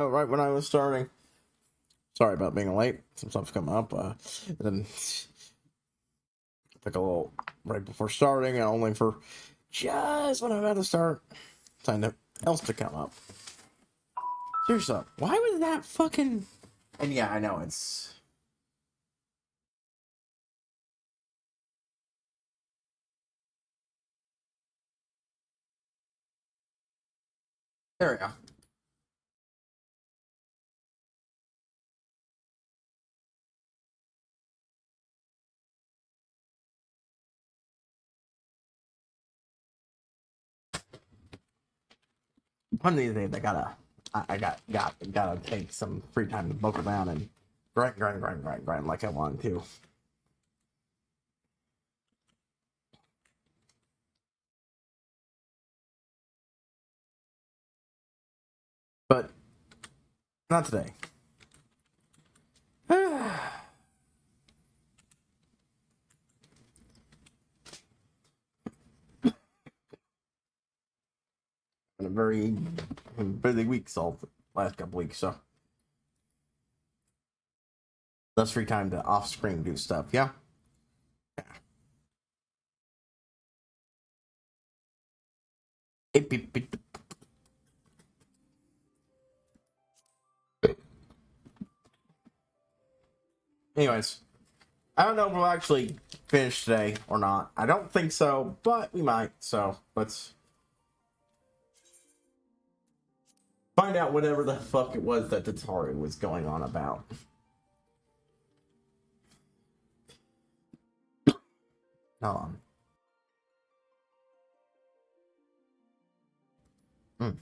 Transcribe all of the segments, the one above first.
Oh, right when I was starting. Sorry about being late. Some stuff's coming up. Then took a little right before starting, and only for just when I'm about to start, something else to come up. Seriously, why was that fucking? And yeah, I know it's. There we go. One of these days, I gotta take some free time to buckle down and grind like I want to. But not today. Been a very busy week, so last couple weeks, so that's free time to off screen do stuff. Yeah. Anyways, I don't know if we'll actually finish today or not. I don't think so, but we might. So let's find out whatever the fuck it was that tutorial was going on about. Hold on. Mm.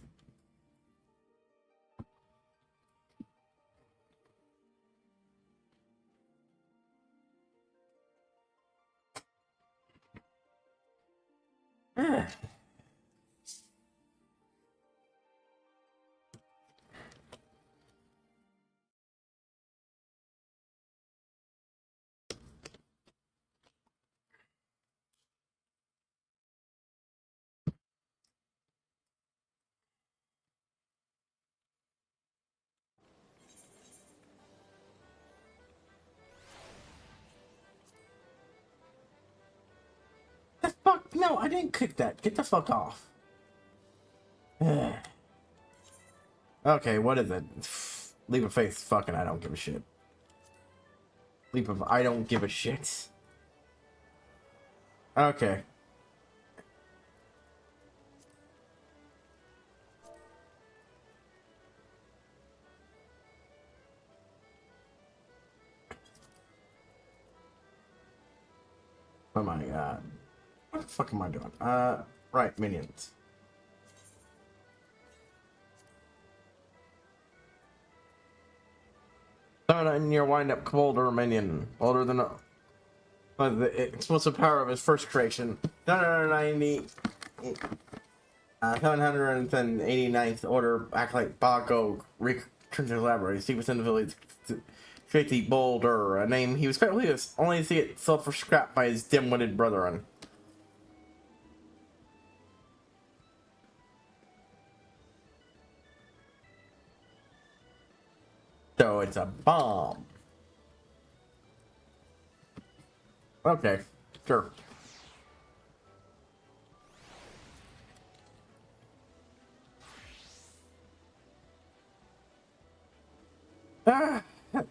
The fuck? No, I didn't click that. Get the fuck off. Okay, what is it? Leap of faith. Fucking, I don't give a shit. Leap of I don't give a shit. Okay. Oh my god. What the fuck am I doing? Right, minions. In your wind-up colder minion. Older than the explosive power of his first creation. 789th Order Acolyte Bago returns to the library. See within the village. 50 Boulder, a name he was fairly only to see it sold for scrap by his dim-witted brethren. So it's a bomb. Okay, sure. Ah, yeah,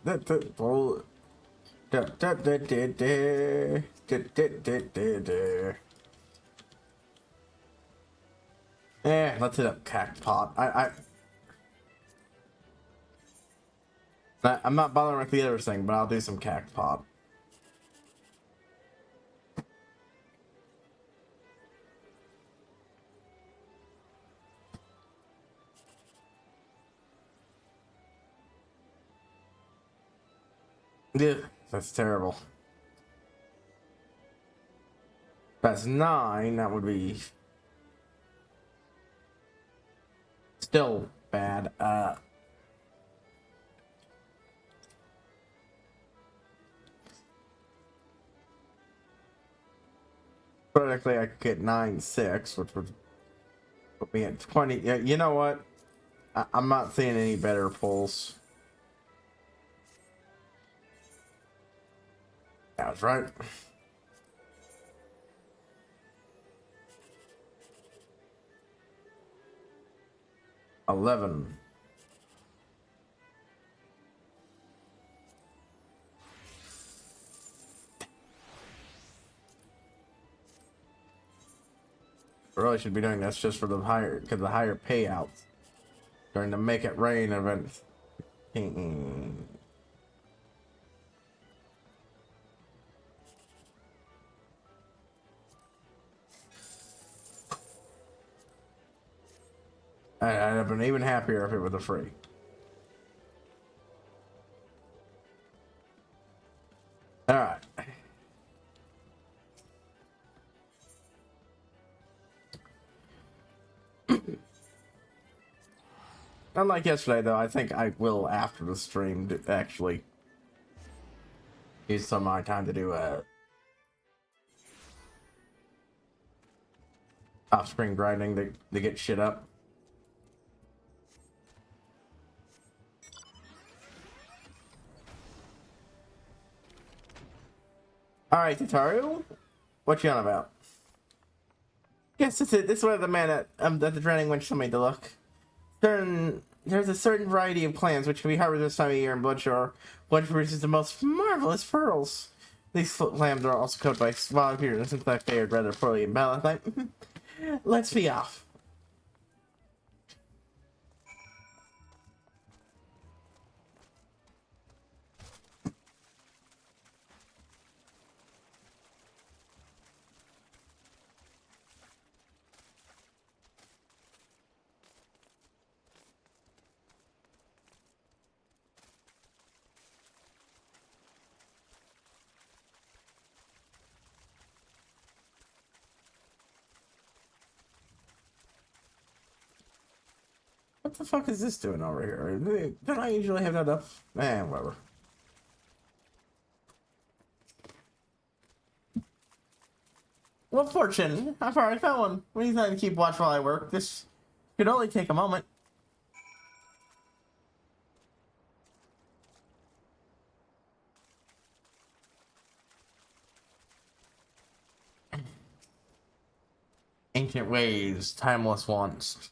let's hit up Cactpot. I'm not bothering with the other thing, but I'll do some Cactpot. Yeah, that's terrible. That's 9. That would be still bad. Theoretically, I could get 9-6, which would put me at 20. Yeah, you know what? I'm not seeing any better pulls. That's right. $11. Really should be doing this just for the higher, because the higher payouts during the Make It Rain event. I'd have been even happier if it was a free. Alright. Unlike yesterday, though, I think I will, after the stream, actually use some of my time to do off-screen grinding to get shit up. Alright, Tataru, what you on about? Yes, that's it. This is where the man at the Drowning Winch told me to look. There's a certain variety of clams which can be harbored this time of year in Bloodshore, which produces the most marvelous pearls. These clams are also coated by small creatures, and in fact they are rather poorly in balance. Like, let's be off. What the fuck is this doing over here? Don't I usually have that up? Man, whatever. What fortune? I've already found one. What are you trying to keep watch while I work? This could only take a moment. Ancient ways, timeless wants.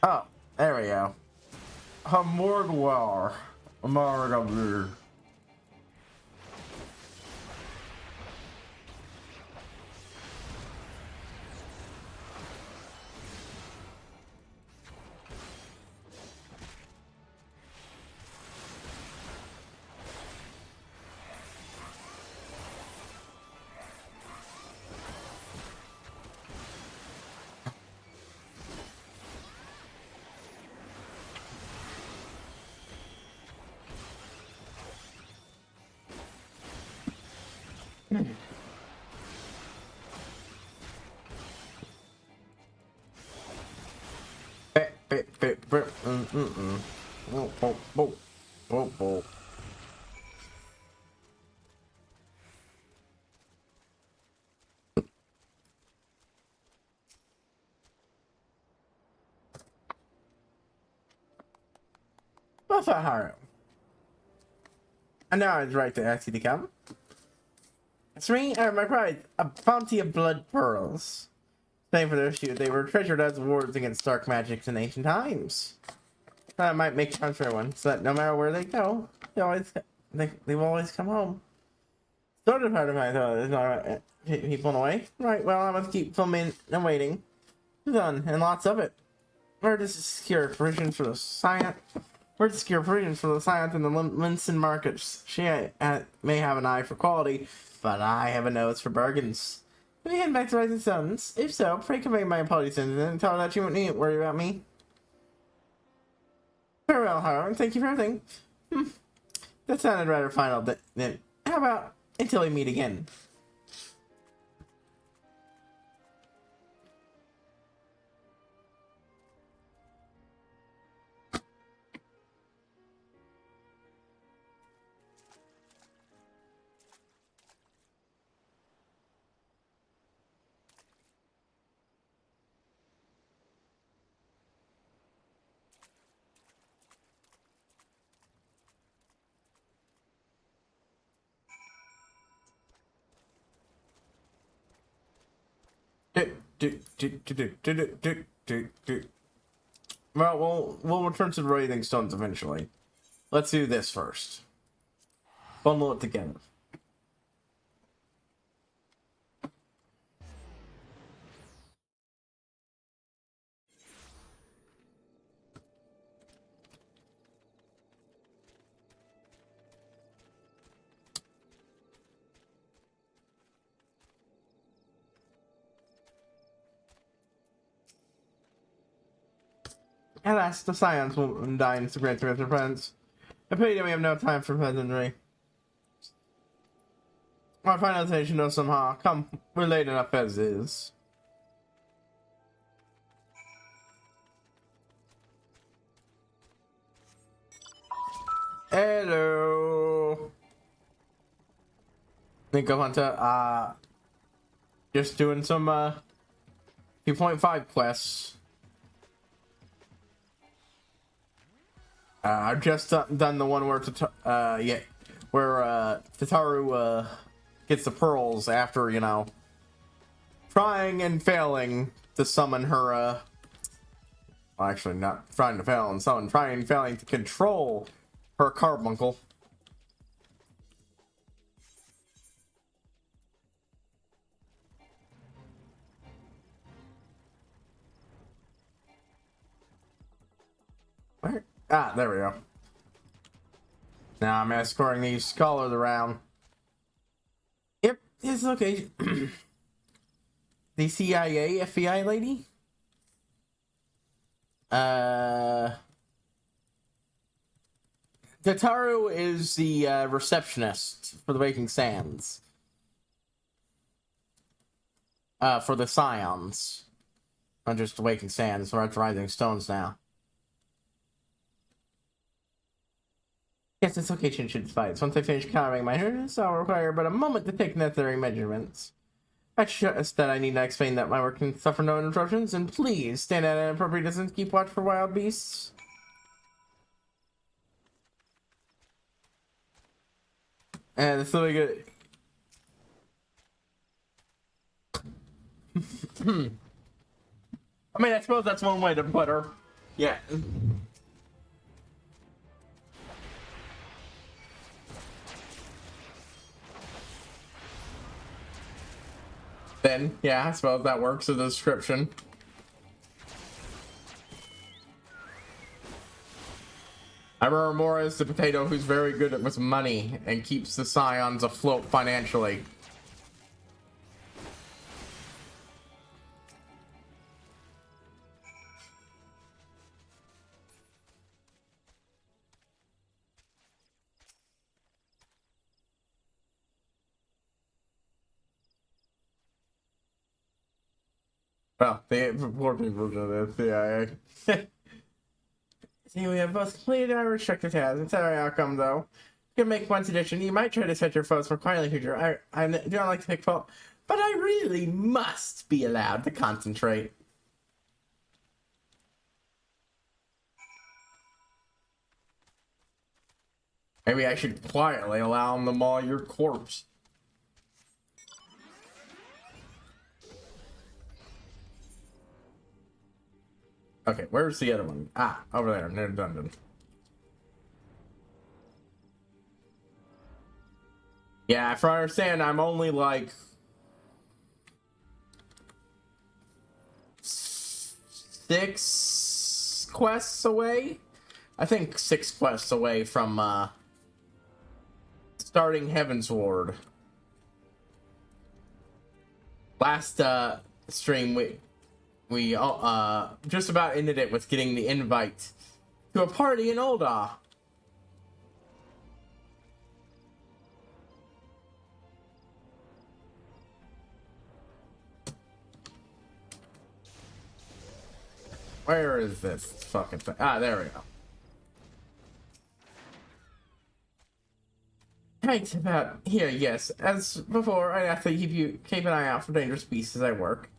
Oh, there we go. Hamorgwar. Hamorgwar. Buffaharo. And now I was right to ask you to come. It's me, my pride, a bounty of blood pearls. Same for their shoot. They were treasured as wards against dark magics in ancient times. That might make sense for everyone, so that no matter where they go, they've always come home. Sort of part of my thought is alright. People away? Right, well, I must keep filming and waiting. Done, and lots of it. We're to secure provisions for the science. We're to secure provisions for the science in the Linson markets. She may have an eye for quality, but I have a nose for bargains. Can we head back to Rising Suns? If so, pray convey my apologies and tell her that you won't need to worry about me. Farewell, Haro, and thank you for everything. That sounded rather final, then how about until we meet again? Well, we'll return to the raiding stones eventually. Let's do this first. Bundle it together. Alas, the Scions will die in great threat of friends. I pity that we have no time for peasantry. My final station knows somehow. Come, we're late enough as is. Hello. Nico Hunter, just doing some 2.5 quests. I've just done the one where Tataru gets the pearls after, you know, trying and failing to summon her, well, actually not trying to fail and summon, trying and failing to control her carbuncle. Where? Ah, there we go. Now I'm escorting these scholars around. Yep, it's okay. The CIA FBI lady? Tataru is the receptionist for the Waking Sands. For the Scions. Not just the Waking Sands, we're at the Rising Stones now. Yes, this location should suffice. Once I finish carving my hurdles, I'll require but a moment to take necessary measurements. I trust that I need not explain that my work can suffer no interruptions, and please stand at an appropriate distance, keep watch for wild beasts. And it's really good. I mean, I suppose that's one way to put her. Yeah. Then, yeah, I suppose that works as a description. I remember more as the potato who's very good with money and keeps the Scions afloat financially. Well, the F14 version of the CIA. See, we have both completed our restricted tasks. It's our outcome, though. You can make one suggestion. You might try to set your foes for quietly future. I do not like to pick fault, but I really must be allowed to concentrate. Maybe I should quietly allow them to maul your corpse. Okay, where's the other one? Ah, over there, near the dungeon. Yeah, if I understand, I'm only like 6 quests away. I think 6 quests away from starting Heaven's Ward. Last stream we just about ended it with getting the invite to a party in Ul'dah. Where is this fucking thing? Ah, there we go. Right about here, yes. As before, I have to keep an eye out for dangerous beasts as I work.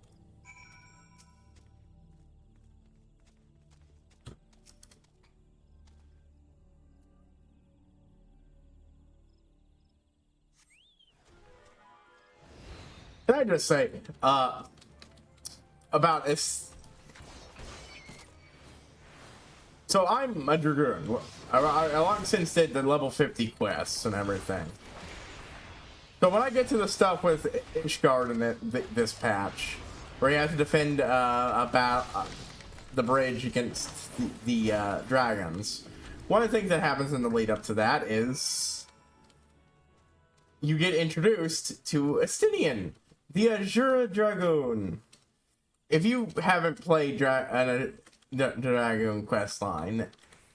Can I just say, about this. So I'm a dragoon. I long since did the level 50 quests and everything. So when I get to the stuff with Ishgard in this patch, where you have to defend the bridge against the dragons, one of the things that happens in the lead up to that is you get introduced to Estinian, the Azura Dragoon. If you haven't played the Dragoon questline,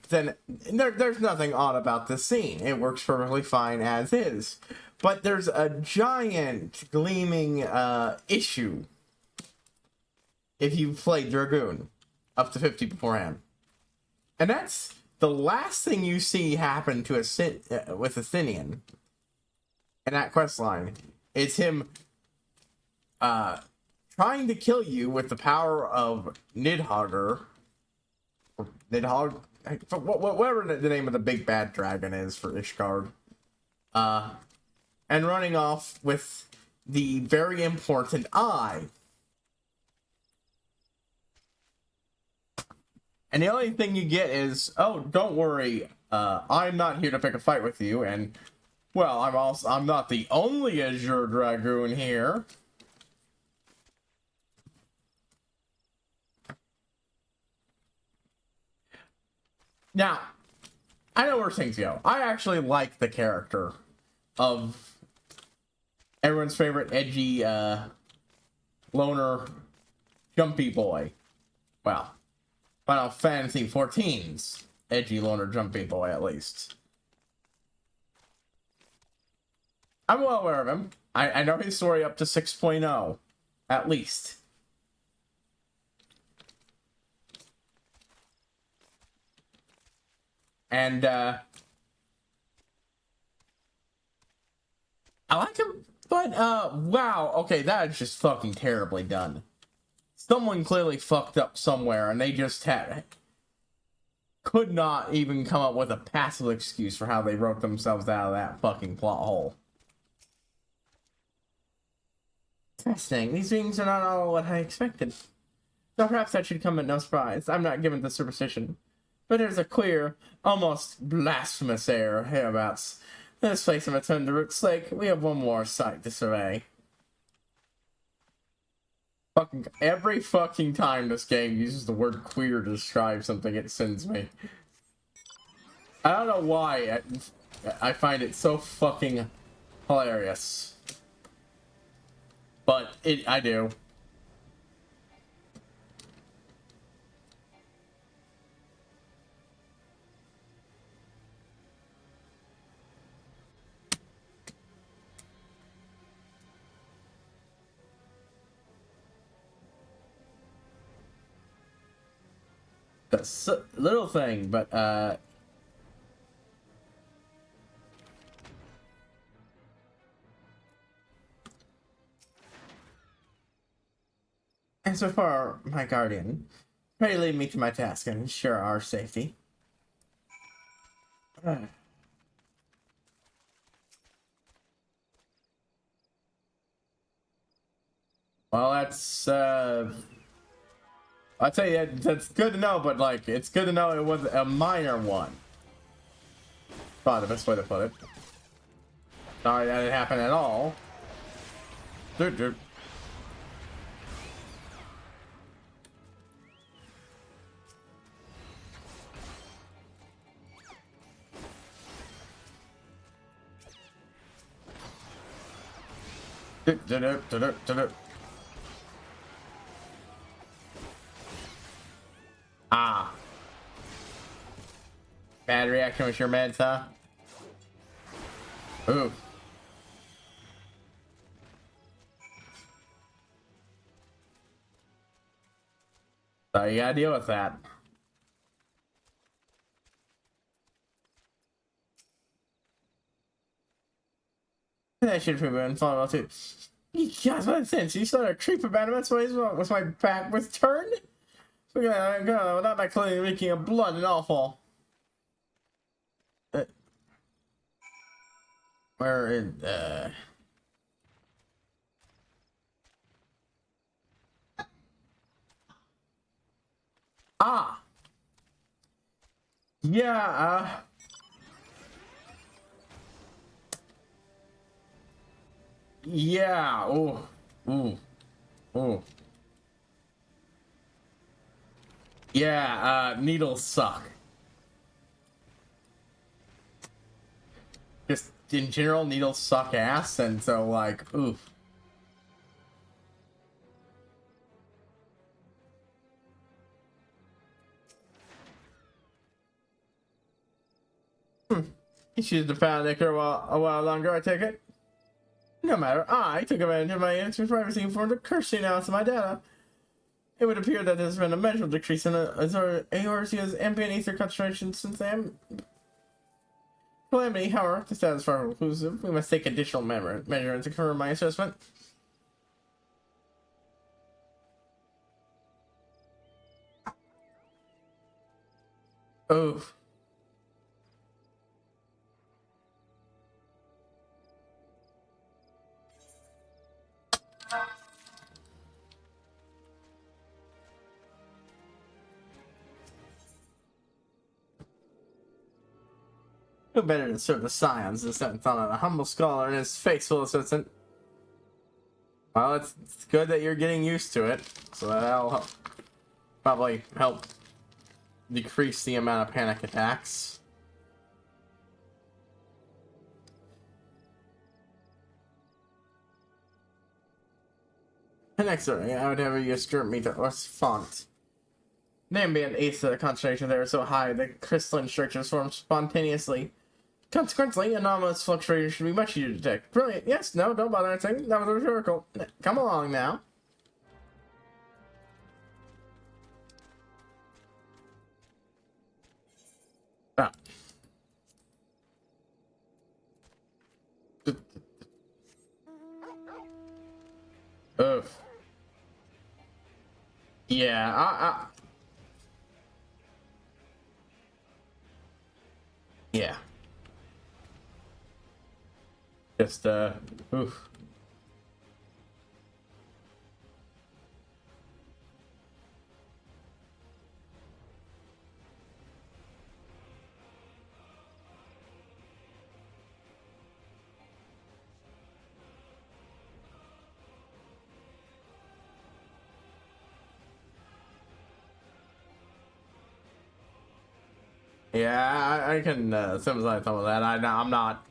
then there's nothing odd about this scene. It works perfectly fine as is. But there's a giant gleaming issue if you've played Dragoon up to 50 beforehand. And that's the last thing you see happen to with Athenian in that questline. It's him trying to kill you with the power of Nidhogger. Nidhogg? Whatever the name of the big bad dragon is for Ishgard. And running off with the very important eye. And the only thing you get is, oh, don't worry, I'm not here to pick a fight with you, and, well, I'm not the only Azure Dragoon here. Now, I know where things go. I actually like the character of everyone's favorite edgy, loner, jumpy boy. Well, Final Fantasy XIV's edgy loner, jumpy boy, at least. I'm well aware of him. I know his story up to 6.0, at least. And, I like him, but, wow, okay, that is just fucking terribly done. Someone clearly fucked up somewhere, and they just could not even come up with a passable excuse for how they wrote themselves out of that fucking plot hole. Fascinating. These things are not all what I expected. So perhaps that should come at no surprise. I'm not given to superstition. But there's a queer, almost blasphemous air hereabouts. Let's place him return to Root's Lake. We have one more sight to survey. Fucking every fucking time this game uses the word queer to describe something, it sends me. I don't know why I find it so fucking hilarious. But I do. That's a little thing, but and so far, my guardian, pray lead me to my task and ensure our safety. Well, that's I'd say that's good to know, but like, it's good to know it was a minor one. Probably the best way to put it. Sorry that didn't happen at all. Dude. Ah. Bad reaction with your meds, huh? Ooh. So you gotta deal with that. That should have been fun too. Guys, what sense? You started a creep about him. That's why was my back was turned. Not by clearly leaking of blood and awful. Where is Yeah, yeah, oh, ooh, oh. Yeah, needles suck. Just in general, needles suck ass, and so, like, oof. You choose to pound liquor a while longer, I take it? No matter, I took advantage of my answer's privacy and formed a cursing analysis of my data. It would appear that there's been a measurable decrease in Aorsia's ambient ether concentration since the calamity. However, to satisfy our conclusive, we must take additional measurements to confirm my assessment. Oh. Who better to serve the Scions than sent on a humble scholar and his faithful assistant? Well, it's good that you're getting used to it, so that'll probably help decrease the amount of panic attacks. Next, I would have you escort me to Font. The ambient ether concentration there is so high that crystalline structures form spontaneously. Consequently, anomalous fluctuations should be much easier to detect. Brilliant. Yes, no, don't bother answering. That was rhetorical. Come along now. Ah. Ugh. Yeah, yeah. Just, oof. Yeah, I can sympathize some of that. I'm not.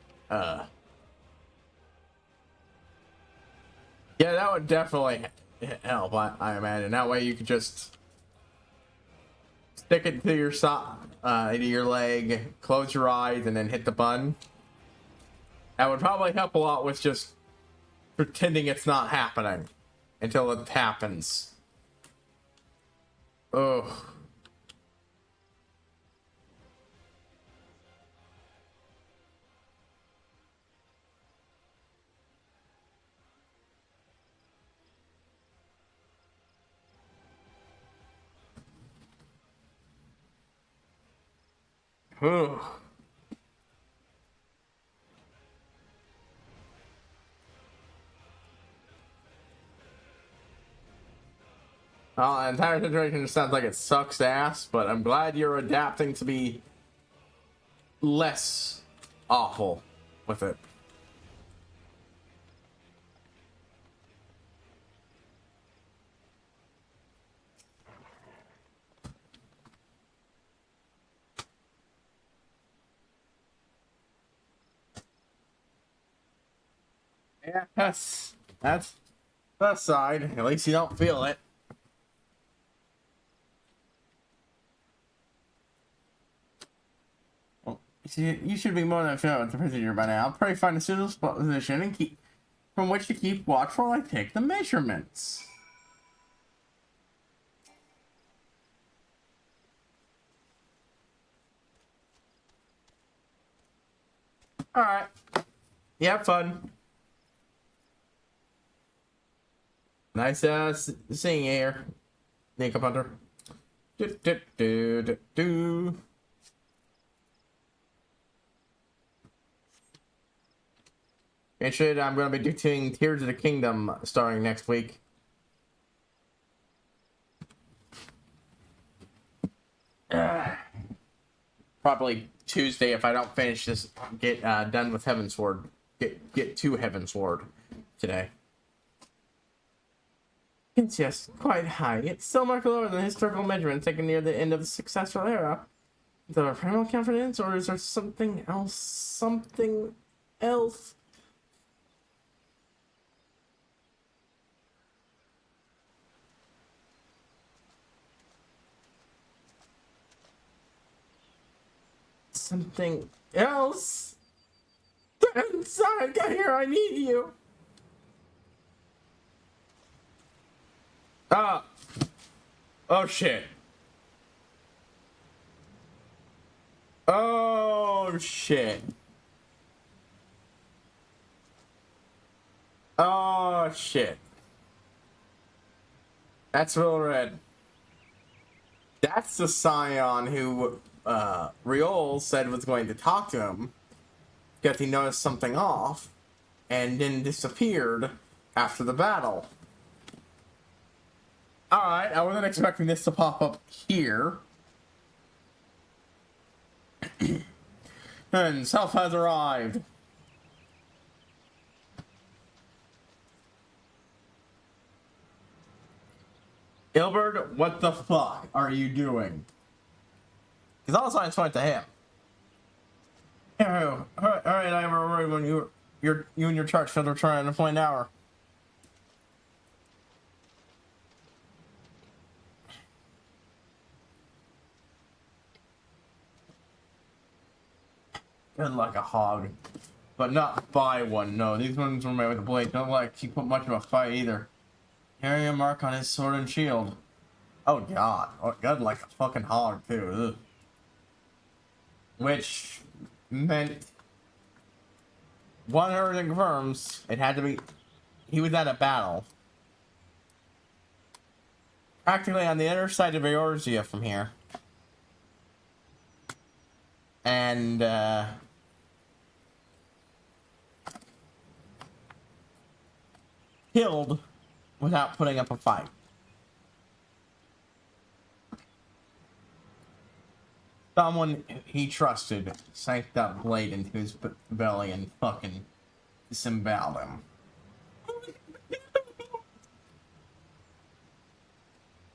Yeah, that would definitely help. I imagine that way you could just stick it to your into your leg, close your eyes, and then hit the button. That would probably help a lot with just pretending it's not happening until it happens. Ugh. Ugh. Well, the entire situation just sounds like it sucks ass, but I'm glad you're adapting to be less awful with it. Yeah, that's the side. At least you don't feel it. Well, you should be more than familiar with the procedure by now. I'll probably find a suitable spot position and keep from which to keep watch while I take the measurements. All right. Yeah, fun. Nice seeing you here, Nico Hunter. Interested, I'm going to be doing Tears of the Kingdom starting next week. Probably Tuesday if I don't finish this. Get done with Heavensward. Get to Heavensward today. It's just quite high. It's still much lower than the historical measurement taken near the end of the successful era. The primal confidence, or is there something else? Something else? Something else? Get inside! Get here! I need you! Ah! Oh shit. Oh shit. Oh shit. That's real red. That's the Scion who Riol said was going to talk to him because he noticed something off and then disappeared after the battle. Alright, I wasn't expecting this to pop up here. And self has arrived. Ilbert, what the fuck are you doing? Because all the signs point to him. Alright, I remember when you and your church failed to return in 1 hour. Good like a hog. But not by one, no. These ones were made with a blade. Don't like he put much of a fight either. Carrying a mark on his sword and shield. Oh god. Oh, good like a fucking hog too. Ugh. Which meant 100 confirms it had to be he was at a battle. Practically on the other side of Eorzea from here. And killed without putting up a fight. Someone he trusted sank that blade into his belly and fucking disemboweled him.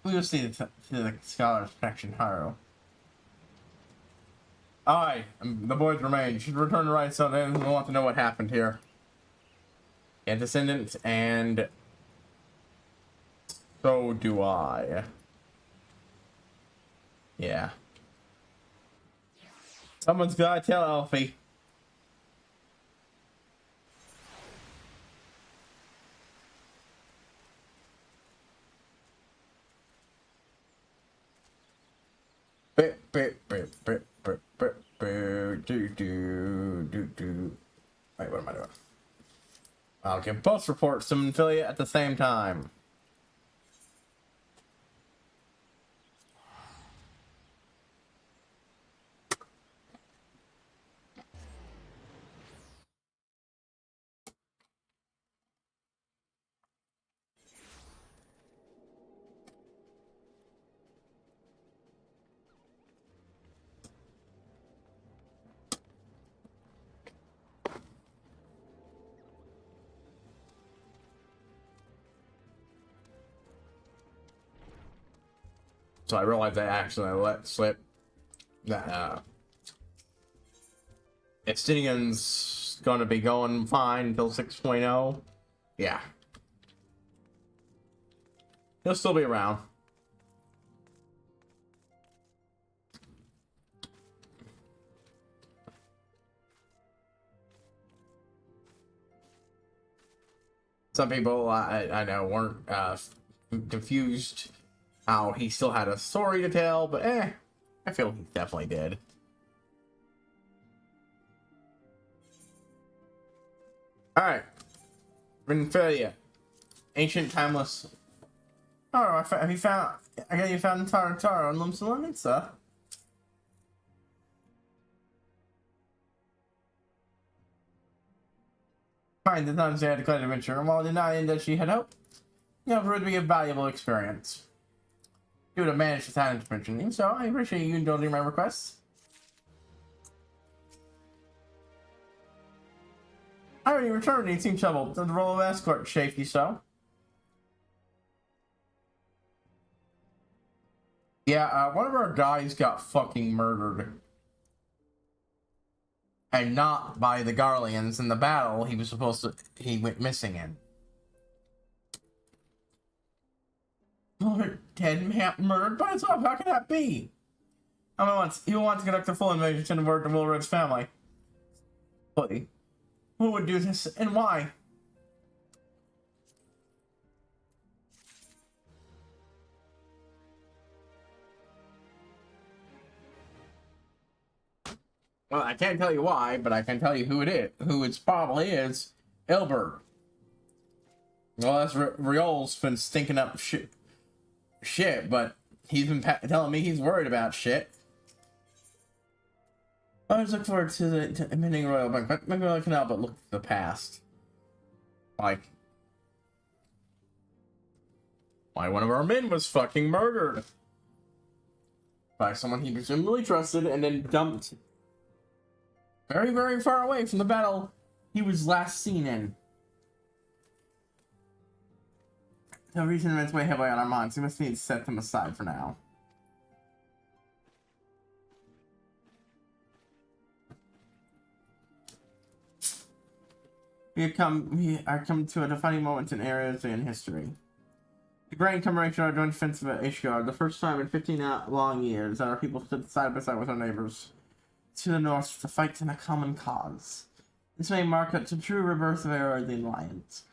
We'll see the scholar's protection hero. Alright, the boys remain. You should return to right so they want to know what happened here. Yeah, descendants, and so do I. Yeah. Someone's gotta tell Elfie. Wait, what am I doing? I'll give both reports to Symphilia at the same time. So I realized I actually let slip that Estinian's gonna be going fine until 6.0. Yeah. He'll still be around. Some people I know weren't confused how he still had a story to tell, but I feel he definitely did. Alright. Renfalia. Ancient Timeless. Oh, I got you found Taro and Lumsalanitsa. Fine, the times they had declared adventure, and while denying that she had hoped, it proved to be a valuable experience. You would have managed to sign an intervention, so I appreciate you indulging my requests. I already returned. He seemed troubled. The role of escort, safety so. Yeah, one of our guys got fucking murdered. And not by the Garleans in the battle he went missing in. Dead man murdered by himself? How can that be? He will want to conduct a full invasion to work the Wilred's family. Who would do this and why? Well, I can't tell you why, but I can tell you who it is. Who it probably is. Ilbert. Well, that's Riol's been stinking up shit, but he's been telling me he's worried about shit. I was looking forward to the impending royal banquet. Maybe I can help but look at the past. Like, why one of our men was fucking murdered by someone he presumably trusted and then dumped very, very far away from the battle he was last seen in. The reason events weigh heavily on our minds. We must need to set them aside for now. We are come to a defining moment in areas in history. The grand commemoration of our joint defense of Ishgard, the first time in 15 long years that our people stood side by side with our neighbors to the north to fight in a common cause. This may mark a true rebirth of our the alliance.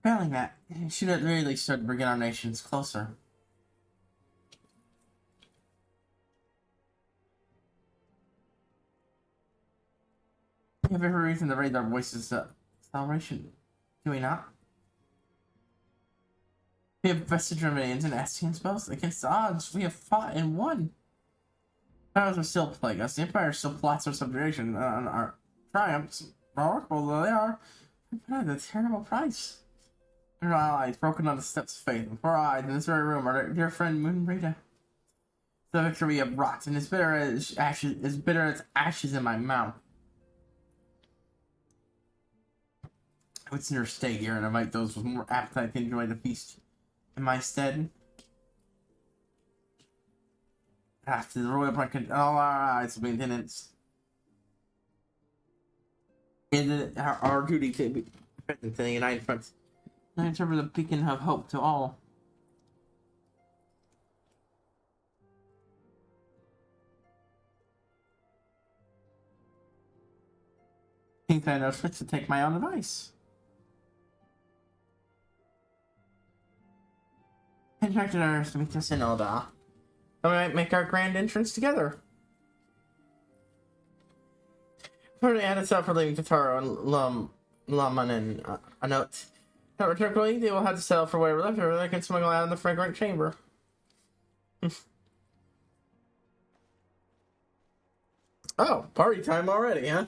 Failing that, it should at very least start to bring our nations closer. We have every reason to raise our voices to celebration, do we not? We have vested Germanians and Scions both against the odds. We have fought and won. Battles are still plague us. The Empire still plots our subjugation. Our triumphs, remarkable though they are, we put at a terrible price. Our allies broken on the steps of faith. Before our eyes, in this very room, our dear friend Moon Rita. The victory we have wrought, and as bitter as ashes in my mouth. I would sooner stay here and invite those with more appetite to enjoy the feast in my stead. After the royal banquet, all our eyes will be attendants. And our duty to be present to the United Front. I interpret the beacon of hope to all. I think I know fit to take my own advice. I directed ours to meet us in Oda. And we might make our grand entrance together. For the added self for leaving Tataro and Laman and a note. At return quickly, they will have to settle for whatever left over they can smuggle out in the fragrant chamber. Oh, party time already, huh?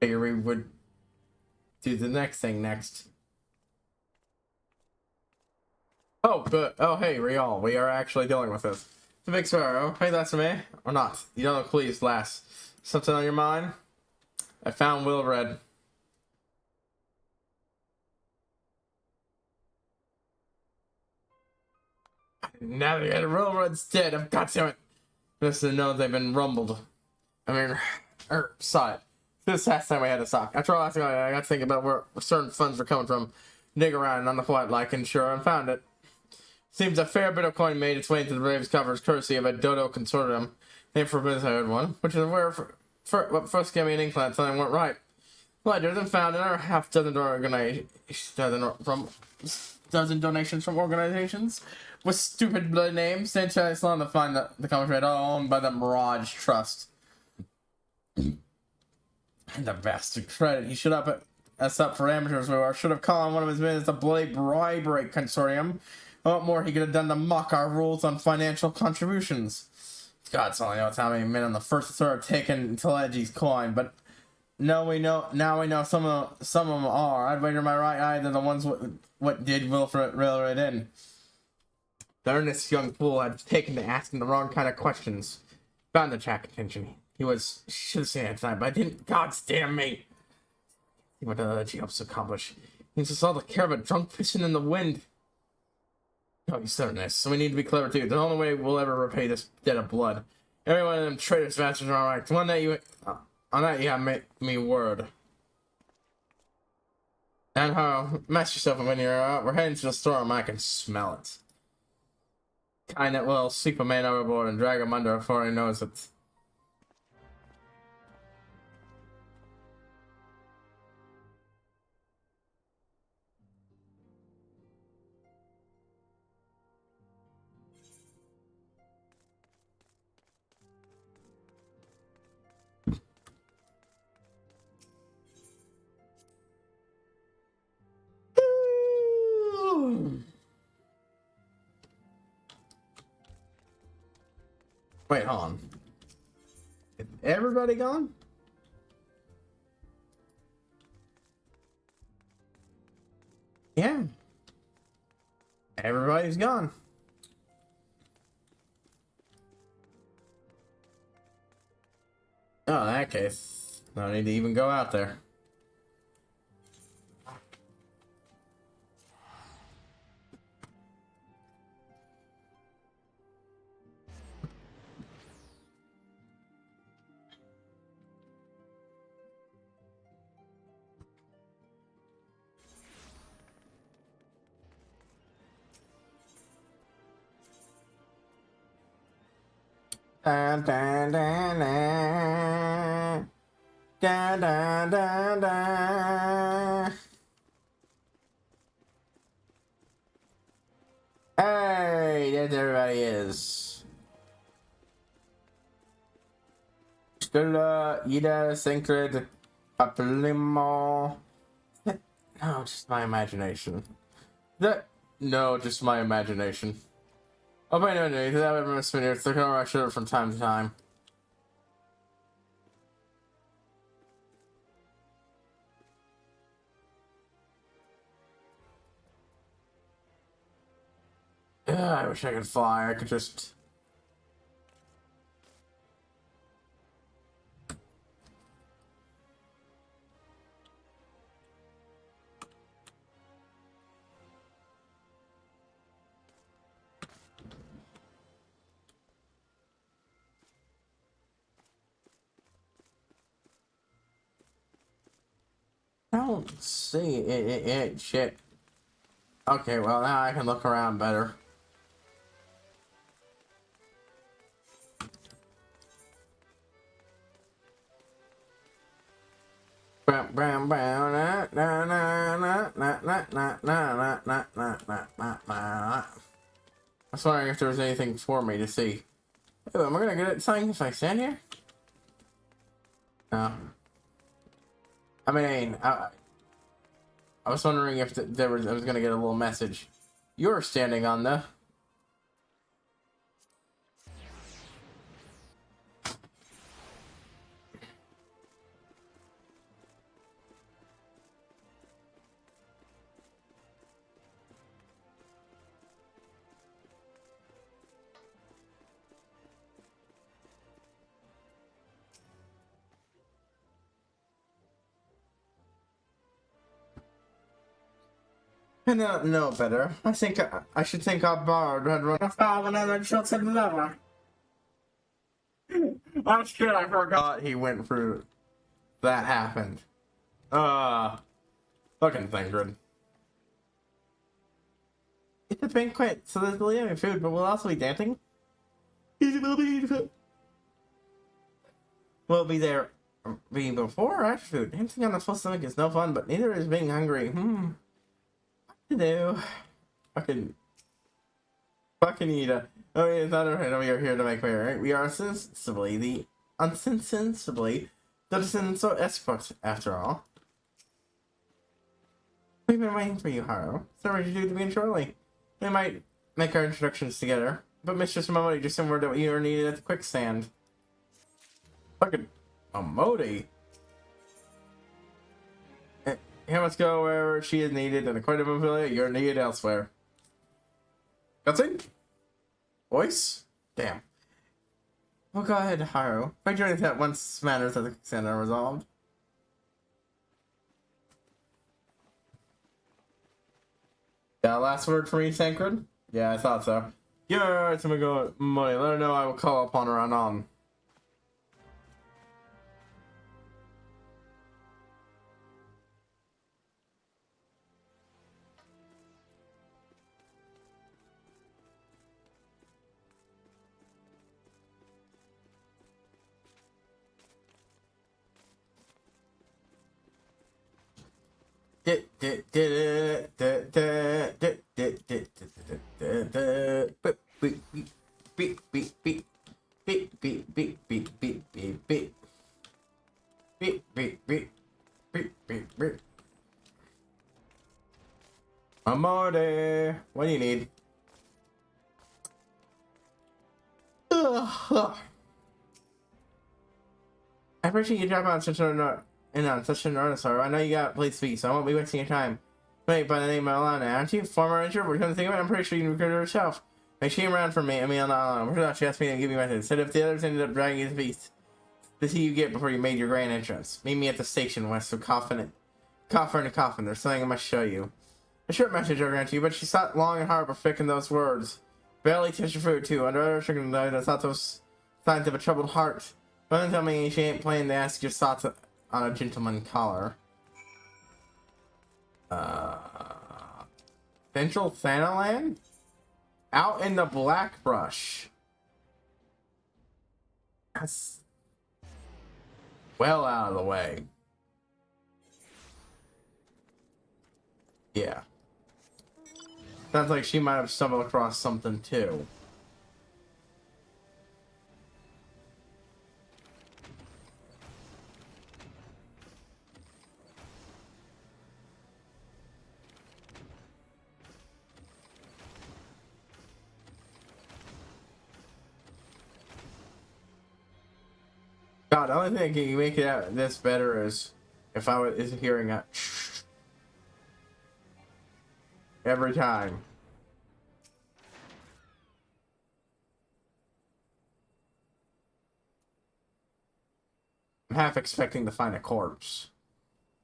Figure we would do the next thing next. Oh, but hey, Riol, we are actually dealing with this. The big sparrow. Hey, that's me. Or not. You don't look pleased, lass. Something on your mind? I found Wilred. Now that Wilred's dead, I've got to it. Just to know they've been rumbled. Saw it. This last time we had to stop. After all, I got to think about where certain funds were coming from. Dig around on the flight like and sure and found it. Seems a fair bit of coin made its way into the Braves covers courtesy of a Dodo consortium, named for a heard one, which is where what first gave me an inkling that something weren't right. Ledgers and found in our half dozen donations from organizations with stupid blood names. They tried long to find the common all owned by the Mirage Trust. And the bastard credit he should up us up for amateurs we are. Should have called on one of his men as a bloody bribery consortium. What more he could have done to mock our rules on financial contributions. God's only knows how many men on the first started taking Telegi's coin, but now we know some of them are. I'd wager my right eye that the ones what did Wilfred rail right in. The earnest young fool had taken to asking the wrong kind of questions. Found the chat contention. Should have seen it tonight, but I didn't. God damn me! What did she hopes to accomplish? He just saw the care of a drunk fishing in the wind. Oh, he's certain this. So we need to be clever too. The only way we'll ever repay this debt of blood. Every one of them traitors bastards are alright. One that you, on that you have me word. And mess yourself when you're out. We're heading to the storm. I can smell it. Kind that will sweep a man overboard and drag him under before he knows it. Wait, hold on. Is everybody gone? Yeah. Everybody's gone. Oh, in that case, no need to even go out there. Da, da, da, da. Da, da, da, da. Hey, there everybody is. Skula, Ida, Syncred, Paplimo. No, just my imagination. No, just my imagination. Oh, but no, because I've ever missed minutes. They're gonna rush over from time to time. Ugh, I wish I could fly. I could just. I don't see it. Shit. Okay, well now I can look around better. I was wondering if there was anything for me to see. Ooh, am I gonna get it something if I stand here? No. I mean, I was wondering if I was gonna get a little message. You're standing on the. I don't know better. I think I should think our bard had run afoul of another jilted lover. Oh shit, I forgot he went through. That happened. Fucking Thingrid. It's a banquet, so there's really having food, but we'll also be dancing. We'll be there being before or after food. Dancing on a full stomach is no fun, but neither is being hungry. Hello. Fucking eat a. Oh, yeah, it's not right. We are here to make merry. We are insensibly the descendants of escorts, after all. We've been waiting for you, Haru. So what did you do to me shortly? We might make our introductions together, but Mistress Momodi just sent word that you are needed at the quicksand. Fucking Momodi. He must go wherever she is needed, and according to Mobilia, you're needed elsewhere. Cutscene? Voice? Damn. Well, go ahead, Haru. Make sure that once matters of the consent are resolved. Yeah, last word for me, Sacred? Yeah, I thought so. Yeah, alright, so I'm gonna go money. Let her know I will call upon her anon. Amore, what do you need? I appreciate you dropping on such an artist. I know you got place to be, so I won't be wasting your time. Wait, by the name of Alana, aren't you? Former introvert, come to think of it, I'm pretty sure you can recruit her herself. Like, she came around for me, I mean, Alana. She asked me to give you my instead if the others ended up dragging you to the beast. This you get before you made your grand entrance. Meet me at the station west of Coffin in a Coffin. There's something I must show you. A short message I'll grant you, but she sat long and hard perfecting those words. Barely touched her food, too. Under other circumstances, I thought those signs of a troubled heart. Don't tell me she ain't planning to ask your thoughts on a gentleman caller. Central Thanaland? Out in the Black Brush. That's well out of the way. Yeah. Sounds like she might have stumbled across something too. God, the only thing that can make it out this better is if I was hearing a every time. I'm half expecting to find a corpse.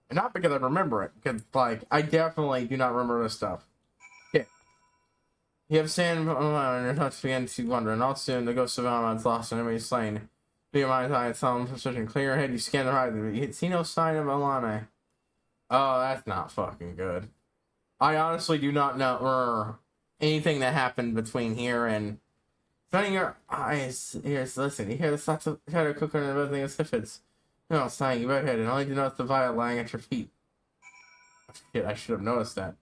And not because I remember it, because, like, I definitely do not remember this stuff. Yeah. You have sand on your touch begin to wonder, and all soon the ghost of Valmond's lost and enemy slain. To your mind's eye, some precision. Clear your head, you scan the horizon. You see no sign of Alana. Oh, that's not fucking good. I honestly do not know anything that happened between here and... Running your eyes, ears, listen. You hear the thoughts of shadow cooking and everything as if it's... No, sighing you head, and only to notice the vial lying at your feet. Oh, shit, I should have noticed that.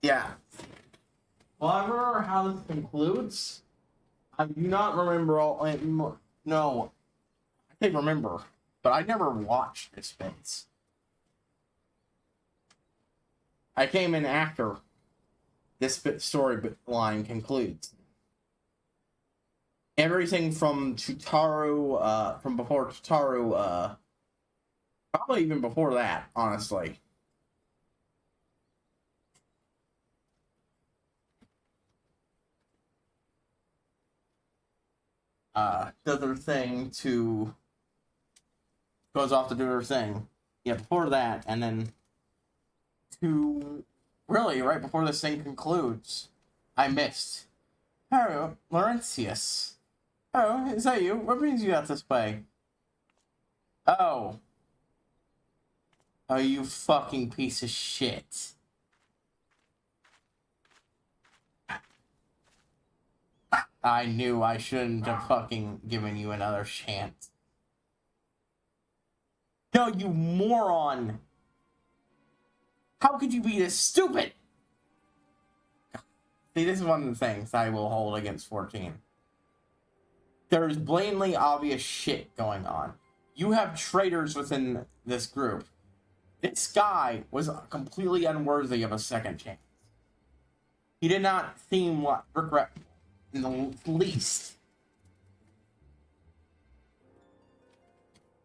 Yeah. Well, I remember how this concludes. I do not remember all... No. I can't remember. But I never watched this bits. I came in after this story line concludes. Everything from Tutaru, from before Tutaru, probably even before that, honestly. does her thing to goes off to do her thing. Yeah, before that, and then to really right before this thing concludes, I missed. Oh, Laurentius. Oh, is that you? What brings you out this way? Oh. Oh, you fucking piece of shit. I knew I shouldn't have fucking given you another chance. No, you moron! How could you be this stupid? See, this is one of the things I will hold against 14. There's blatantly obvious shit going on. You have traitors within this group. This guy was completely unworthy of a second chance. He did not seem regretful in the least.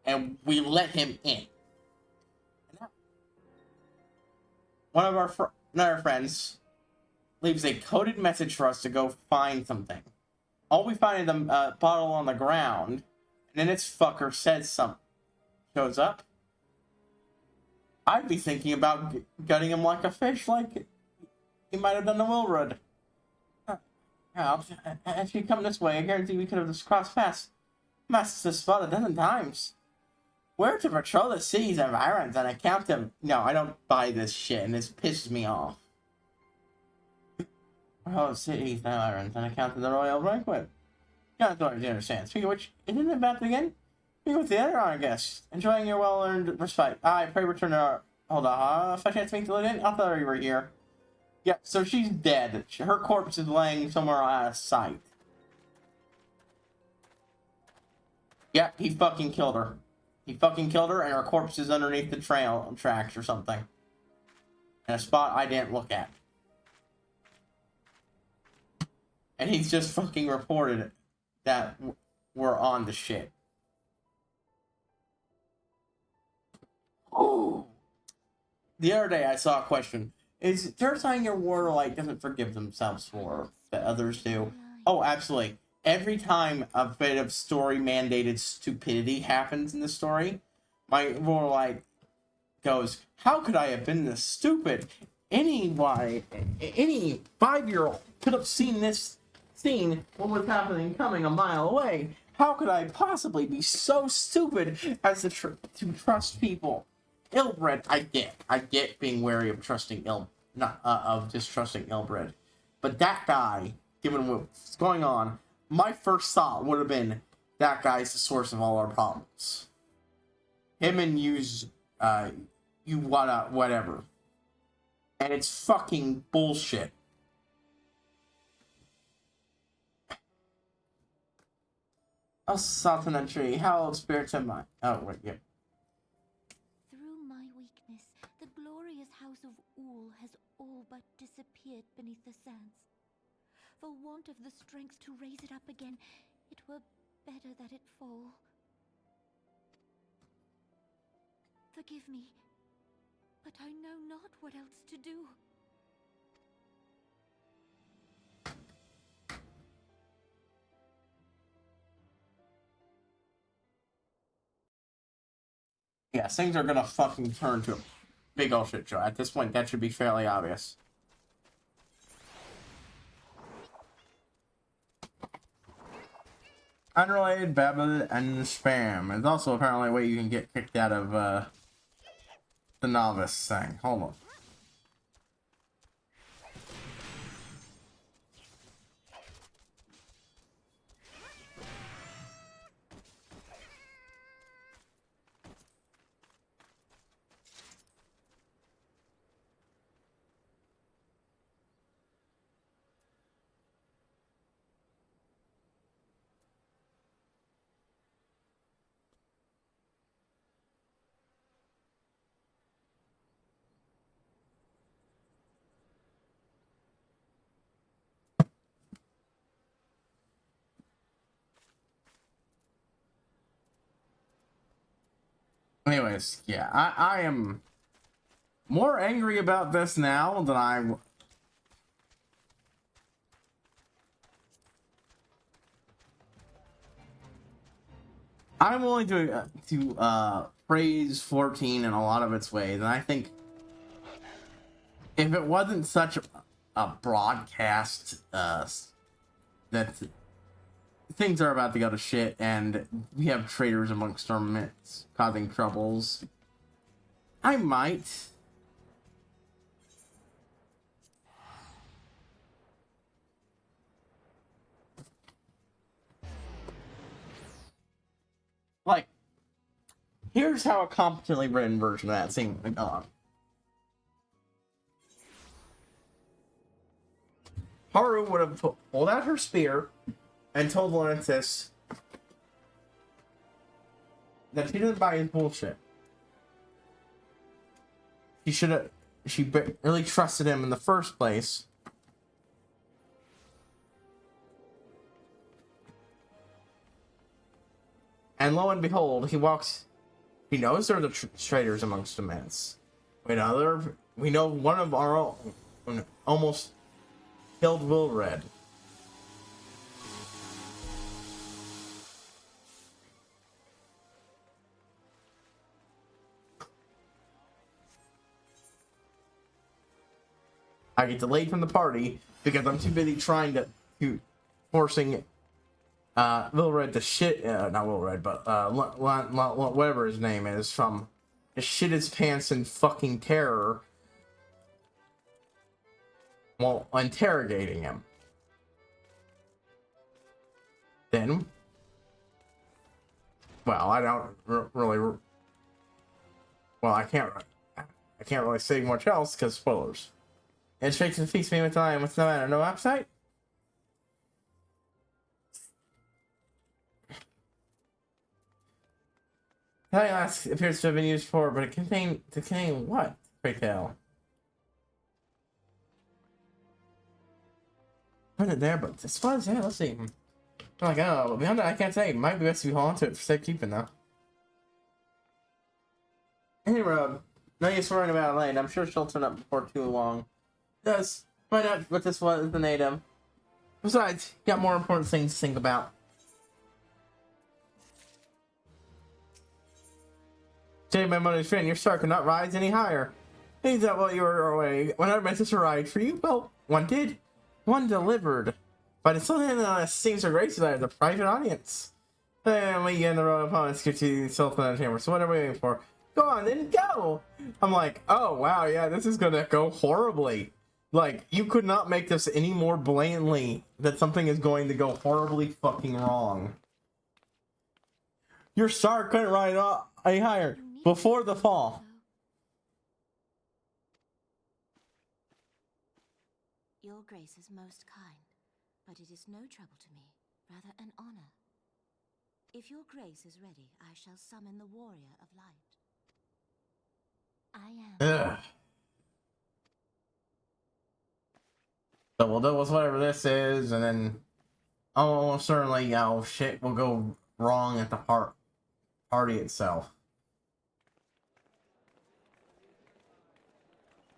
And we let him in. One of our friends leaves a coded message for us to go find something. All we find is a bottle on the ground, and then this fucker says something. Shows up. I'd be thinking about gutting him like a fish, like he might have done to Wilrud. If you come this way, I guarantee we could have just crossed paths. Master's this spot a dozen times. We're to patrol the city's environs and account them. No, I don't buy this shit, and this pisses me off. Patrol the city's environs and account of the royal banquet. You don't understand. Speaking of which, isn't it about to begin? Be with the other honor guests, enjoying your well-earned respite. I pray return to our... Hold on, if I can't speak to it in, I thought we were here. Yeah, so she's dead. Her corpse is laying somewhere out of sight. Yeah, he fucking killed her. He fucking killed her, and her corpse is underneath the trail tracks or something. In a spot I didn't look at. And he's just fucking reported that we're on the shit. Oh. The other day I saw a question. Is there something your warlight doesn't forgive themselves for that others do? Oh, absolutely. Every time a bit of story-mandated stupidity happens in the story, my warlight goes, how could I have been this stupid? Any 5-year-old could have seen this scene, what was happening coming a mile away. How could I possibly be so stupid as to trust people? Ill-bred, I get being wary of trusting distrusting ill-bred. But that guy, given what's going on, my first thought would have been, that guy's the source of all our problems. Him and whatever. And it's fucking bullshit. A softened tree, hallowed spirits of mine. Oh, wait, yeah. Through my weakness, the glorious house of Ul has all but disappeared beneath the sands. For want of the strength to raise it up again, it were better that it fall. Forgive me, but I know not what else to do. Yeah, things are gonna fucking turn to a big ol' shit show. At this point, that should be fairly obvious. Unrelated, babble, and spam. There's also apparently a way you can get kicked out of the novice thing. Hold on. Anyways, yeah, I am more angry about this now than I... I'm willing to praise 14 in a lot of its ways, and I think if it wasn't such a broadcast that things are about to go to shit, and we have traitors amongst our midst causing troubles, I might. Like, here's how a competently written version of that scene went on. Haru would have pulled out her spear and told Lentis that she didn't buy his bullshit. She barely trusted him in the first place. And lo and behold, he knows there are the traitors amongst the mess. We know one of our own almost killed Will Red. I get delayed from the party because I'm too busy trying to forcing Will Red to shit, not Will Red, but whatever his name is, from to shit his pants in fucking terror while interrogating him. Then, well, I don't really, well, I can't really say much else because spoilers. And straight to the feast, me with time. What's the matter? No appetite? Tell Flask appears to have been used for, but it contain what? Pray tell. Put it there, but this was, yeah, let's see. I'm like, oh, but beyond that, I can't say. It might be best to be holding to it for safekeeping, though. Anyway, no use worrying about Elaine. I'm sure she'll turn up before too long. Does find out what this was the native. Besides, got more important things to think about. Say my mother's friend, your star could not rise any higher. Means that while you were away, when our message arrived for you, well, one did. One delivered. But it's something that seems to grace as a private audience. Then we and the royal opponents get to self-plan chamber. So what are we waiting for? Go on, then go! I'm like, oh wow, yeah, this is gonna go horribly. Like, you could not make this any more blatantly that something is going to go horribly fucking wrong. Your star couldn't rise up any higher before the fall. Your grace is most kind, but it is no trouble to me, rather an honor. If your grace is ready, I shall summon the warrior of light. I am. Ugh. So we'll deal with whatever this is, and then almost certainly, shit will go wrong at the party itself.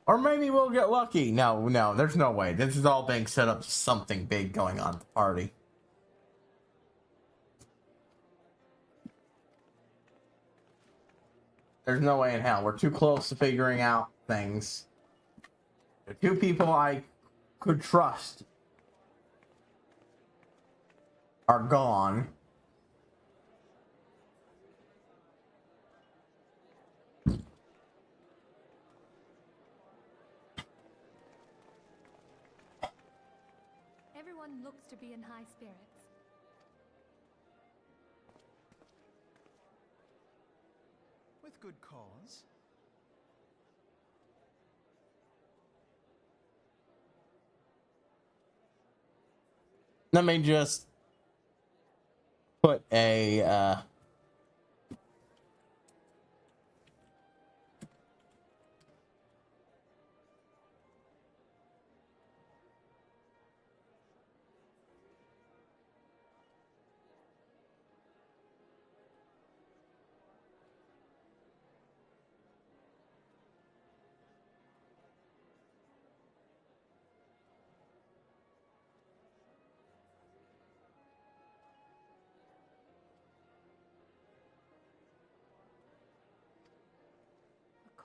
Or maybe we'll get lucky. No, there's no way. This is all being set up to something big going on at the party. There's no way in hell. We're too close to figuring out things. The two people I could trust are gone. Everyone looks to be in high spirits. With good cause. Let me just put a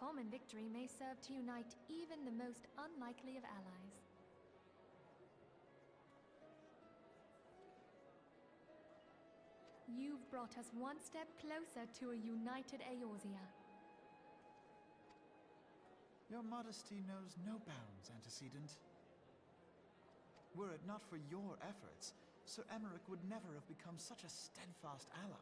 common victory may serve to unite even the most unlikely of allies. You've brought us one step closer to a united Eorzea. Your modesty knows no bounds, Antecedent. Were it not for your efforts, Sir Emmerich would never have become such a steadfast ally.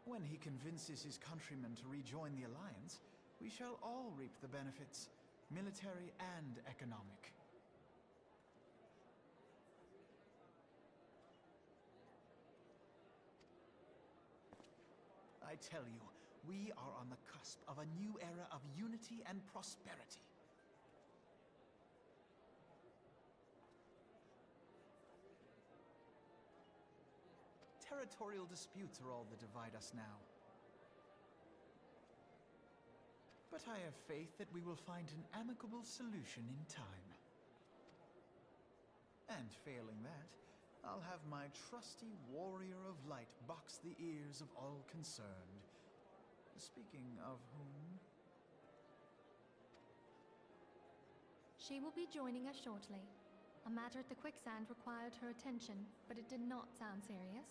When he convinces his countrymen to rejoin the Alliance, we shall all reap the benefits, military and economic. I tell you, we are on the cusp of a new era of unity and prosperity. Territorial disputes are all that divide us now. But I have faith that we will find an amicable solution in time. And failing that, I'll have my trusty warrior of light box the ears of all concerned. Speaking of whom... She will be joining us shortly. A matter at the quicksand required her attention, but it did not sound serious.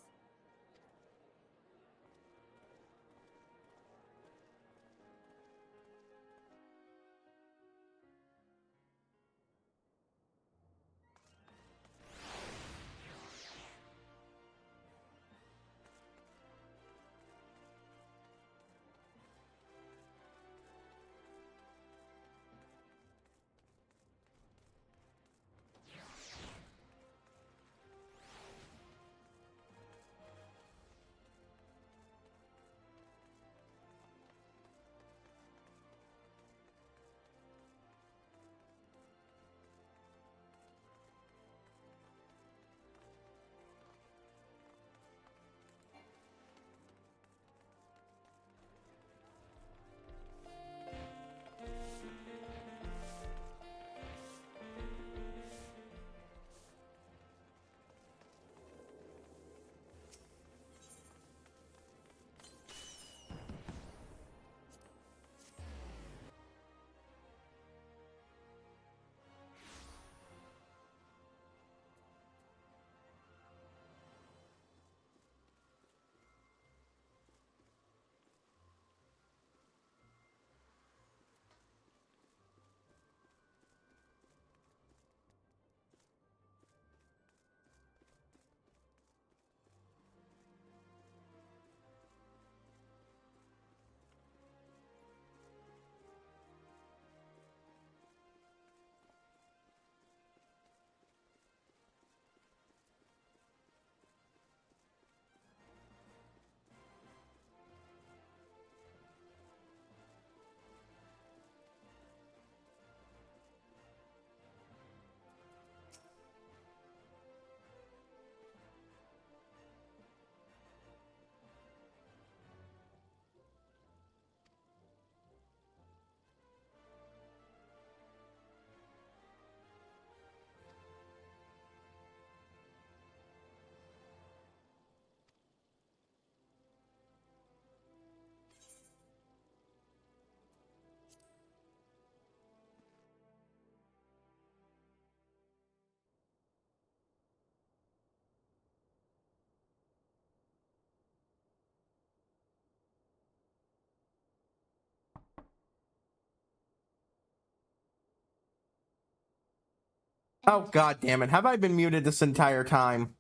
Oh, god damn it. Have I been muted this entire time?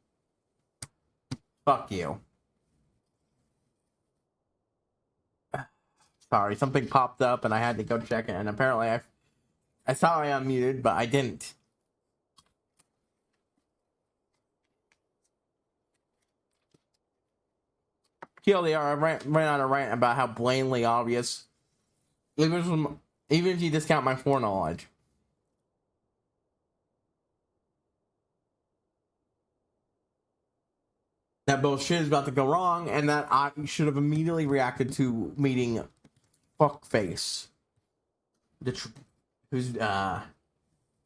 Fuck you. Sorry, something popped up and I had to go check it, and apparently I thought I unmuted, but I didn't. TLDR, I ran on a rant about how blatantly obvious, even if you discount my foreknowledge, that both shit is about to go wrong, and that I should have immediately reacted to meeting fuckface, who's the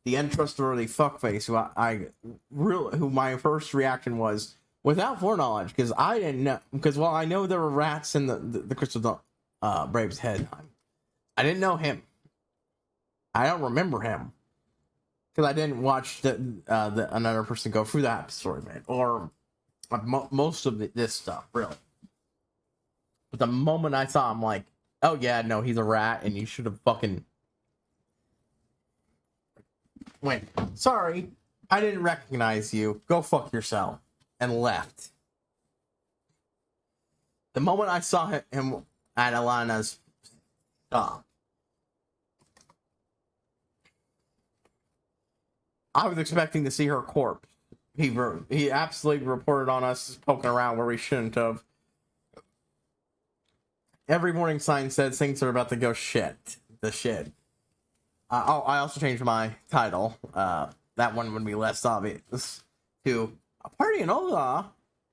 untrustworthy fuckface, who my first reaction was without foreknowledge, because I didn't know, because I know there were rats in the crystal Brave's head. I didn't know him. I don't remember him because I didn't watch the another person go through that story, man, or most of this stuff, really. But the moment I saw him, like, oh yeah, no, he's a rat, and you should have fucking went. Sorry, I didn't recognize you. Go fuck yourself, and left. The moment I saw him at Alana's stop, I was expecting to see her corpse. He absolutely reported on us poking around where we shouldn't have. Every warning sign said things are about to go shit. The shit. I also changed my title. That one would be less obvious. To a party in Ola.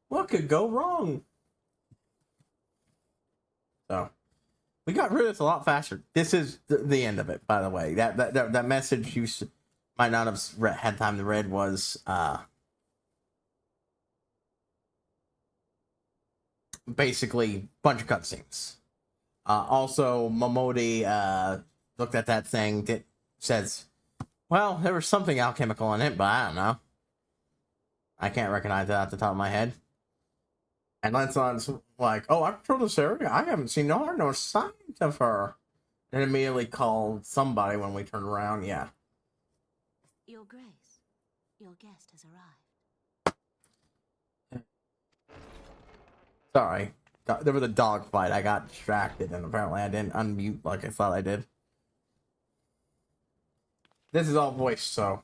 What could go wrong? So we got rid of this a lot faster. This is the end of it, by the way. That message you might not have had time to read was basically a bunch of cutscenes. Also, Momodi looked at that thing that says, well, there was something alchemical in it, but I don't know. I can't recognize that off the top of my head. And Lancelot's like, oh, I patrolled this area. I haven't seen no signs of her. And immediately called somebody when we turned around. Yeah. Your Grace, your guest has arrived. Sorry. There was a dog fight. I got distracted, and apparently I didn't unmute like I thought I did. This is all voice, so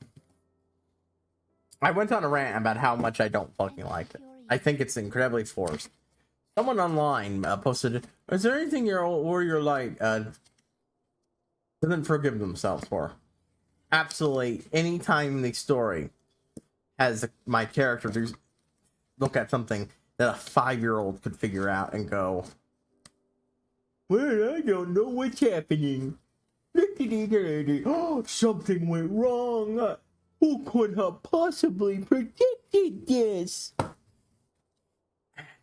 I went on a rant about how much I don't fucking like it. I think it's incredibly forced. Someone online posted, is there anything you're like doesn't forgive themselves for? Absolutely. Anytime the story has my character look at something that a 5-year-old could figure out and go, well, I don't know what's happening. Oh, something went wrong. Who could have possibly predicted this?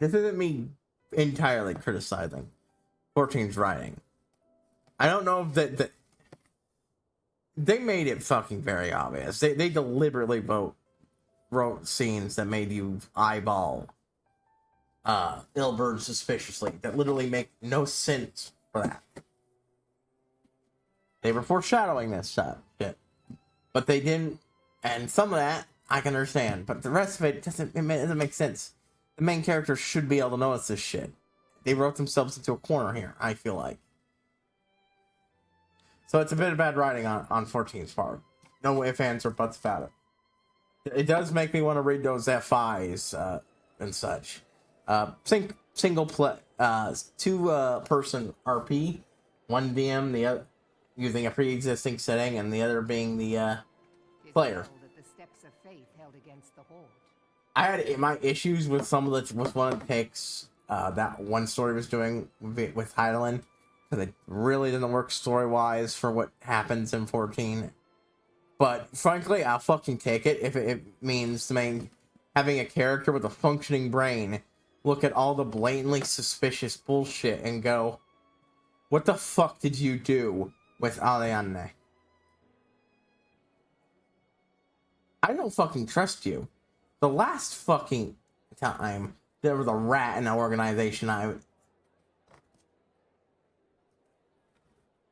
This isn't me entirely criticizing 14's writing. I don't know if that they made it fucking very obvious. They deliberately wrote scenes that made you eyeball Ilberd suspiciously, that literally make no sense for that. They were foreshadowing this shit, but they didn't. And some of that I can understand, but the rest of it doesn't make sense. The main character should be able to notice this shit. They wrote themselves into a corner here, I feel like. So it's a bit of bad writing on 14's part. No ifs, ands, or buts about it. It does make me want to read those FIs and such. Single play, 2-person RP, one DM, the other using a pre-existing setting, and the other being the player. I had my issues with some of with one of the takes that one story was doing with Heidelin, because it really doesn't work story-wise for what happens in 14. But frankly, I'll fucking take it if it means having a character with a functioning brain look at all the blatantly suspicious bullshit and go, what the fuck did you do with Aliane? I don't fucking trust you. The last fucking time there was a rat in an organization,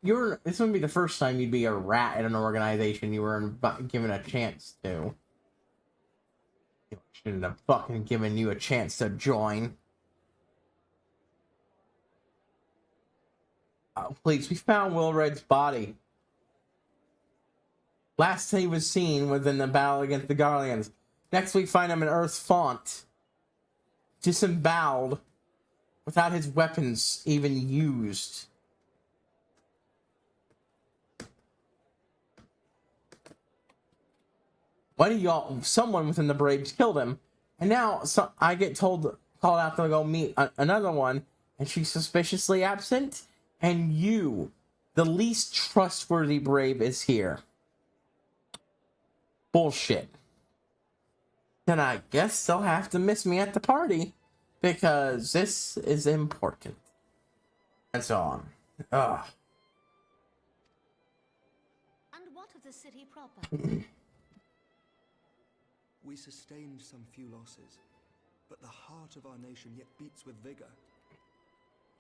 this wouldn't be the first time you'd be a rat in an organization you were given a chance to. Shouldn't have fucking given you a chance to join. Oh, please, we found Wilred's body. Last he was seen was in the battle against the Garleans. Next we find him in Earth's Font, disemboweled, without his weapons even used. Why do someone within the Braves killed him, and now I get called out to go meet another one, and she's suspiciously absent, and you, the least trustworthy Brave, is here. Bullshit. Then I guess they'll have to miss me at the party, because this is important. and so on. Ugh. And what of the city proper? We sustained some few losses, but the heart of our nation yet beats with vigor.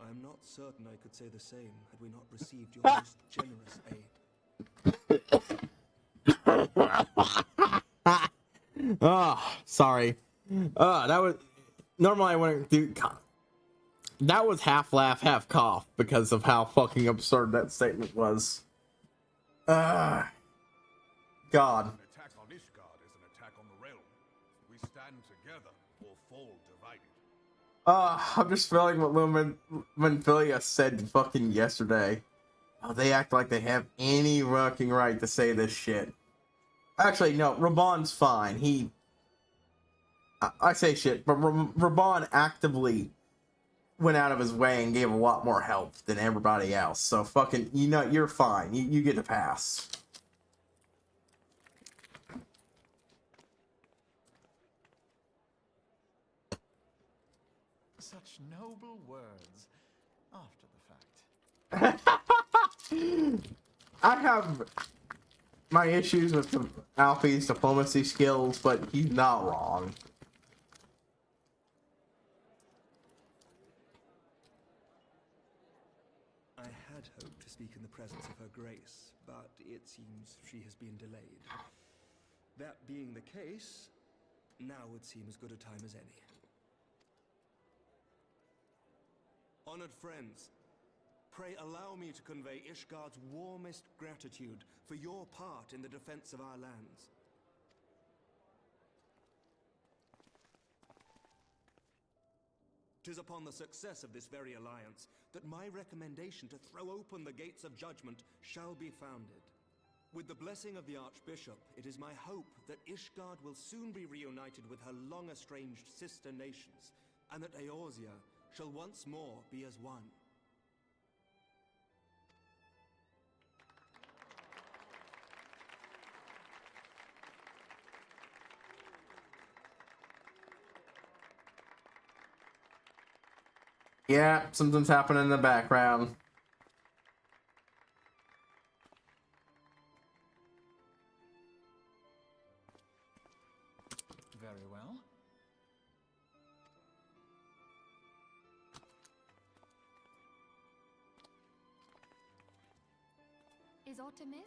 I am not certain I could say the same had we not received your most generous aid. Oh, sorry. That was normally I wouldn't do. That was half laugh, half cough because of how fucking absurd that statement was. God. An attack on Ishgard is an attack on the realm. We stand together or fall divided. I'm just feeling what when Philia said fucking yesterday. Oh, they act like they have any fucking right to say this shit. Actually, no, Raban's fine. I say shit, but Raban actively went out of his way and gave a lot more help than everybody else. So fucking, you're fine. You get to pass. Such noble words after the fact. I have my issues with Alfie's diplomacy skills, but he's not wrong. I had hoped to speak in the presence of her grace, but it seems she has been delayed. That being the case, now would seem as good a time as any. Honored friends, pray allow me to convey Ishgard's warmest gratitude for your part in the defense of our lands. Tis upon the success of this very alliance that my recommendation to throw open the gates of judgment shall be founded. With the blessing of the Archbishop, it is my hope that Ishgard will soon be reunited with her long-estranged sister nations, and that Eorzea shall once more be as one. Yeah, something's happening in the background. Very well. Is aught amiss?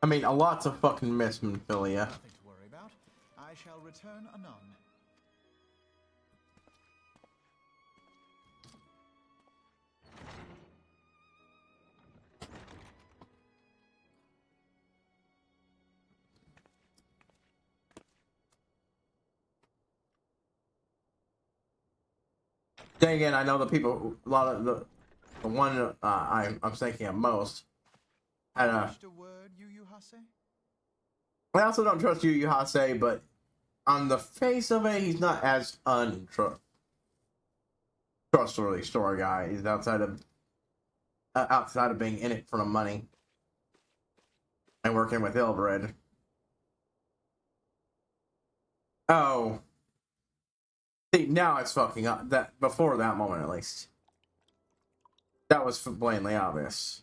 I mean, a lot's of fucking miss, Philia. Nothing to worry about. I shall return anon. Then again, I know the people, a lot of the one I'm thinking of most had a. Just a word, Yu Hase? I also don't trust Yu Hase, but on the face of it, he's not as trustworthy story guy. He's outside of being in it for the money and working with Ilbred. Oh. See, now it's fucking up. That before that moment, at least, that was blatantly obvious.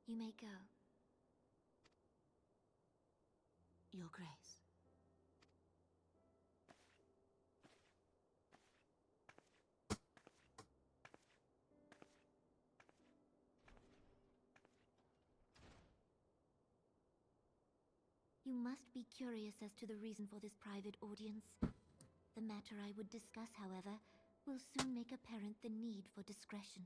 You may go. Your Grace. You must be curious as to the reason for this private audience. The matter I would discuss, however, will soon make apparent the need for discretion.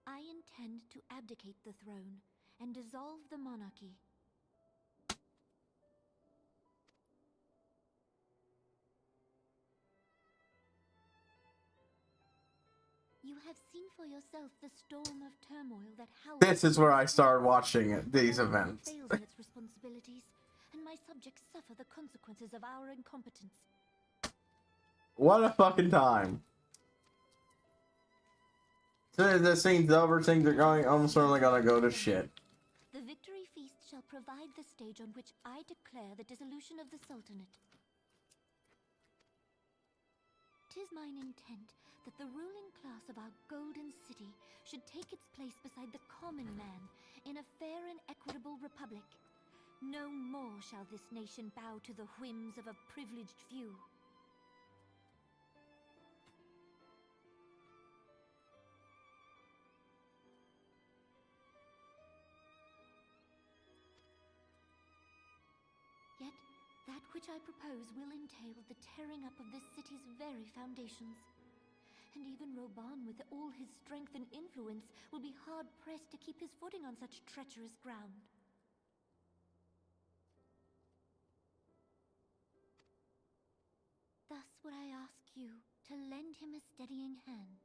I intend to abdicate the throne and dissolve the monarchy. You have seen for yourself the storm of turmoil that howls. This is where I started watching these events. Fails in its responsibilities, and my subjects suffer the consequences of our incompetence. What a fucking time. soon as this scene's over, things are going almost certainly gonna go to shit. The victory feast shall provide the stage on which I declare the dissolution of the Sultanate. 'Tis mine intent that the ruling class of our golden city should take its place beside the common man in a fair and equitable republic. No more shall this nation bow to the whims of a privileged few. Yet, that which I propose will entail the tearing up of this city's very foundations. And even Roban, with all his strength and influence, will be hard-pressed to keep his footing on such treacherous ground. Thus would I ask you to lend him a steadying hand.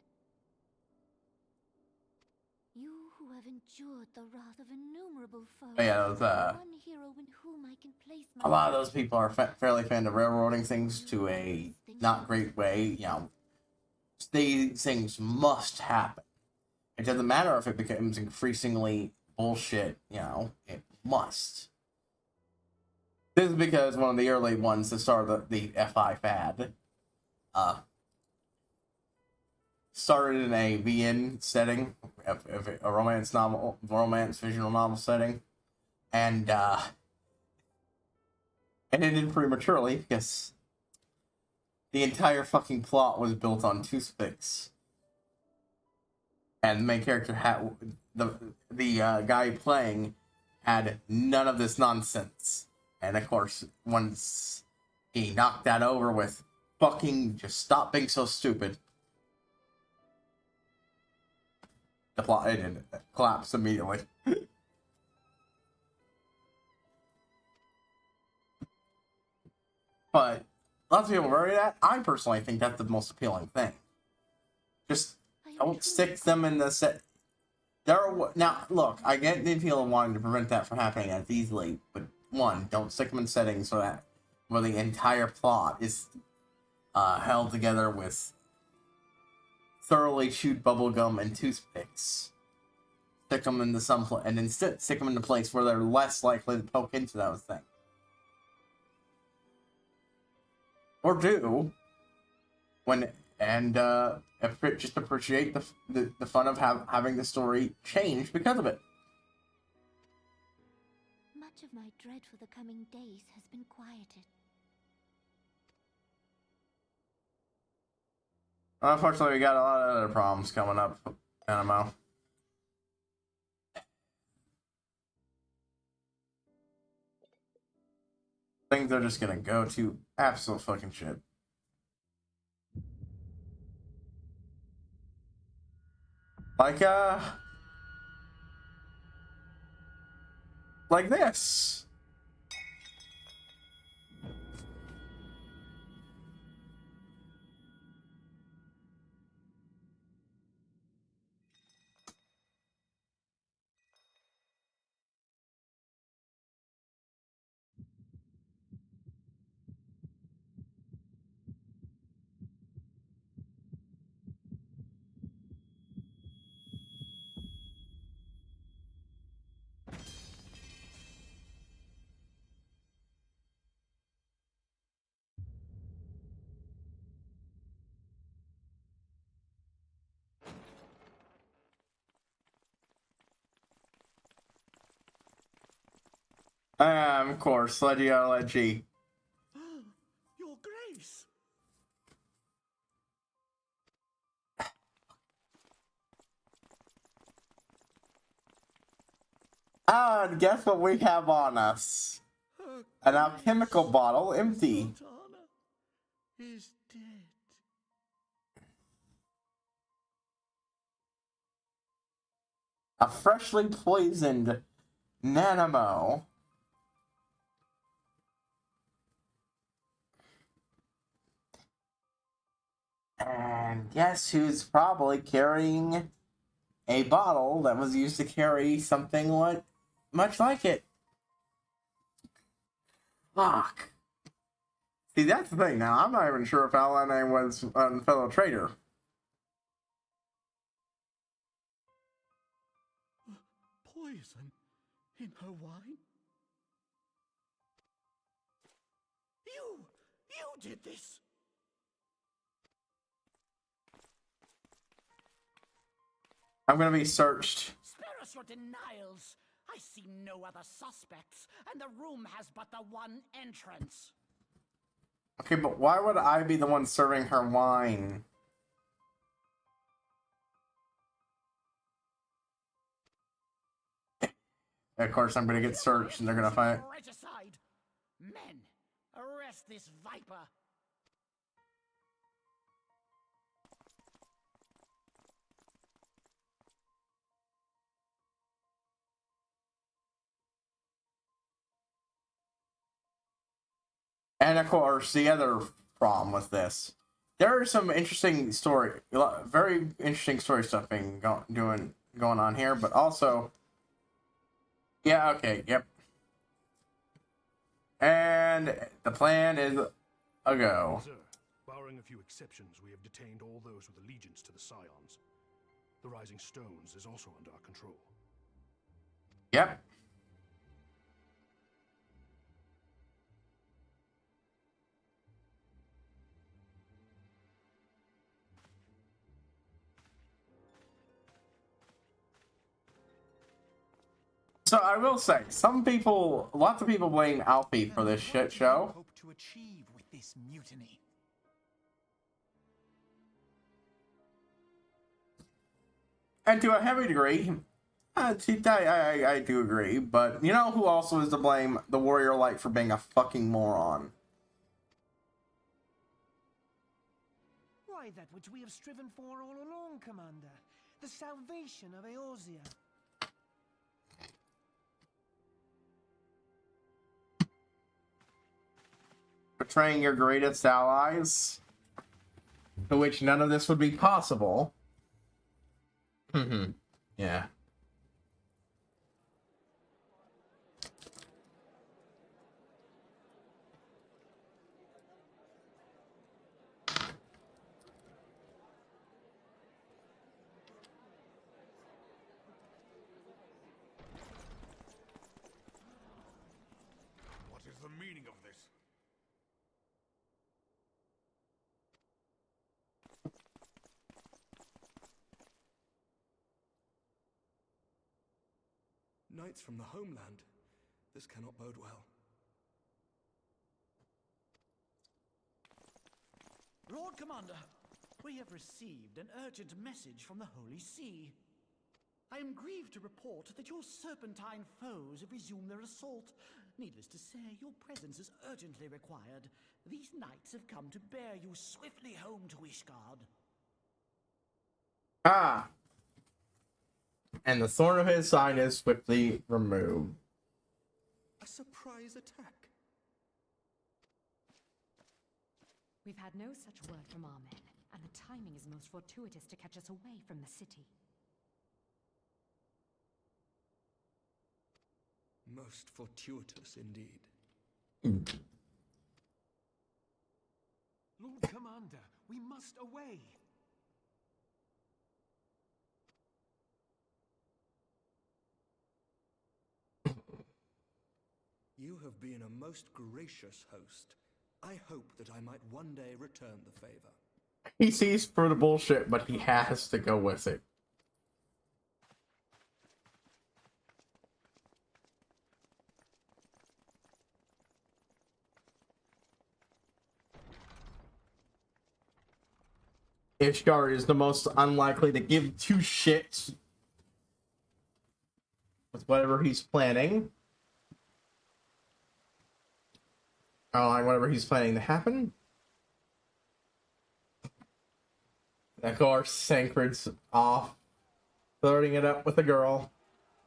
You who have endured the wrath of innumerable foes. Yeah, those, one hero in whom I can place my a lot of those people are fairly fan of railroading things to a not great way. You know, these things must happen. It doesn't matter if it becomes increasingly bullshit. You know, it must. This is because one of the early ones that started the FI fad, started in a VN setting, a romance visual novel setting, and ended prematurely because the entire fucking plot was built on toothpicks, and the main character had the guy playing had none of this nonsense. And of course, once he knocked that over with fucking just stop being so stupid, the plot ended, collapsed immediately. But lots of people worry that. I personally think that's the most appealing thing. Just don't stick them in the set. Now, look, I get the appeal of wanting to prevent that from happening as easily, but one, don't stick them in settings so that where the entire plot is held together with thoroughly chewed bubblegum and toothpicks. Stick them into some place, and instead stick them in a place where they're less likely to poke into those things. Or do just appreciate the fun of having the story change because of it. Much of my dread for the coming days has been quieted. Unfortunately, we got a lot of other problems coming up, Animo. Things are just gonna go to absolute fucking shit. Like this. Of course, Leggy. Your Grace! And guess what we have on us? An alchemical bottle, empty. Sultana is dead. A freshly poisoned Nanamo. And guess who's probably carrying a bottle that was used to carry something much like it? Fuck. See, that's the thing. Now, I'm not even sure if Alana was a fellow traitor. poison in her wine? You did this! I'm gonna be searched. Spare us your denials. I see no other suspects, and the room has but the one entrance. Okay, but why would I be the one serving her wine? Of course, I'm gonna get searched, and they're gonna find. Regicide. Men, arrest this viper. And of course, the other problem with this, there are some interesting very interesting story stuff being going on here, but also, yeah, okay, yep. And the plan is a go. Sir, barring a few exceptions, we have detained all those with allegiance to the Scions. The Rising Stones is also under our control. Yep. So I will say, lots of people blame Alfie for this shit show. Hope to achieve with this mutiny. And to a heavy degree, I do agree. But you know who also is to blame? The Warrior Light for being a fucking moron. Why, that which we have striven for all along, Commander. The salvation of Eorzea. Betraying your greatest allies, to which none of this would be possible. Yeah. What is the meaning of this? Knights from the homeland. This cannot bode well. Lord Commander, we have received an urgent message from the Holy See. I am grieved to report that your serpentine foes have resumed their assault. Needless to say, your presence is urgently required. These knights have come to bear you swiftly home to Ishgard. Ah. And the thorn of his side is swiftly removed. A surprise attack. We've had no such word from our men, and the timing is most fortuitous to catch us away from the city. Most fortuitous indeed. Lord Commander, we must away. You have been a most gracious host. I hope that I might one day return the favor. He sees through the bullshit, but he has to go with it. Ishgard is the most unlikely to give two shits with whatever he's planning. Whatever he's planning to happen. Of course, Sancred's off, flirting it up with a girl.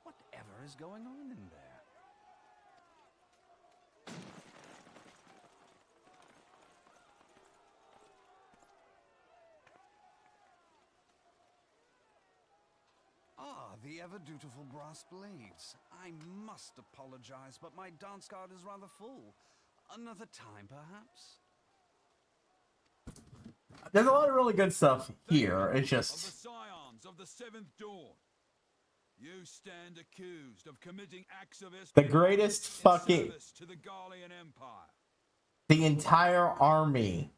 Whatever is going on in there? Ah, the ever-dutiful brass blades. I must apologize, but my dance card is rather full. Another time, perhaps? There's a lot of really good stuff here. It's Of the just... Scions of the Seventh Dawn. You stand accused of committing acts of The greatest fucking... service to the Garlean Empire. The entire army.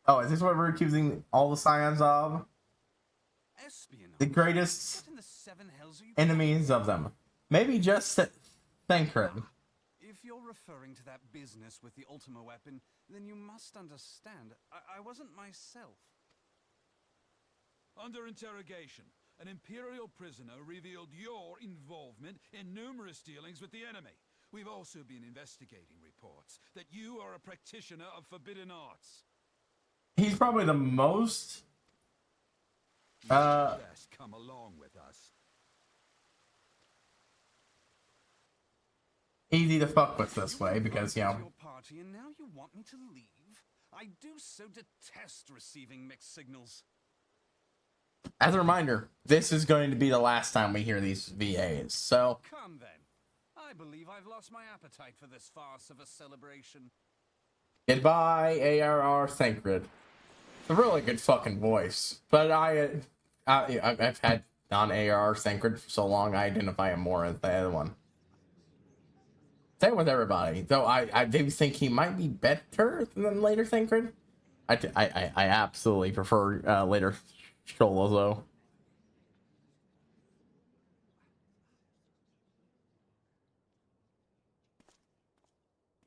Oh, is this what we're accusing all the Scions of? Espionage? The greatest What in the seven hells are you enemies of them. Maybe just Thancred. If you're referring to that business with the Ultima weapon, then you must understand, I wasn't myself. Under interrogation, an Imperial prisoner revealed your involvement in numerous dealings with the enemy. We've also been investigating reports that you are a practitioner of forbidden arts. He's probably the most... Best come along with us. easy to fuck with this way, because, you know... Your party and now you want me to leave? I do so detest receiving mixed signals. As a reminder, this is going to be the last time we hear these VAs, so... Come then. I believe I've lost my appetite for this farce of a celebration. Goodbye, ARR Thancred. A really good fucking voice. But I've had non-ARR Thancred for so long, I identify him more as the other one. Same with everybody. Though I do think he might be better than later Thancred. I absolutely prefer later Sholos, though.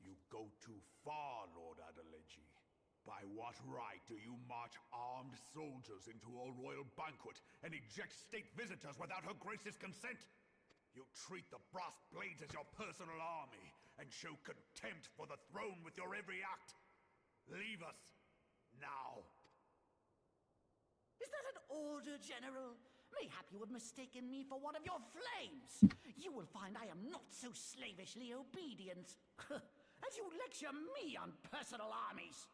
You go too far, Lord Adeleji. By what right do you march armed soldiers into a royal banquet and eject state visitors without her grace's consent? You treat the brass blades as your personal army and show contempt for the throne with your every act. Leave us now. Is that an order, General? Mayhap you have mistaken me for one of your flames. You will find I am not so slavishly obedient. As you lecture me on personal armies.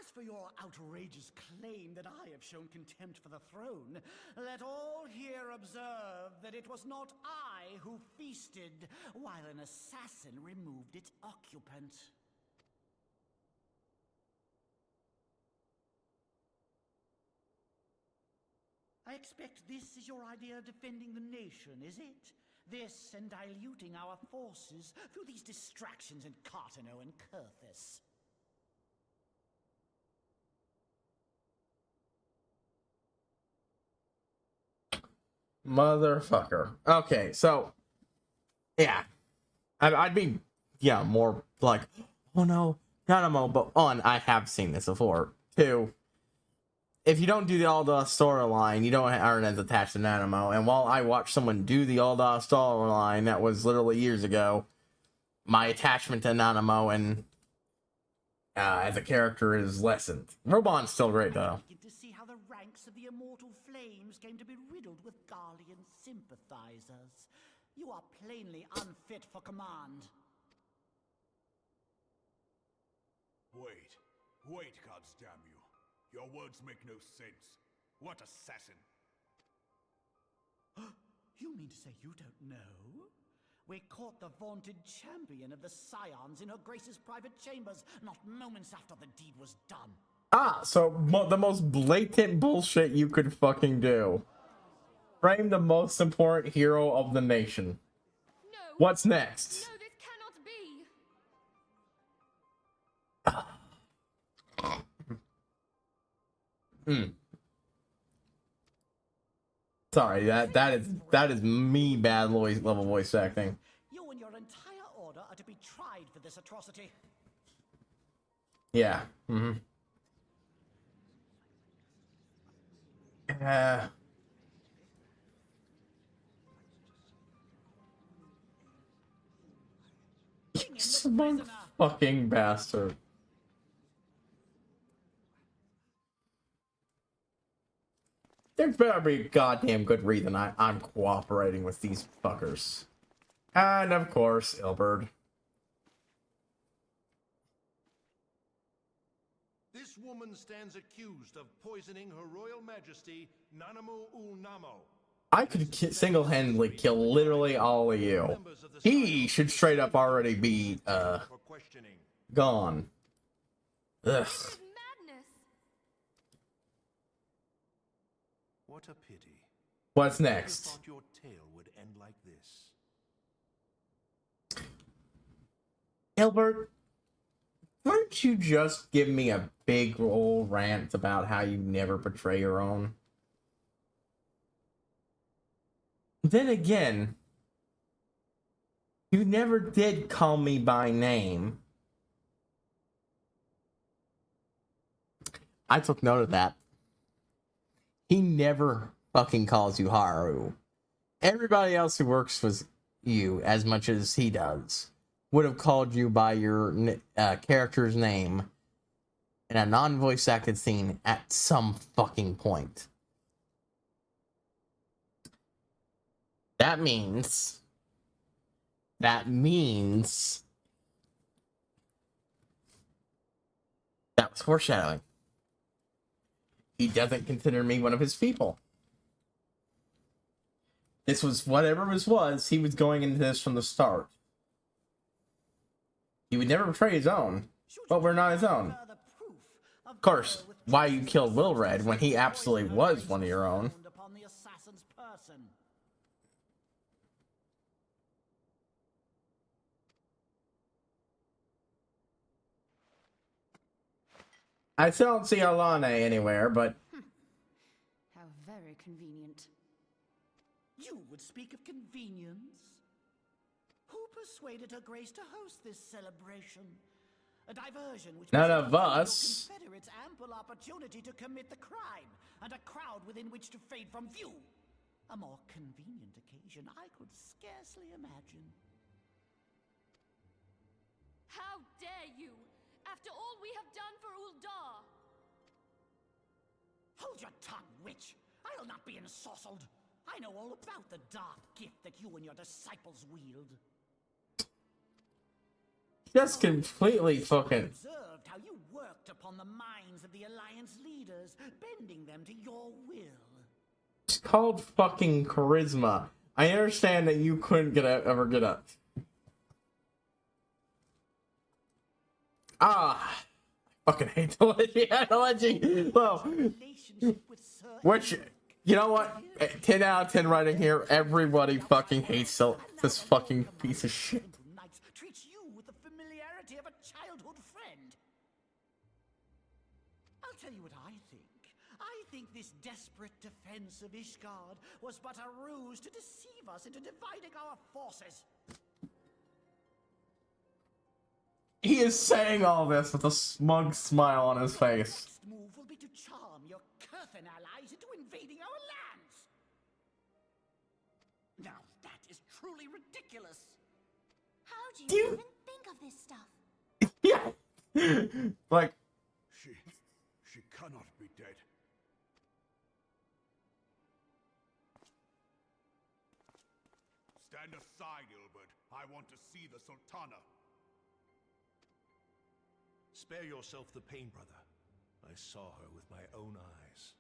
As for your outrageous claim that I have shown contempt for the throne, let all here observe that it was not I who feasted while an assassin removed its occupant. I expect this is your idea of defending the nation, is it? This and diluting our forces through these distractions in Cartano and Kurthis. Motherfucker. Okay, so... yeah. I'd be, yeah, more like, oh no, Nanamo, but one, I have seen this before. Two, if you don't do the Alda storyline, you aren't as attached to Nanamo. And while I watched someone do the Alda storyline, that was literally years ago, my attachment to Nanamo and as a character is lessened. Robon's still great though. I begin to see how the ranks of the immortal flames came to be riddled with Garlean sympathizers. You are plainly unfit for command. Wait, gods damn you. Your words make no sense. What assassin? You mean to say you don't know? We caught the vaunted champion of the Scions in her grace's private chambers, not moments after the deed was done. Ah, so the most blatant bullshit you could fucking do. Frame the most important hero of the nation. No. What's next? No, this cannot be. Sorry, that is me bad level voice acting. You and your entire order are to be tried for this atrocity. Yeah. Some fucking bastard. There's better be a goddamn good reason I'm cooperating with these fuckers. And of course, Ilberd. This woman stands accused of poisoning Her Royal Majesty Nanamu Namo. I could single-handedly kill literally all of you. He should straight up already be, gone. Ugh. Madness. What a pity. What's Who next? thought your tale would end like this? Gilbert, why don't you just give me a big old rant about how you never betray your own? Then again, you never did call me by name. I took note of that. He never fucking calls you Haru. Everybody else who works with you as much as he does would have called you by your character's name in a non-voice acted scene at some fucking point. That means that was foreshadowing. He doesn't consider me one of his people. This was whatever this was, he was going into this from the start. He would never betray his own, but we're not his own. Of course, why you killed Will Red when he absolutely was one of your own. I still don't see Alane anywhere, but... How very convenient. You would speak of convenience? Who persuaded her grace to host this celebration? A diversion which none of us. Confederates ample opportunity to commit the crime, and a crowd within which to fade from view. A more convenient occasion I could scarcely imagine. How dare you! After all we have done for Uldar! Hold your tongue, witch! I'll not be ensorcelled! I know all about the dark gift that you and your disciples wield. Just completely fucking... Observed how you worked upon the minds of the Alliance leaders, bending them to your will. It's called fucking charisma. I understand that you couldn't ever get up. I fucking hate the legend. Well, which, you know what? 10 out of 10 writing here. Everybody fucking hates this fucking piece of shit. Treats you with the familiarity of a childhood friend. I'll tell you what I think. I think this desperate defense of Ishgard was but a ruse to deceive us into dividing our forces. He is saying all this with a smug smile on his face. Next move will be to charm your Kurthan allies into invading our lands. Now that is truly ridiculous. How do you even think of this stuff? Yeah. Like, She cannot be dead. Stand aside, Ilbert. I want to see the Sultana. Spare yourself the pain, brother. I saw her with my own eyes.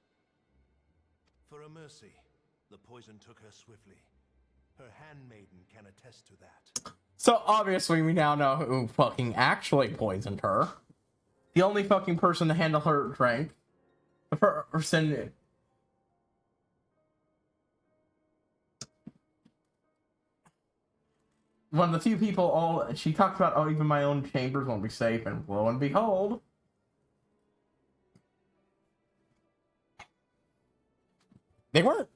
For a mercy, the poison took her swiftly. Her handmaiden can attest to that. so obviously we now know who fucking actually poisoned her. The only fucking person to handle her drink. The person... One of the few people she talked about, oh, even my own chambers won't be safe, and lo and behold, they weren't.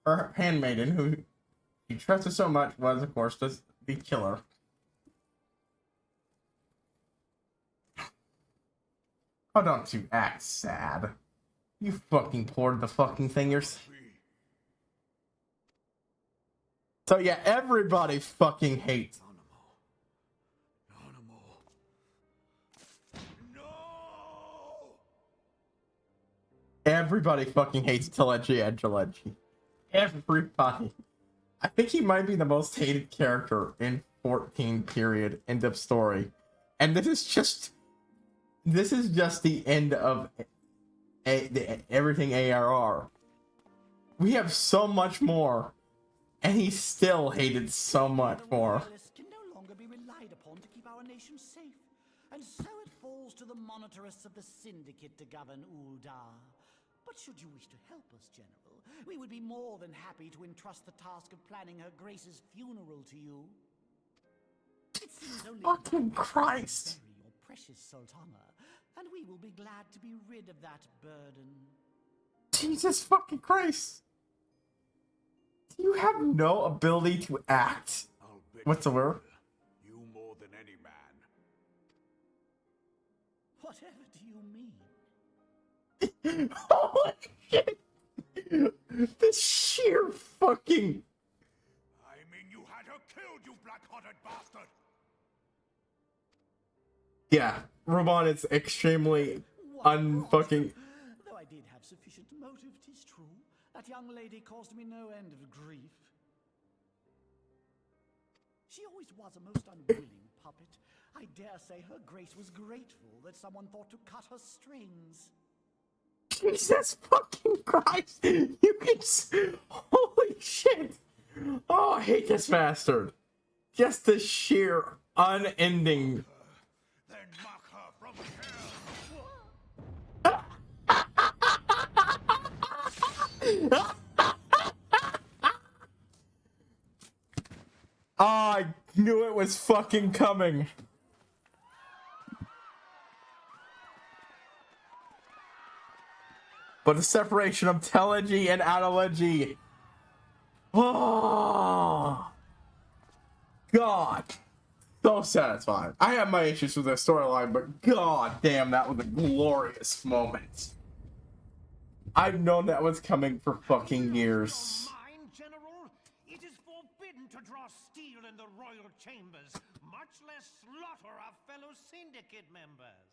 Her handmaiden, who she trusted so much, was, of course, the killer. Oh, don't you act sad. You fucking poured the fucking thing yourself. So yeah, everybody fucking hates. No! Everybody fucking hates Telechi Angelechi. Everybody. I think he might be the most hated character in 14 period. End of story. And this is just the end of everything ARR. We have so much more. And he's still hated so much more. Can no longer be relied upon to keep our nation safe. And so it falls to the monitorists of the Syndicate to govern Uldar. But should you wish to help us, General, we would be more than happy to entrust the task of planning Her Grace's funeral to you. It seems only Fucking Christ. bury your precious Sultana, and we will be glad to be rid of that burden. Jesus fucking Christ. You have no ability to act whatsoever. You more than any man. Whatever do you mean? Holy shit! The sheer fucking... I mean, you had her killed, you black-hearted bastard! Yeah, Robon is extremely unfucking... Though I did have sufficient motive, 'tis true. That young lady caused me no end of grief. She always was a most unwilling puppet. I dare say Her Grace was grateful that someone thought to cut her strings. Jesus fucking Christ! You can... Holy shit! Oh, I hate this bastard. Just the sheer unending... Then mock her from hell! I knew it was fucking coming. But the separation of telegy and analogy. Oh, God. So satisfying. I have my issues with the storyline, but god damn, that was a glorious moment. I've known that was coming for fucking years. Mind, General, it is forbidden to draw steel in the royal chambers, much less slaughter our fellow syndicate members.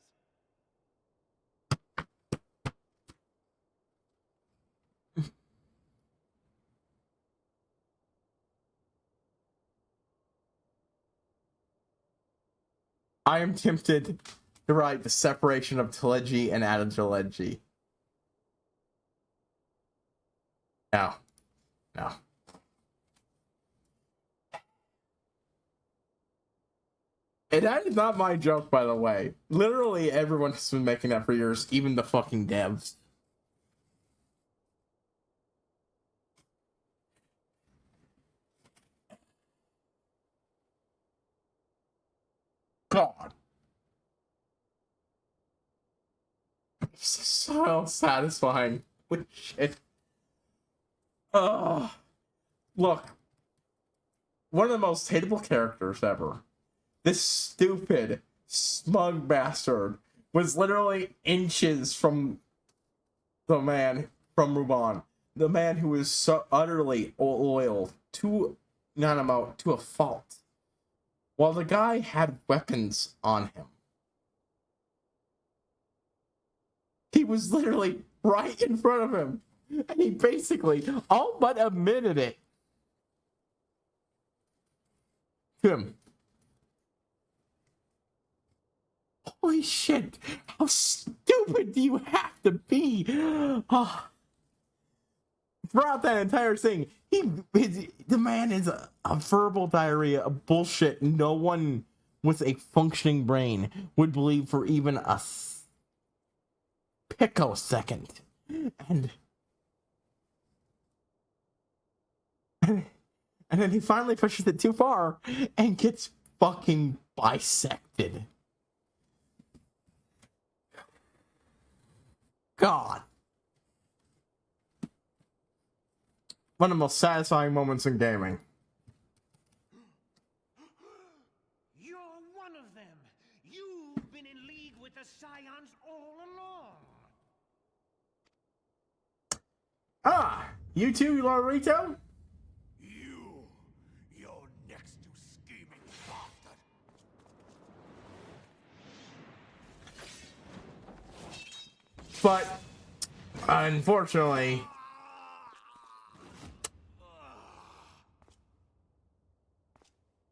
I am tempted to write the separation of telegy and analogy. No. No. And that is not my joke, by the way. Literally, everyone has been making that for years, even the fucking devs. God. It's so satisfying. Holy shit. Look. One of the most hateable characters ever. This stupid, smug bastard was literally inches from the man from Ruban. The man who was so utterly loyal to Nanamo to a fault. While the guy had weapons on him. He was literally right in front of him. And he basically all but admitted it to him. Holy shit. How stupid do you have to be? Oh. Throughout that entire thing, the man is a verbal diarrhea of bullshit no one with a functioning brain would believe for even a picosecond. And then he finally pushes it too far and gets fucking bisected. God. One of the most satisfying moments in gaming. You're one of them. You've been in league with the Scions all along. Ah, you too, Larito? You're next to scheming bastard. But, unfortunately...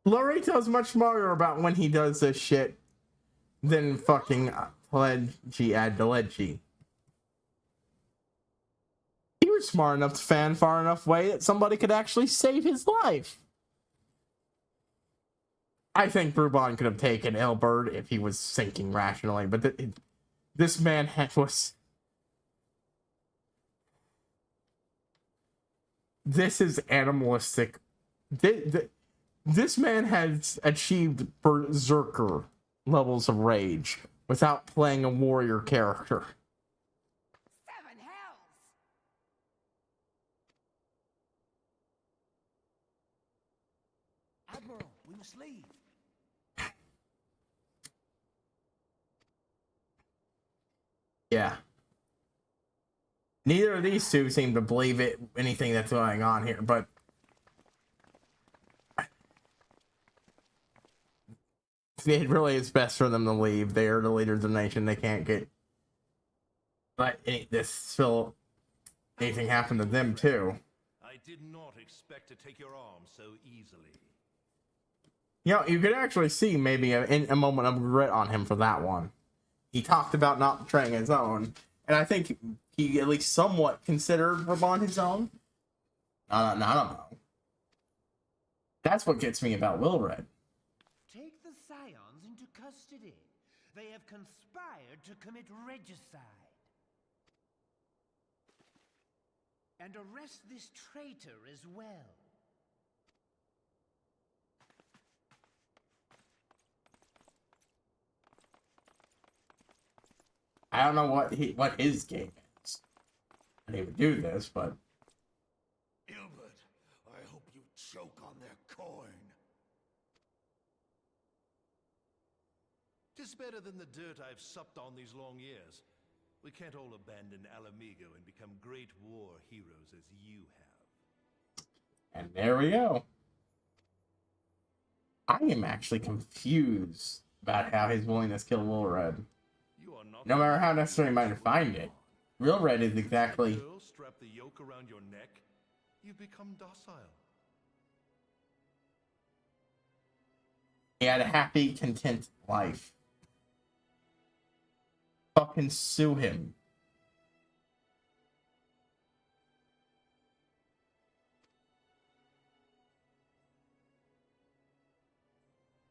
Larito's much smarter about when he does this shit than fucking Leggy Adeleggy. He was smart enough to fan far enough away that somebody could actually save his life. I think Ruban could have taken Elbert if he was thinking rationally, but this man was... this is animalistic. This man has achieved berserker levels of rage without playing a warrior character. Seven hells! Admiral, we must leave. Yeah. Neither of these two seem to believe anything that's going on here, but it really is best for them to leave. They are the leaders of the nation. They can't get anything happen to them too. I did not expect to take your arm so easily. You know, you could actually see maybe a moment of regret on him for that one. He talked about not betraying his own, and I think he at least somewhat considered Raban his own. I don't know. That's what gets me about Wilred. Take the Scions into custody. They have conspired to commit regicide. And arrest this traitor as well. I don't know what his game is. And he would do this, but Ilbert, I hope you choke on their coin. Tis better than the dirt I've supped on these long years. We can't all abandon Alamigo and become great war heroes as you have. and there we go. I am actually confused about how his willingness to kill Wilred. No matter how necessary he might find it, Wilred is exactly. Strap the yoke around your neck. You become docile. He had a happy, content life. Fucking sue him.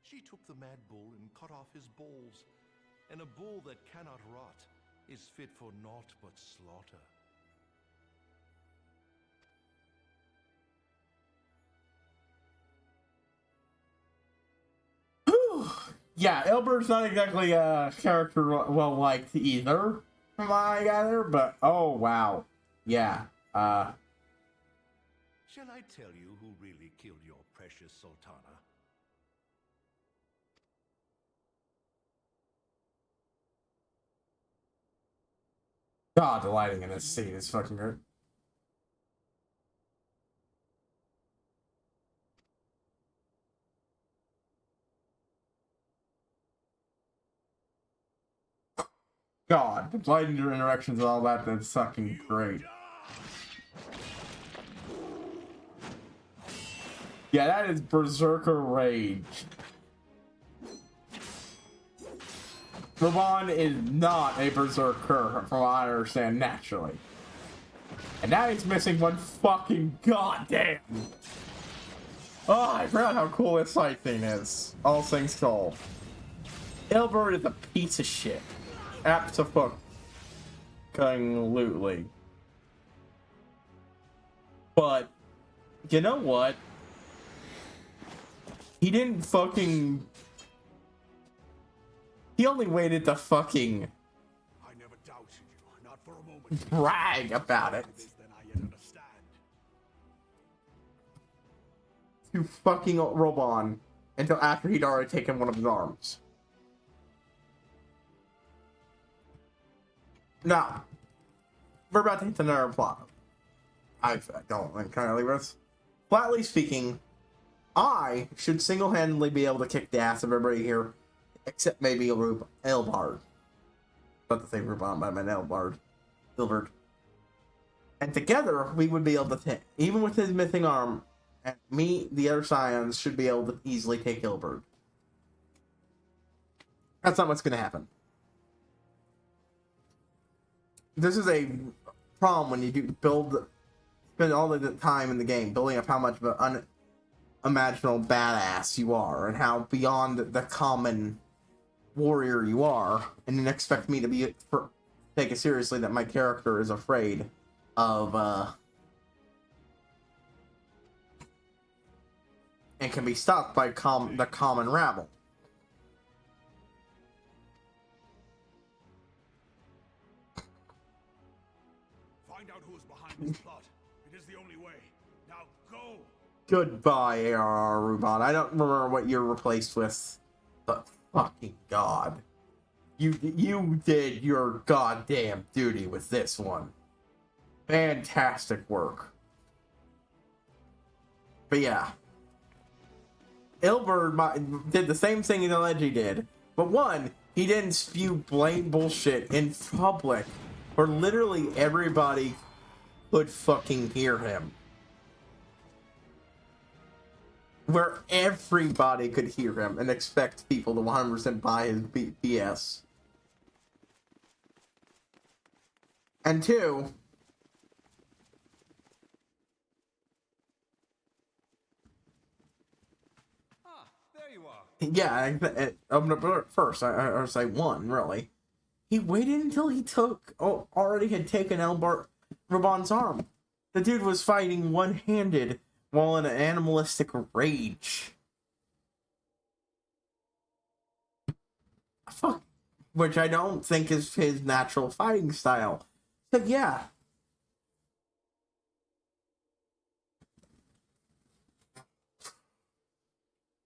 She took the mad bull and cut off his balls. And a bull that cannot rot is fit for naught but slaughter. Yeah, Ilbert's not exactly a character well liked either, from what I gather, but oh wow. Yeah. Shall I tell you who really killed your precious Sultana? God, the lighting in this scene is fucking great. God, the lighting interactions and all that, that's fucking great. Yeah, that is Berserker Rage. Raban is not a Berserker, from what I understand, naturally. And now he's missing one fucking goddamn. Oh, I forgot how cool this sight thing is. All things told. Ilbert is a piece of shit. Absolutely. But, you know what? He didn't fucking... He only waited to fucking... I never doubted you, not for a moment. brag about it. To fucking Raban until after he'd already taken one of his arms. Now, we're about to hit another plot. I don't entirely with. Flatly speaking, I should single-handedly be able to kick the ass of everybody here, except maybe Elbard. About to say Ruban, but I meant Elbard. Ilbert. And together, we would be able to take, even with his missing arm, and me, the other Scions, should be able to easily take Ilbert. That's not what's going to happen. This is a problem when you do spend all the time in the game building up how much of an unimaginable badass you are and how beyond the common warrior you are, and then expect me to take it seriously that my character is afraid of and can be stopped by the common rabble. Find out who is behind this plot. It is the only way. Now go! Goodbye, ARR Ruban. I don't remember what you're replaced with, but fucking God. You did your goddamn duty with this one. Fantastic work. But yeah. Ilberd did the same thing that Leggy did. But one, he didn't spew blatant bullshit in public where literally everybody could fucking hear him. Where everybody could hear him and expect people to 100% buy his BS. And two, There you are. yeah, first, I would say one, really. He waited until he already had taken Elbert Raban's arm. The dude was fighting one-handed while in an animalistic rage. Fuck. Which I don't think is his natural fighting style. So yeah.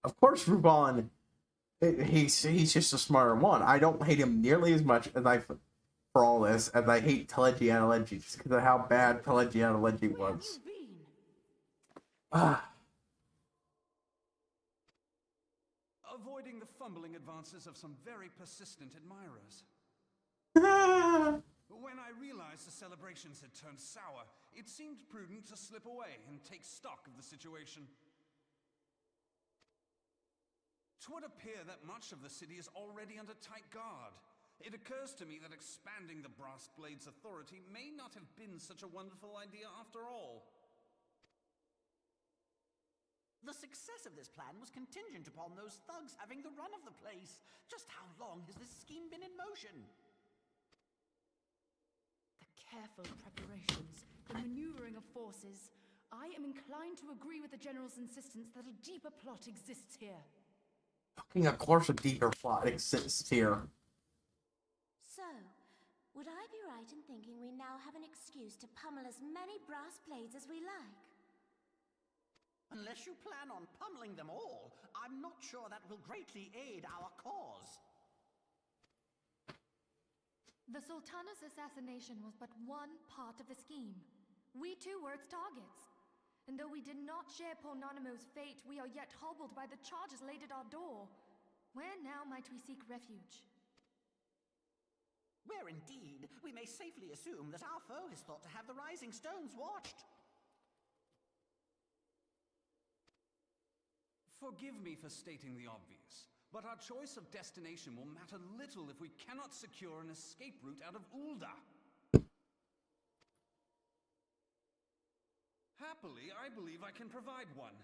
Of course, Ruban, he's just a smarter one. I don't hate him nearly as much as for all this as I hate Telegiana Leggy just because of how bad Telegiana Leggy was. Avoiding the fumbling advances of some very persistent admirers. When I realized the celebrations had turned sour, it seemed prudent to slip away and take stock of the situation. 'Twould appear that much of the city is already under tight guard. It occurs to me that expanding the Brass Blade's authority may not have been such a wonderful idea after all. The success of this plan was contingent upon those thugs having the run of the place. Just how long has this scheme been in motion? The careful preparations, the maneuvering of forces. I am inclined to agree with the General's insistence that a deeper plot exists here. Fucking of course a deeper plot exists here. So, would I be right in thinking we now have an excuse to pummel as many brass blades as we like? Unless you plan on pummeling them all, I'm not sure that will greatly aid our cause. The Sultana's assassination was but one part of the scheme. We too were its targets. And though we did not share Pornonimo's fate, we are yet hobbled by the charges laid at our door. Where now might we seek refuge? Where indeed, we may safely assume that our foe is thought to have the Rising Stones watched. Forgive me for stating the obvious, but our choice of destination will matter little if we cannot secure an escape route out of Ulda. Happily, I believe I can provide one.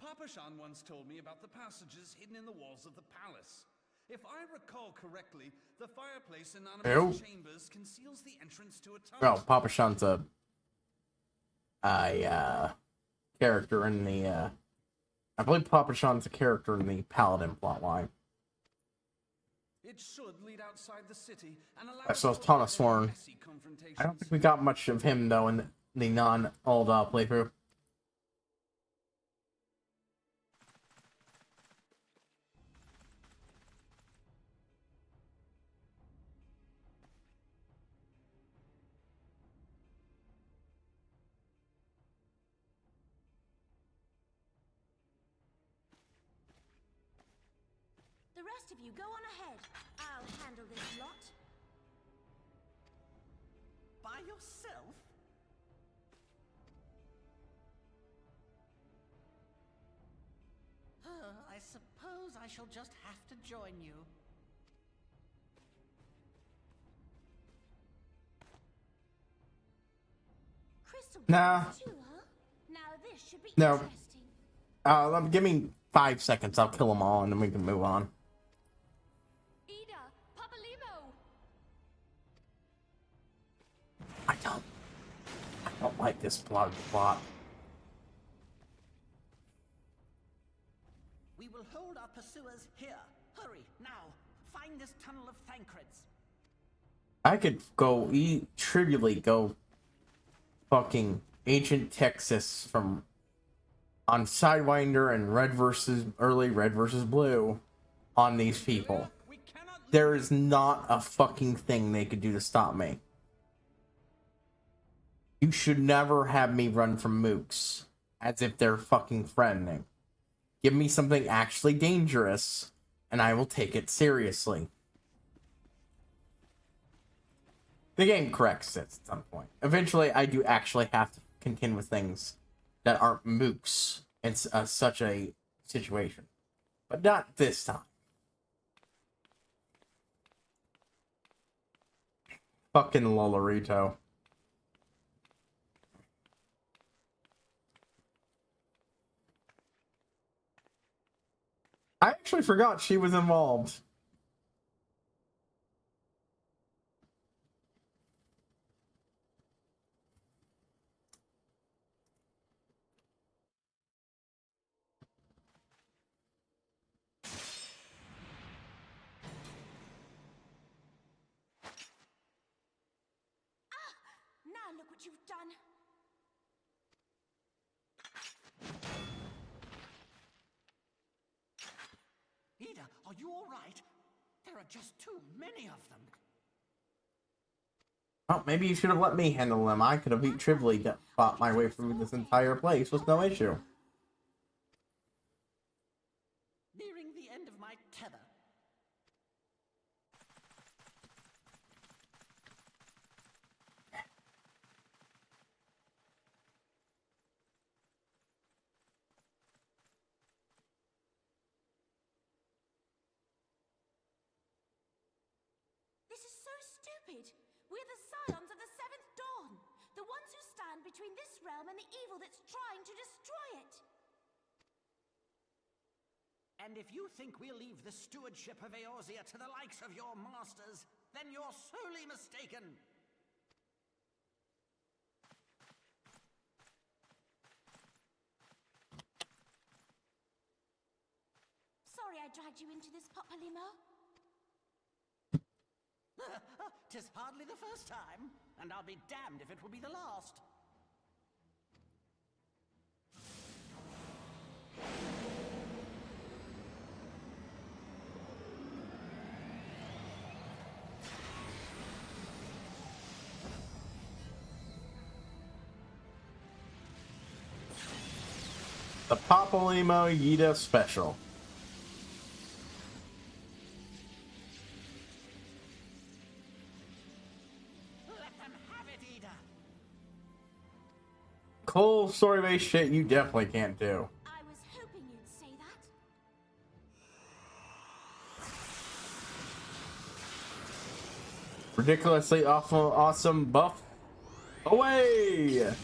Papashan once told me about the passages hidden in the walls of the palace. If I recall correctly, the fireplace in Animus Chambers conceals the entrance to a tunnel. Oh, Papashan's a character in the I believe Papashan's a character in the Paladin plotline. It should lead outside the city and allow So it's Tana Sworn. I don't think we got much of him though in the non-Ulda playthrough. The rest of you go on ahead. I'll handle this lot. By yourself? I suppose I shall just have to join you. Crystal Nah. too, huh? Now this should be No. interesting. Give me 5 seconds. I'll kill them all and then we can move on. Ida! Papalimo! I don't like this plot. will hold our pursuers here. Hurry, now. Find this tunnel of Thancred's. I could go trivially go fucking ancient Texas from on Sidewinder and early Red versus Blue on these people. There is not a fucking thing they could do to stop me. You should never have me run from mooks as if they're fucking threatening. Give me something actually dangerous, and I will take it seriously. The game corrects it at some point. Eventually, I do actually have to contend with things that aren't mooks in such a situation. But not this time. Fucking Lolorito. I actually forgot she was involved. Now look what you've done. Ida, are you all right? There are just too many of them. Oh, maybe you should have let me handle them. I could have trivially fought my way through this entire place with no issue. Nearing the end of my tether. This is so stupid. We're the Scions of the Seventh Dawn. The ones who stand between this realm and the evil that's trying to destroy it. And if you think we'll leave the stewardship of Eorzea to the likes of your masters, then you're sorely mistaken. Sorry I dragged you into this, Popolimo. 'Tis hardly the first time, and I'll be damned if it will be the last. The Popolimo Yida Special. Cool story-based shit you definitely can't do. I was hoping you'd say that. Ridiculously awesome buff. Away!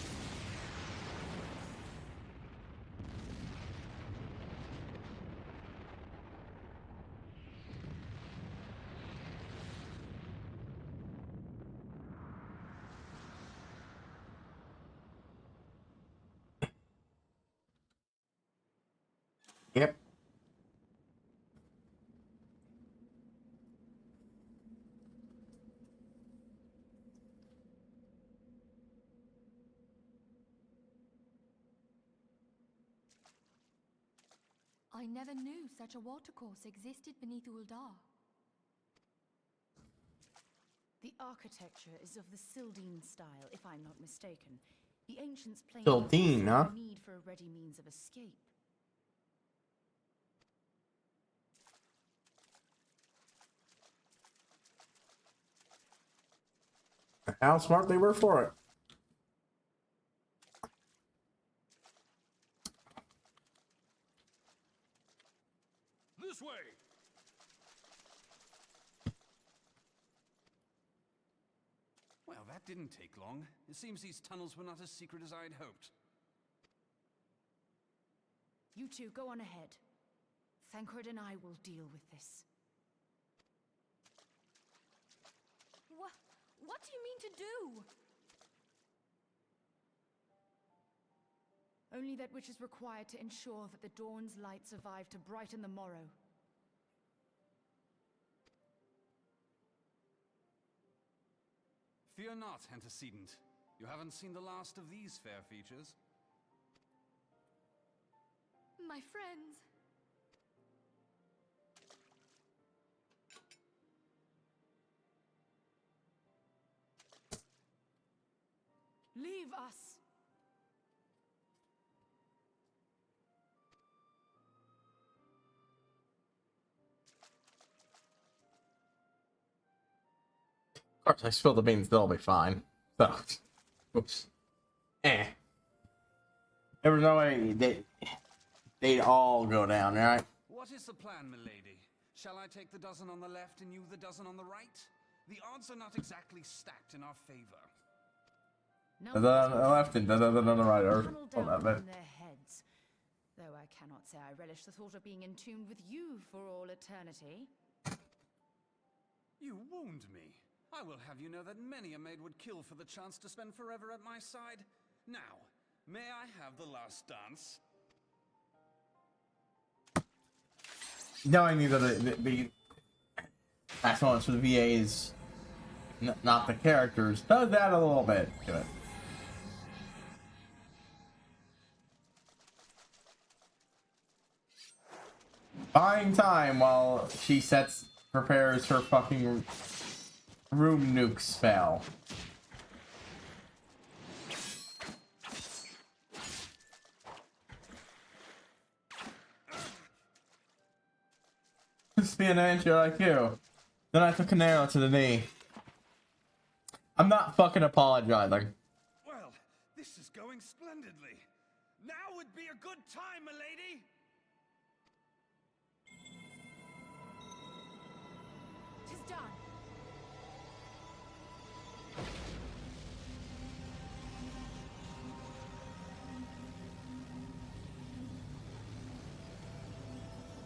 Yep. I never knew such a watercourse existed beneath Uldar. The architecture is of the Sildine style, if I'm not mistaken. The ancients claimed Sildine, huh? the need for a ready means of escape. How smart they were for it. This way! Well, that didn't take long. It seems these tunnels were not as secret as I had hoped. You two, go on ahead. Thancred and I will deal with this. What do you mean to do? Only that which is required to ensure that the dawn's light survive to brighten the morrow. Fear not, antecedent. You haven't seen the last of these fair features. My friends. Leave us! Of course, I spill the beans, they'll be fine. So, oops. There was no way they'd all go down, right? What is the plan, milady? Shall I take the dozen on the left and you the dozen on the right? The odds are not exactly stacked in our favor. On the left and on the right, or Tunnel that down bit. on their heads. Though I cannot say I relish the thought of being in tune with you for all eternity. You wound me. I will have you know that many a maid would kill for the chance to spend forever at my side. Now, may I have the last dance? Knowing these are the excellence for the VAs, not the characters, does add a little bit to it. Buying time while she prepares her fucking room nuke spell. Just be an adventure like you. Then I took an arrow to the knee. I'm not fucking apologizing. Well, this is going splendidly. Now would be a good time, milady. 'Tis done.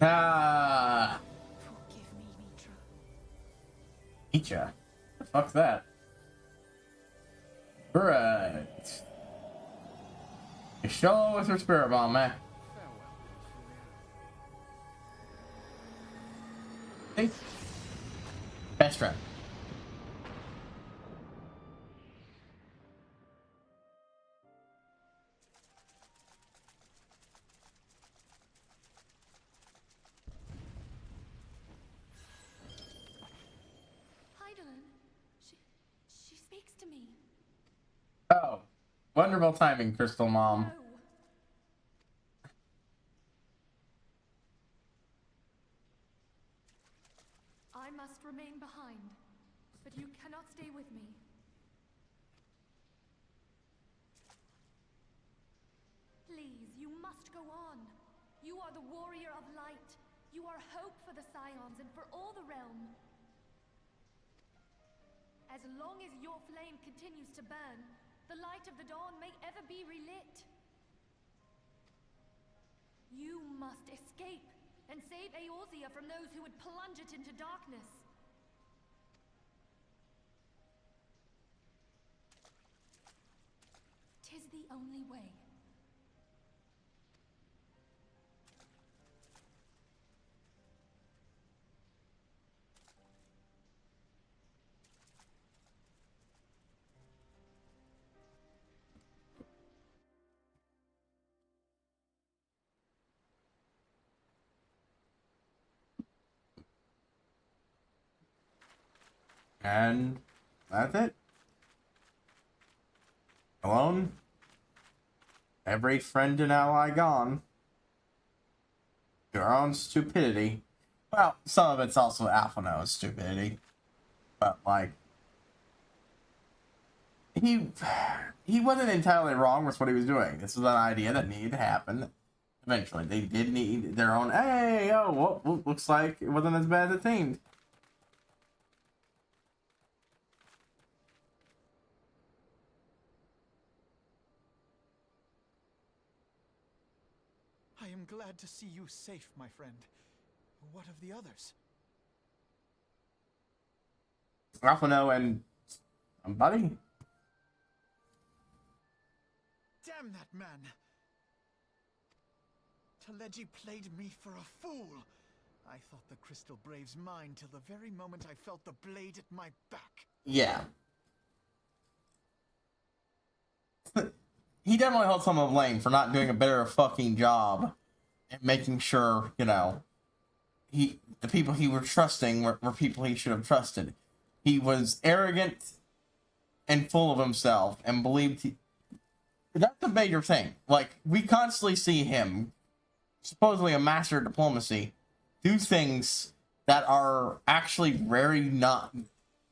Ah, Forgive me, Mitra. Mitra. The fuck's that? Right. You show with her spirit bomb, man. Hey. Best friend. Heidelin, she speaks to me. Oh, wonderful timing, Crystal Mom. No. I must remain behind, but you cannot stay with me. Please, you must go on. You are the warrior of light. You are hope for the Scions and for all the realm. As long as your flame continues to burn, the light of the dawn may ever be relit. You must escape and save Eorzea from those who would plunge it into darkness. Tis the only way. And that's it. Alone. Every friend and ally gone. Your own stupidity. Well, some of it's also Alphino's stupidity. But, like, he wasn't entirely wrong with what he was doing. This was an idea that needed to happen. Eventually, they did need their own, hey, oh, well, looks like it wasn't as bad as it seemed. I am glad to see you safe, my friend. What of the others? Alphino and somebody? Damn that man! Adeleji played me for a fool. I thought the Crystal Brave's mine till the very moment I felt the blade at my back. Yeah. He definitely held some of the blame for not doing a better fucking job at making sure, you know, the people he was trusting were people he should have trusted. He was arrogant and full of himself and believed that's a major thing. Like, we constantly see him, supposedly a master of diplomacy, do things that are actually very not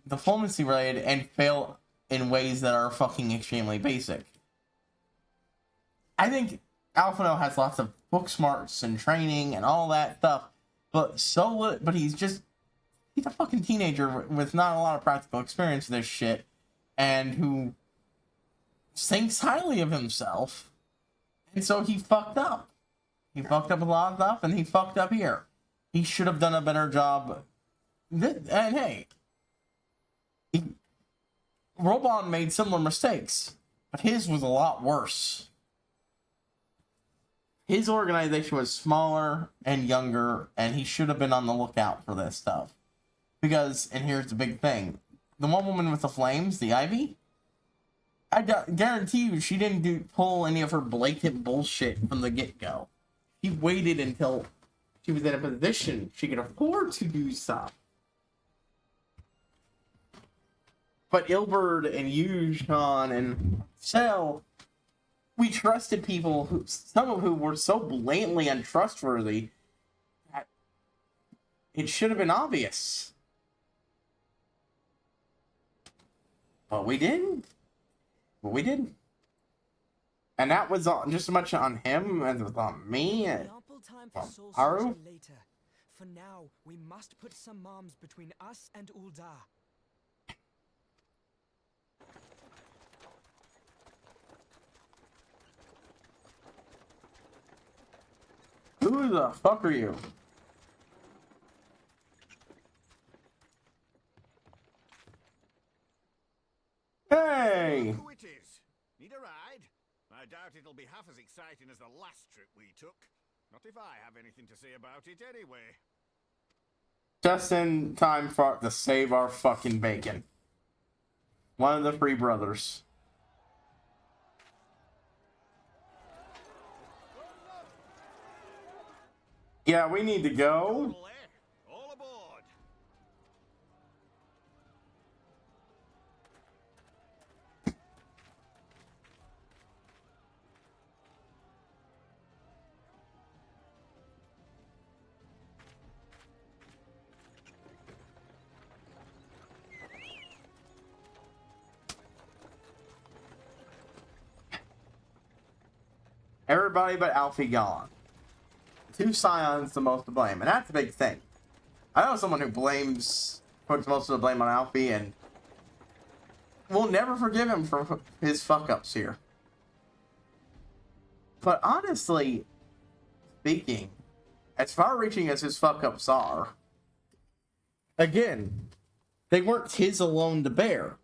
diplomacy related and fail in ways that are fucking extremely basic. I think Alphino has lots of book smarts and training and all that stuff, but he's a fucking teenager with not a lot of practical experience in this shit, and who thinks highly of himself, and so he fucked up. He fucked up a lot of stuff, and he fucked up here. He should have done a better job. And hey, Robon made similar mistakes, but his was a lot worse. His organization was smaller and younger, and he should have been on the lookout for this stuff. Because, and here's the big thing, the one woman with the flames, the Ivy, I guarantee you she didn't pull any of her blatant bullshit from the get-go. She waited until she was in a position she could afford to do stuff. But Ilberd and Yuzhan and Cell, we trusted people some of whom were so blatantly untrustworthy that it should have been obvious. But we didn't. And that was just as much on him as it was on me and on Haru. Later. For now, we must put some moms between us and Ul'dah. Who the fuck are you? Hey! Who it is? Need a ride? I doubt it'll be half as exciting as the last trip we took. Not if I have anything to say about it anyway. Just in time to save our fucking bacon. One of the Free Brothers. Yeah, we need to go. All aboard. Everybody but Alfie gone. Two Scions the most to blame, and that's a big thing. I know someone who puts most of the blame on Alfie, and we'll never forgive him for his fuck-ups here. But honestly speaking, as far-reaching as his fuck-ups are, again, they weren't his alone to bear.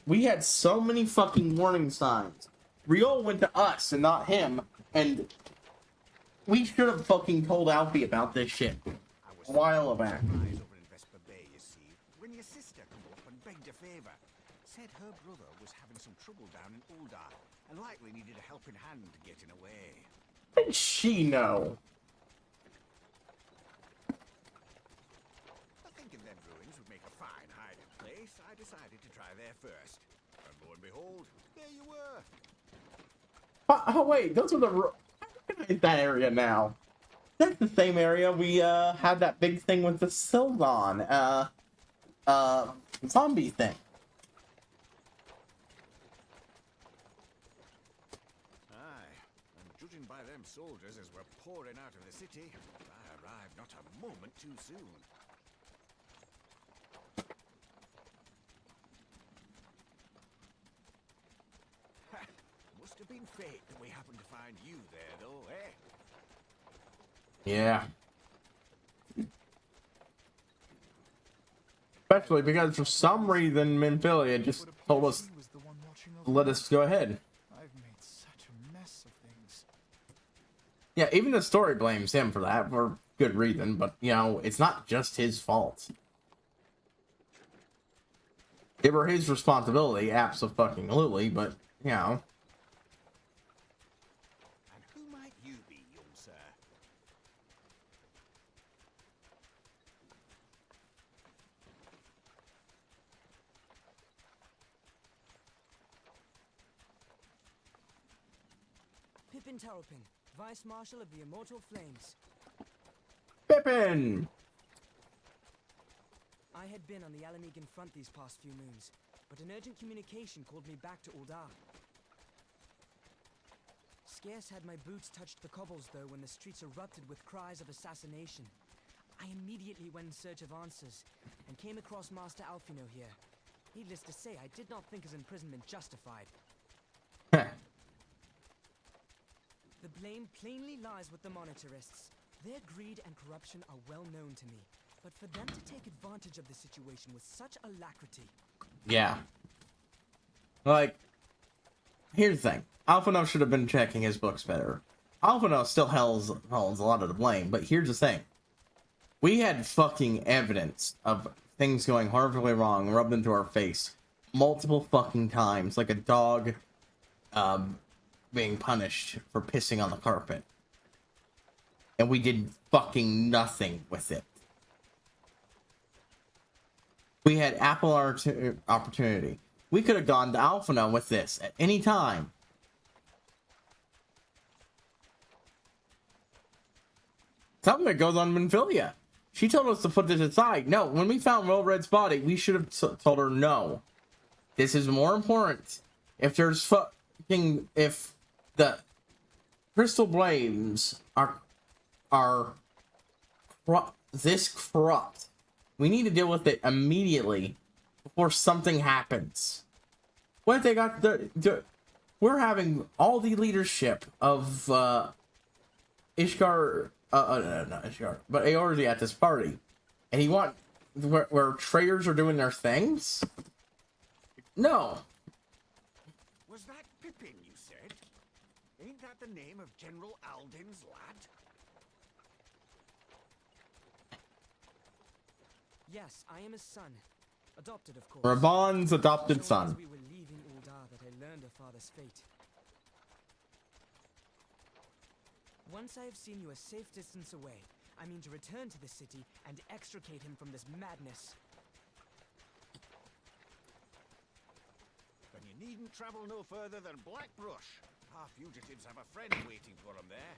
We had so many fucking warning signs. Riol went to us and not him, and we should have fucking told Alfie about this shit a while back. When your sister came up and begged a favor, said her brother was having some trouble down in Ul'dah and likely needed a helping hand getting away. How did she know? Thinking them ruins would make a fine hiding place, I decided to try there first. And lo and behold, there you were. Oh wait, those are the... I recognize that area now. That's the same area we had that big thing with the Sildon zombie thing. Aye, and judging by them soldiers as we're pouring out of the city, I arrived not a moment too soon. Must have been fate that we happened to find you there, though, eh? Yeah. Especially because for some reason Minfilia just told us to let us go ahead. I've made such a mess of things. Yeah, even the story blames him for that for good reason, but you know, it's not just his fault. They were his responsibility, absolutely, but you know. And who might you be, young sir? Pippin Terrapin, Vice Marshal of the Immortal Flames. Pippin! I had been on the Alamegan front these past few moons, but an urgent communication called me back to Uldar. Scarce had my boots touched the cobbles, though, when the streets erupted with cries of assassination. I immediately went in search of answers, and came across Master Alfino here. Needless to say, I did not think his imprisonment justified. The blame plainly lies with the Monetarists. Their greed and corruption are well known to me, but for them to take advantage of the situation with such alacrity... Yeah. Like, here's the thing. Alphino should have been checking his books better. Alphino still holds a lot of the blame, but here's the thing. We had fucking evidence of things going horribly wrong rubbed into our face multiple fucking times, like a dog being punished for pissing on the carpet. And we did fucking nothing with it. We had ample opportunity. We could have gone to Alphino with this at any time. Something that goes on Minfilia. She told us to put this aside. No, when we found Will Red's body, we should have told her no. This is more important. If there's if the crystal blames are this corrupt, we need to deal with it immediately before something happens. What if they got we're having all the leadership of Ishgard, not Ishgard, but Eorzi at this party, and he where traitors are doing their things? No. Was that Pippin, you said? Ain't that the name of General Alden's lad? Yes, I am his son. Adopted, of course. Raban's adopted son. We were leaving Uldar that I learned of father's fate. Once I have seen you a safe distance away, I mean to return to the city and extricate him from this madness. Then you needn't travel no further than Blackbrush. Our fugitives have a friend waiting for them there.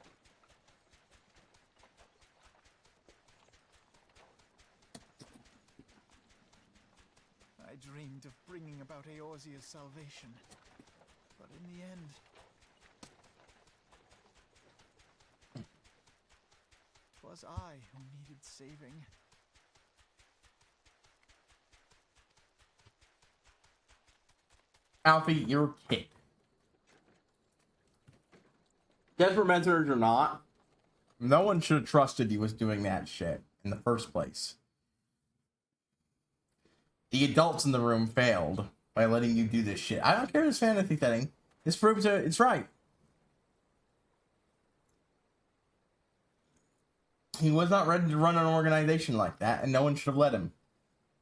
I dreamed of bringing about Eorzia's salvation, but in the end... was I who needed saving. Alfie, you're a kid. Desperate Measures or not, no one should have trusted you was doing that shit in the first place. The adults in the room failed by letting you do this shit. I don't care this fantasy setting. This proves it's right. He was not ready to run an organization like that, and no one should have let him.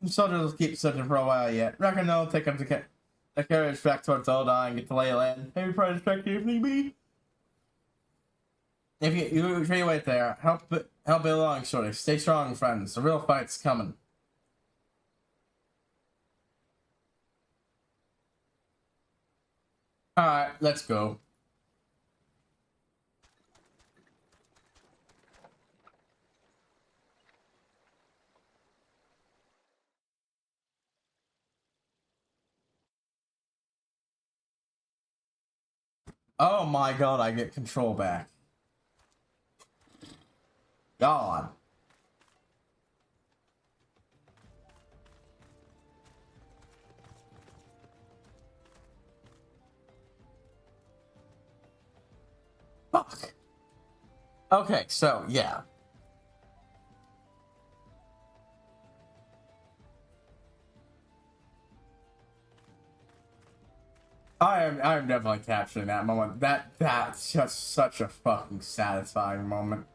The soldiers will keep searching for a while yet. Reckon they'll take up the carriage back towards Eldar and get to lay land. Maybe try to strike you if need be. If you wait there, help it along, shorty. Stay strong, friends. The real fight's coming. Alright, let's go. Oh my god, I get control back. God. Fuck. Okay, so, yeah. I'm definitely capturing that moment. That's just such a fucking satisfying moment.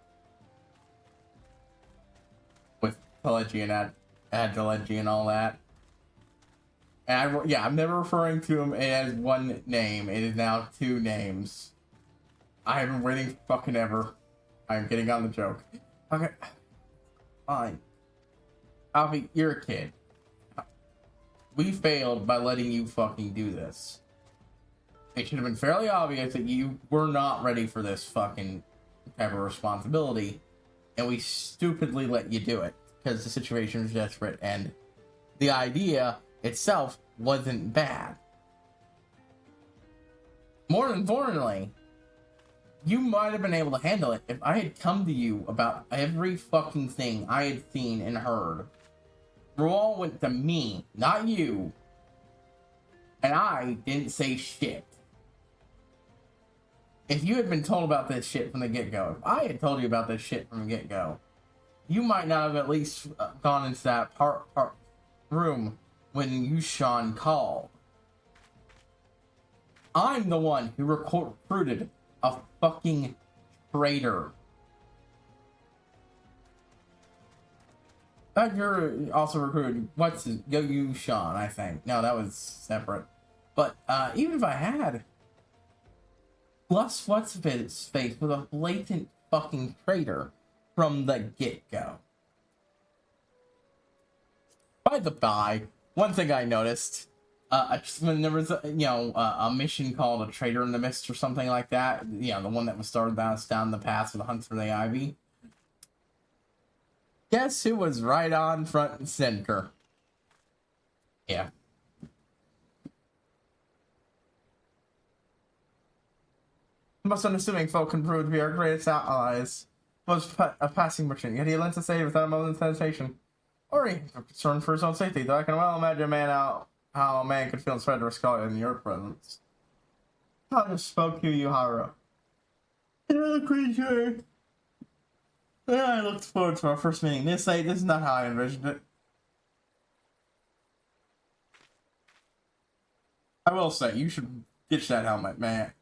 With Pelagie and Adelegy and all that. And yeah, I'm never referring to him as one name. It is now two names. I have been waiting fucking ever. I'm getting on the joke. Okay. Fine. Alfie, you're a kid. We failed by letting you fucking do this. It should have been fairly obvious that you were not ready for this fucking type of responsibility. And we stupidly let you do it. Because the situation was desperate and the idea itself wasn't bad. More importantly, you might have been able to handle it if I had come to you about every fucking thing I had seen and heard. Roll went to me, not you. And I didn't say shit. If you had been told about this shit from the get-go, if I had told you about this shit from the get-go, you might not have at least gone into that room when Yushan called. I'm the one who recruited a fucking traitor. You're also recruited, Yushan, I think. No, that was separate. But even if I had, what's his face with a blatant fucking traitor from the get-go. By the by, one thing I noticed, when there was a mission called A Traitor in the Mist or something like that, the one that was started down the path of the Hunt for the Ivy. Guess who was right on front and center? Yeah. Most unassuming folk can prove to be our greatest allies. Was a passing merchant, yet he lent us aid without a moment's hesitation. Or he took concern for his own safety, though I can well imagine how a man could feel inspired to risk all in your presence. I just spoke to you, Hara. You're the creature. Yeah, I looked forward to our first meeting. This is not how I envisioned it. I will say, you should ditch that helmet, man.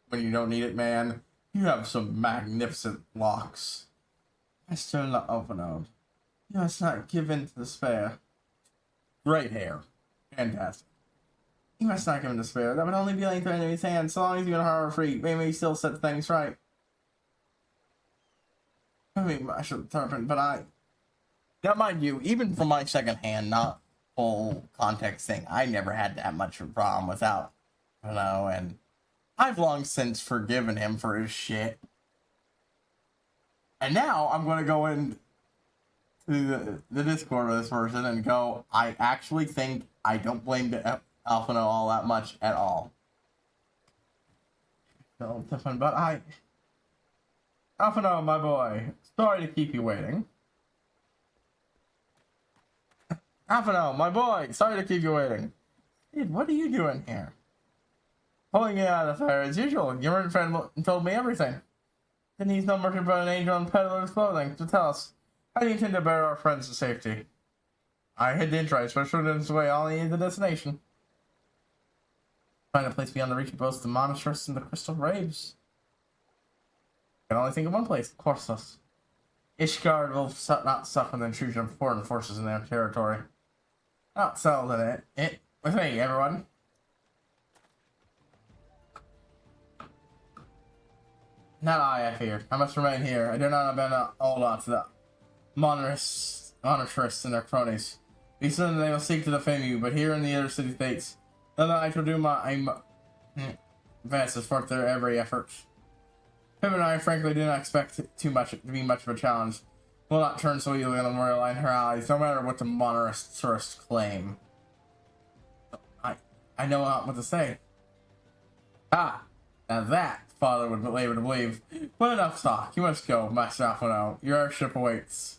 When you don't need it, man. You have some magnificent locks. I still not overknown. You must not give in to despair. Great hair. Fantastic. You must not give in to despair. That would only be laying to enemy's hands. So long as you and Hara are free, maybe still set things right. I mean, I should interpret, but now mind you, even from my second hand, not full context thing, I never had that much of a problem without, and I've long since forgiven him for his shit. And now I'm going to go into the Discord with this person and go, I actually think I don't blame Alphino all that much at all. So, but Alphino, my boy, sorry to keep you waiting. Alphino, my boy, sorry to keep you waiting. Dude, what are you doing here? Pulling you out of the fire as usual. Your friend told me everything. Then he's no merchant but an angel in peddler's clothing. So tell us, how do you intend to bear our friends to safety? I hid the entrance, but showed this way all the way to the destination. Find a place beyond the reach of both the monasteries and the crystal graves. I can only think of one place, Korsos. Ishgard will not suffer the intrusion of foreign forces in their territory. Not settled in it. With me, everyone. Not I fear. I must remain here. I do not abandon all lots of the monarchists and their cronies. Be certain they will seek to defame you, but here in the other city-states, then I shall do my best to support their every effort. Pip and I frankly do not expect to be much of a challenge. We'll not turn so easily on the royal and her allies, no matter what the monarchists claim. I know not what to say. Now that Father would be able to believe. But enough talk. You must go, Master Alphino. Your airship awaits.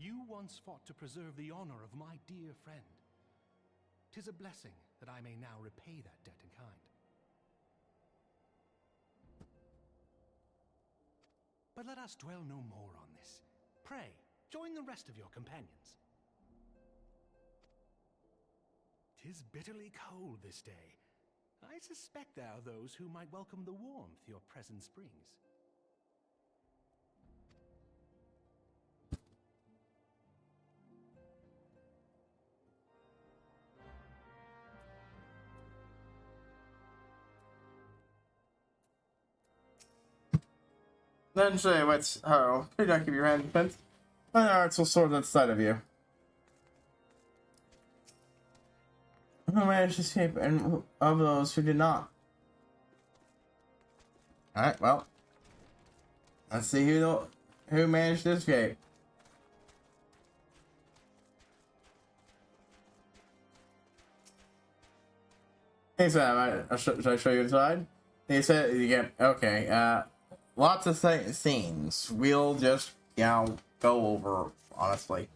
You once fought to preserve the honor of my dear friend. 'Tis a blessing that I may now repay that debt in kind. But let us dwell no more on this. Pray, join the rest of your companions. 'Tis bitterly cold this day. I suspect there are those who might welcome the warmth your presence brings. Then say what's could not keep your hand defense. My hearts will soar that side of you. Who managed to escape and of those who did not? Alright, well. Let's see who managed to escape. Hey Sam, should I show you inside? He said you get okay, lots of scenes. We'll just, you know, go over, honestly.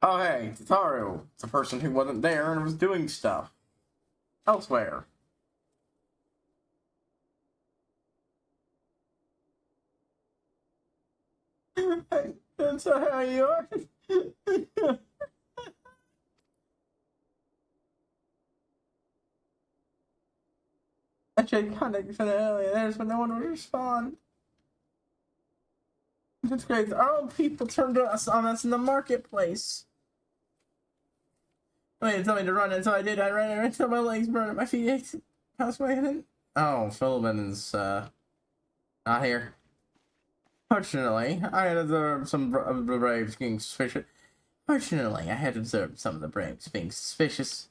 Oh hey, Tataru. It's a person who wasn't there and was doing stuff elsewhere. That's how you are. I tried contacting for the earlier there's but no one would respond. That's great. Our own people turned on us in the marketplace. Wait, tell me to run, and so I did. I ran until my legs burned, my feet ached. Passed away, and oh, Philbin's not here. Fortunately, I had observed some of the Braves being suspicious. Fortunately, I had observed some of the Braves being suspicious.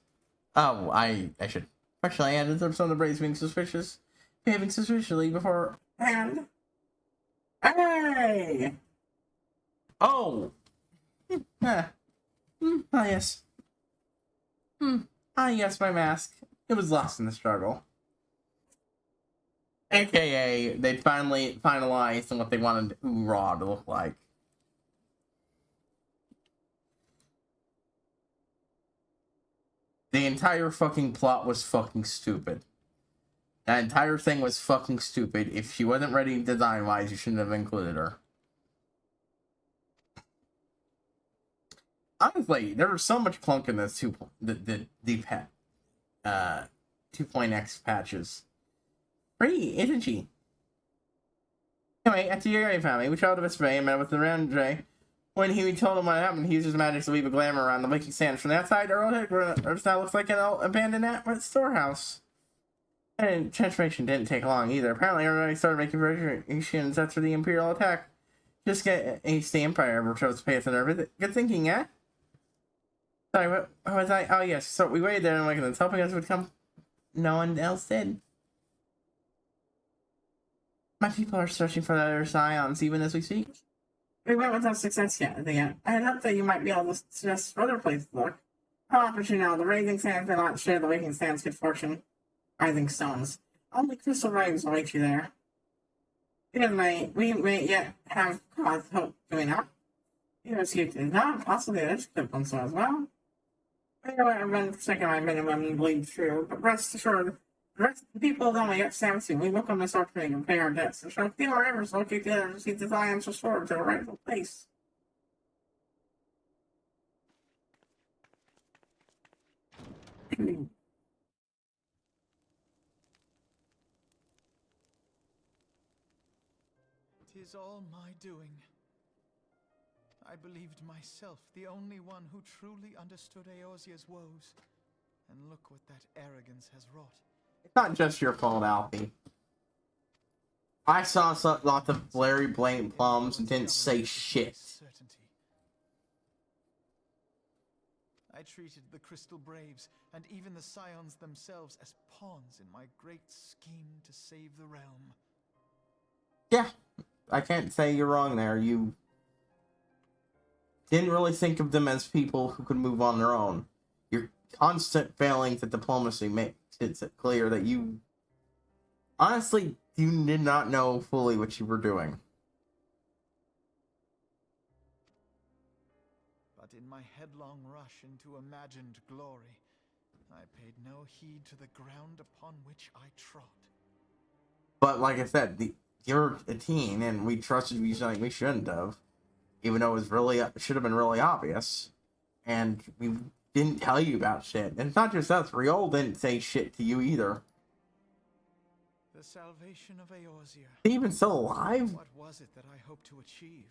Oh, I should. Fortunately, I had observed some of the Braves being suspicious, behaving suspiciously before. And hey! Oh! Ah, yes. Yes, my mask. It was lost in the struggle. AKA, they finally finalized on what they wanted Raw to look like. The entire fucking plot was fucking stupid. That entire thing was fucking stupid. If she wasn't ready design-wise, you shouldn't have included her. Honestly, there was so much clunk in this 2.x patches. Pretty itchy. Anyway, after your family, we traveled to Vespa and met with the Randre. When he told him what happened, he used his magic to leave a glamour around the waking sands. From the outside, our old headquarters now looks like an old abandoned storehouse. And transformation didn't take long either. Apparently, everybody started making preparations after the Imperial attack. Just get the Empire ever chose to pay us a nerve. Good thinking, eh? Sorry, what was I? Oh, yes. So we waited there and like this, hoping us would come. No one else did. My people are searching for the other Scions even as we speak. We went without success yet. I had hoped that you might be able to suggest other places to look. How often you know, the Raising Sands may not share the Waking Sands' good fortune. Rising Stones. Only crystal rays will await you there. We may yet have cause to hope, do we not? You have escaped it not possibly there's good ones as well. Anyway, I've been forsaken my minimum and bleed through, but rest assured, the rest of the people don't get Sam soon. We welcome this opportunity and pay our debts and shall feel our efforts to locate the others to see the Scions restored to their rightful place. Tis all my doing. I believed myself the only one who truly understood Eosia's woes. And look what that arrogance has wrought. It's not just your fault, Alfie. I saw lots of blurry blame plums and didn't say shit. I treated the Crystal Braves and even the Scions themselves as pawns in my great scheme to save the realm. Yeah, I can't say you're wrong there. You didn't really think of them as people who could move on their own. constant failings at diplomacy makes it clear that you honestly you did not know fully what you were doing. But in my headlong rush into imagined glory, I paid no heed to the ground upon which I trod. But like I said, you're a teen, and we trusted you something we shouldn't have, even though it should have been really obvious, and we didn't tell you about shit. And it's not just us; Riol didn't say shit to you either. The salvation of Eorzea. Is he even still alive? What was it that I hoped to achieve?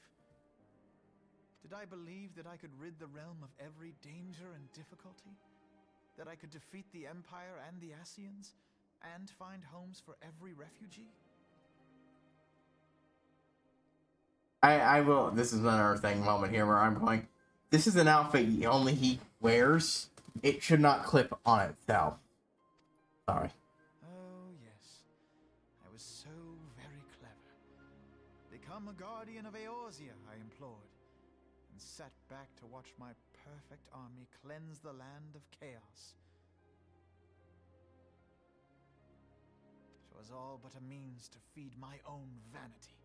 Did I believe that I could rid the realm of every danger and difficulty? That I could defeat the Empire and the Ascians, and find homes for every refugee? I will. This is another moment here where I'm going. This is an outfit only he wears. It should not clip on itself. Sorry. Oh, yes. I was so very clever. Become a guardian of Eorzea, I implored, and sat back to watch my perfect army cleanse the land of chaos. It was all but a means to feed my own vanity.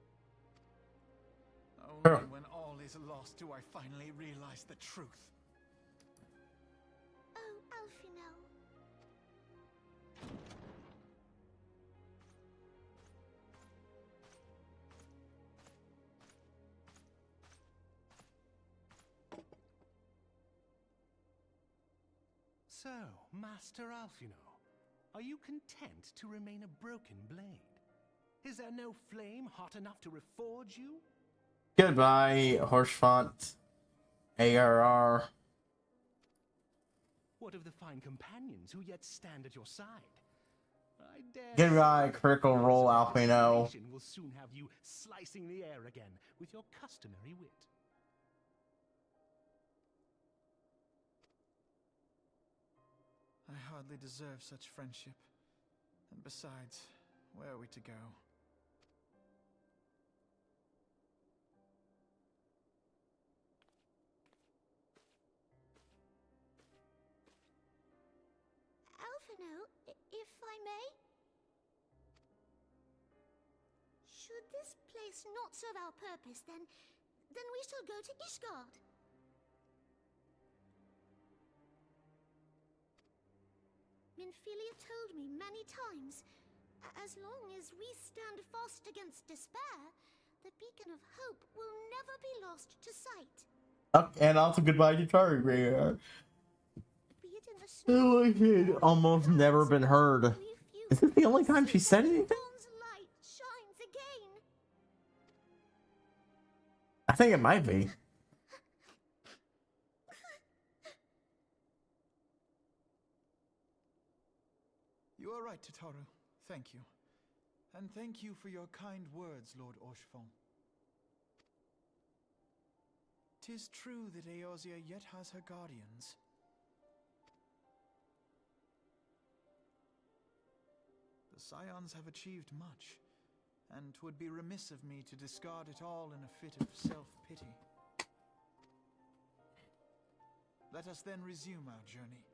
Only when all is lost do I finally realize the truth. Oh, Alfino. So, Master Alfino, are you content to remain a broken blade? Is there no flame hot enough to reforge you? Goodbye, Horsefont. ARR. What of the fine companions who yet stand at your side? I dare Goodbye, say Critical Role, Alfino. will soon have you slicing the air again with your customary wit. I hardly deserve such friendship. And besides, where are we to go? Alfino, if I may? Should this place not serve our purpose, then we shall go to Ishgard. Minfilia told me many times, as long as we stand fast against despair, the beacon of hope will never be lost to sight. And also goodbye to Targaryen. Be it in the snow, It's almost never been heard. Is this the only time she said anything? dawn's light shines again. I think it might be. You are right, Tataru. Thank you. And thank you for your kind words, Lord Orchefon. 'Tis true that Eorzea yet has her guardians. The Scions have achieved much, and 'twould be remiss of me to discard it all in a fit of self-pity. Let us then resume our journey,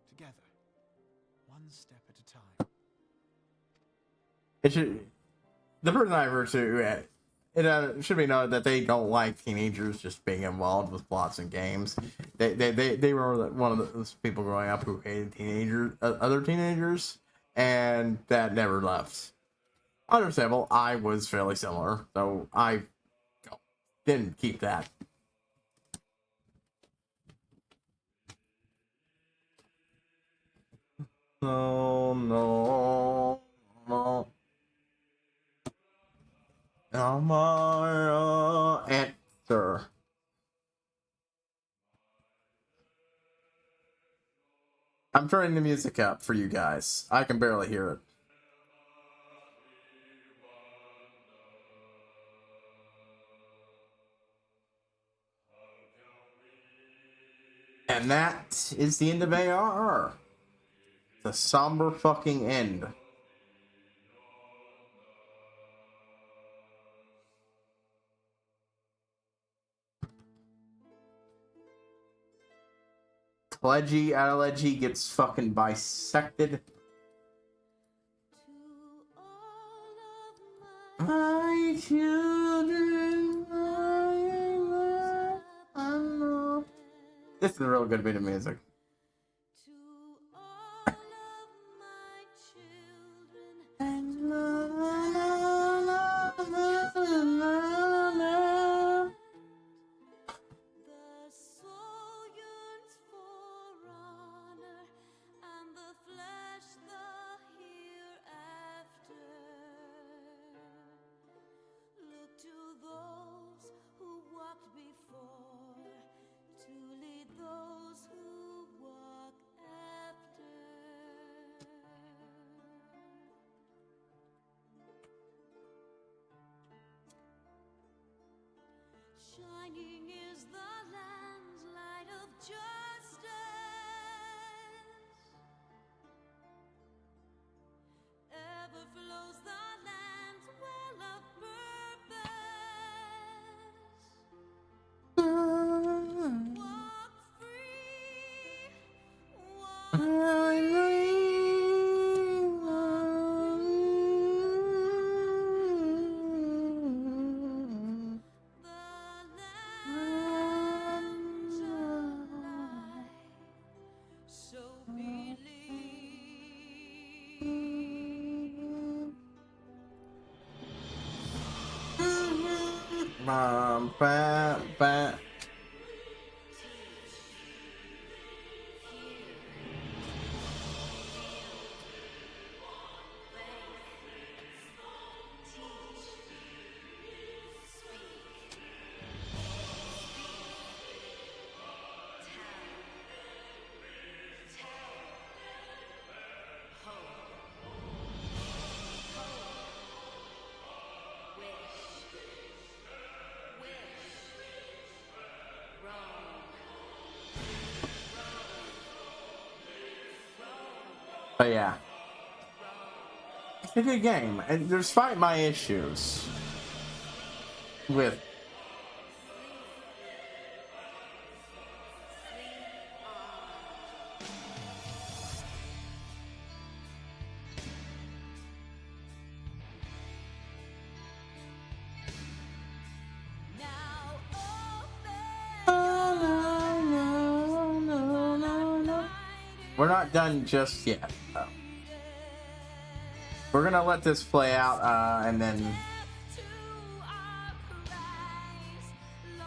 together, one step at a time. It should. The person I refer to, it should be noted that they don't like teenagers just being involved with plots and games. They were one of those people growing up who hated other teenagers, and that never left. Understandable. I was fairly similar, so I didn't keep that. No. Amara answer. I'm turning the music up for you guys. I can barely hear it. And that is the end of AR. The somber fucking end. Pledgy gets fucking bisected. My children, I know. This is a real good bit of music. Shining is the land's light of justice. Ever flows the land's well of purpose. Walk free, Ba. But yeah, it's a good game, and despite my issues with we're not done just yet, though. We're gonna let this play out, and then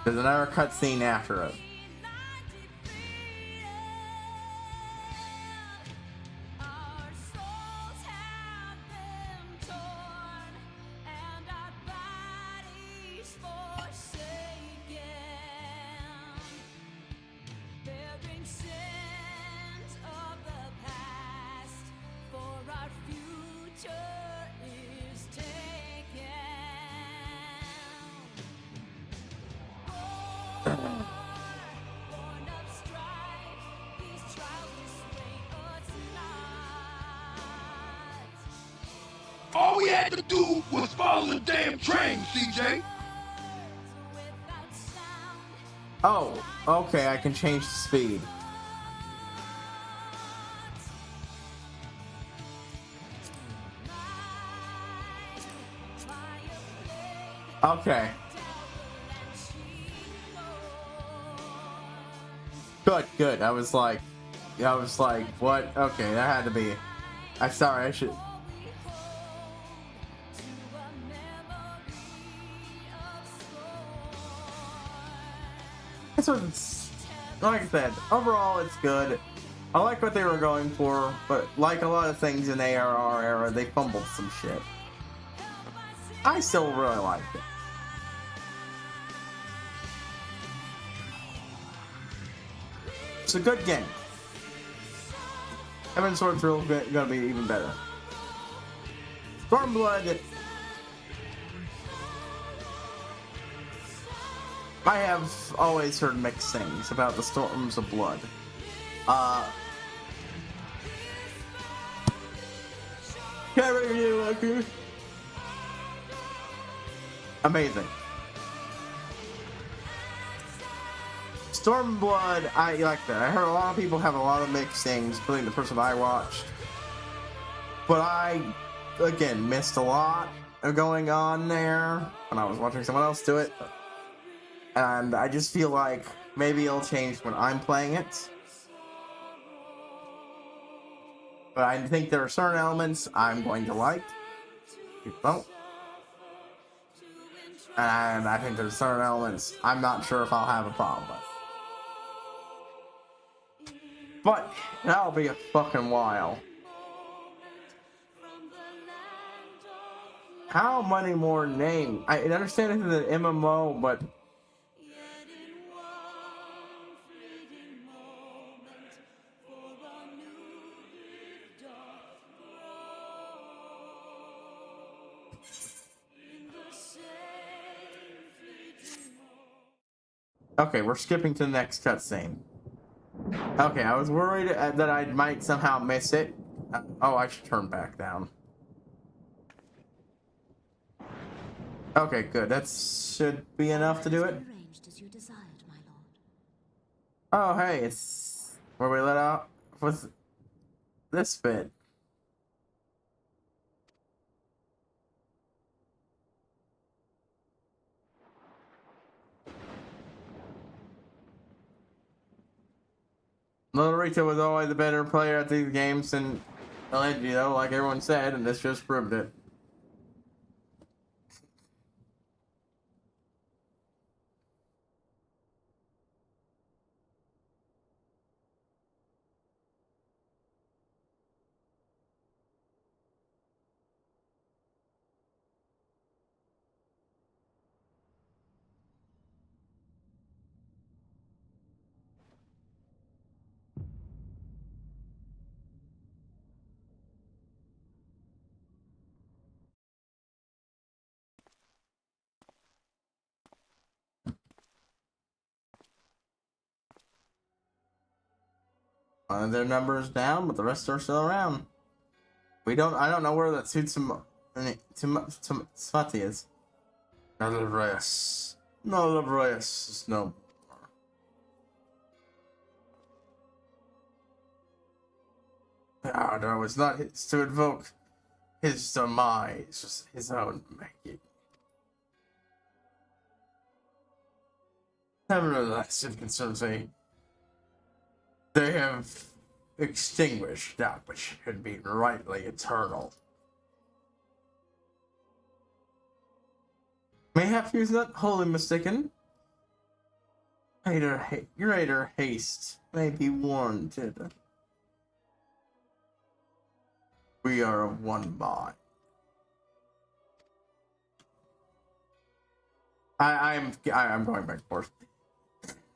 there's another cutscene after it. All we had to do was follow the damn train, CJ. Oh, okay, I can change the speed. Okay. Good. I was like, what? Okay, that had to be. I'm sorry, I should. This one's, like I said, overall it's good. I like what they were going for, but like a lot of things in the ARR era, they fumbled some shit. I still really liked it. It's a good game. Heaven's Sword's really gonna be even better. Stormblood, I have always heard mixed things about the Storms of Blood. Amazing. Stormblood, I like that. I heard a lot of people have a lot of mixed things, including the person I watched. But I, again, missed a lot of going on there when I was watching someone else do it. And I just feel like maybe it'll change when I'm playing it. But I think there are certain elements I'm going to like. People don't. And I think there's certain elements I'm not sure if I'll have a problem with. But that'll be a fucking while. How many more names? I understand this is an MMO, but okay, we're skipping to the next cutscene. Okay, I was worried that I might somehow miss it. Oh, I should turn back down. Okay, good. That should be enough to do it. Oh, hey, it's where we let out with this bit. Little Rita was always the better player at these games than Allegri, though, like everyone said, and this just proved it. One of their numbers down, but the rest are still around. I don't know where that Tsumati is. None of the rest is no more. Ah, no, it's not his to invoke his demise, just his own making. Nevertheless, it concerns me. They have extinguished that which had been rightly eternal. Mayhap he was not wholly mistaken. Greater haste may be warranted. We are of one mind. I'm going back and forth.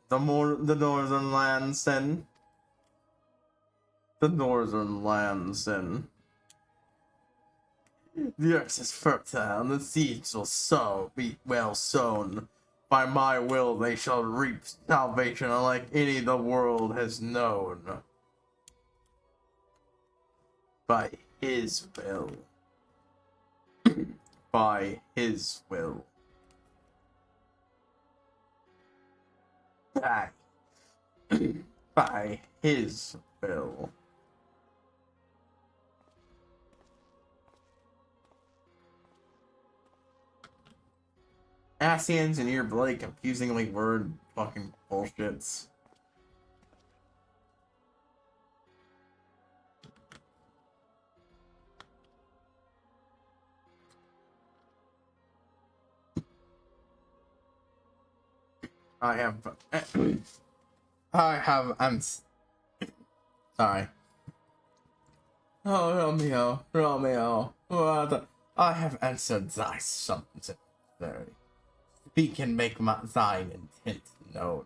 The northern lands then. The northern lands then. The earth is fertile, and the seeds will be well sown. By my will, they shall reap salvation unlike any the world has known. By his will. By his will. By his will. Ascians and your bloody confusingly word fucking bullshits. I'm sorry. Oh, Romeo, what? I have answered thy summons. Speak and make thine intent known.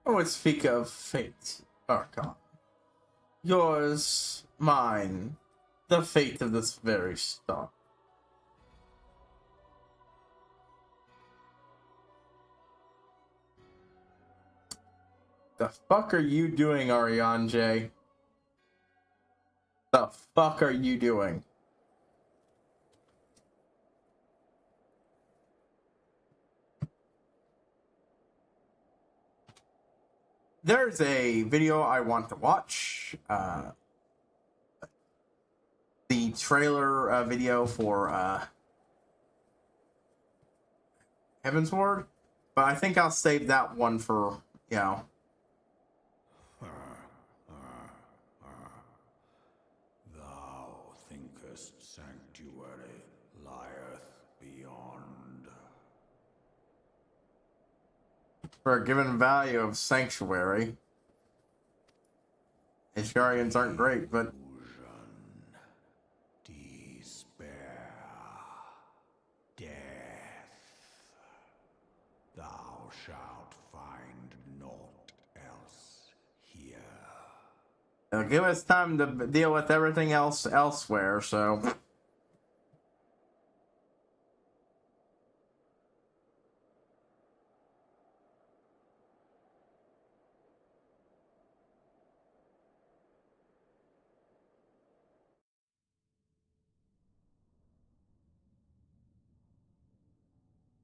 I would speak of fate, Archon. Yours, mine, the fate of this very star. The fuck are you doing, Ariane J? The fuck are you doing? There's a video I want to watch. The trailer video for Heavensward, but I think I'll save that one for, you know. Thou thinkest sanctuary lieth beyond. For a given value of sanctuary, Ishgarians aren't great, but Despair. Death. Thou shalt find naught else here. it'll give us time to deal with everything else elsewhere, so.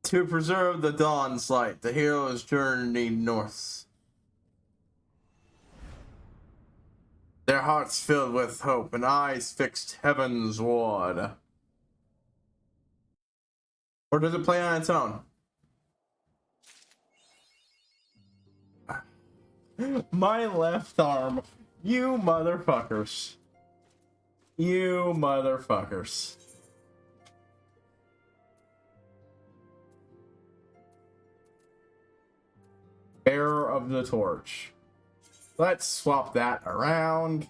To preserve the dawn's light, the heroes journey north. Their hearts filled with hope and eyes fixed heavensward. Or does it play on its own? My left arm. You motherfuckers. You motherfuckers. Bearer of the torch. Let's swap that around.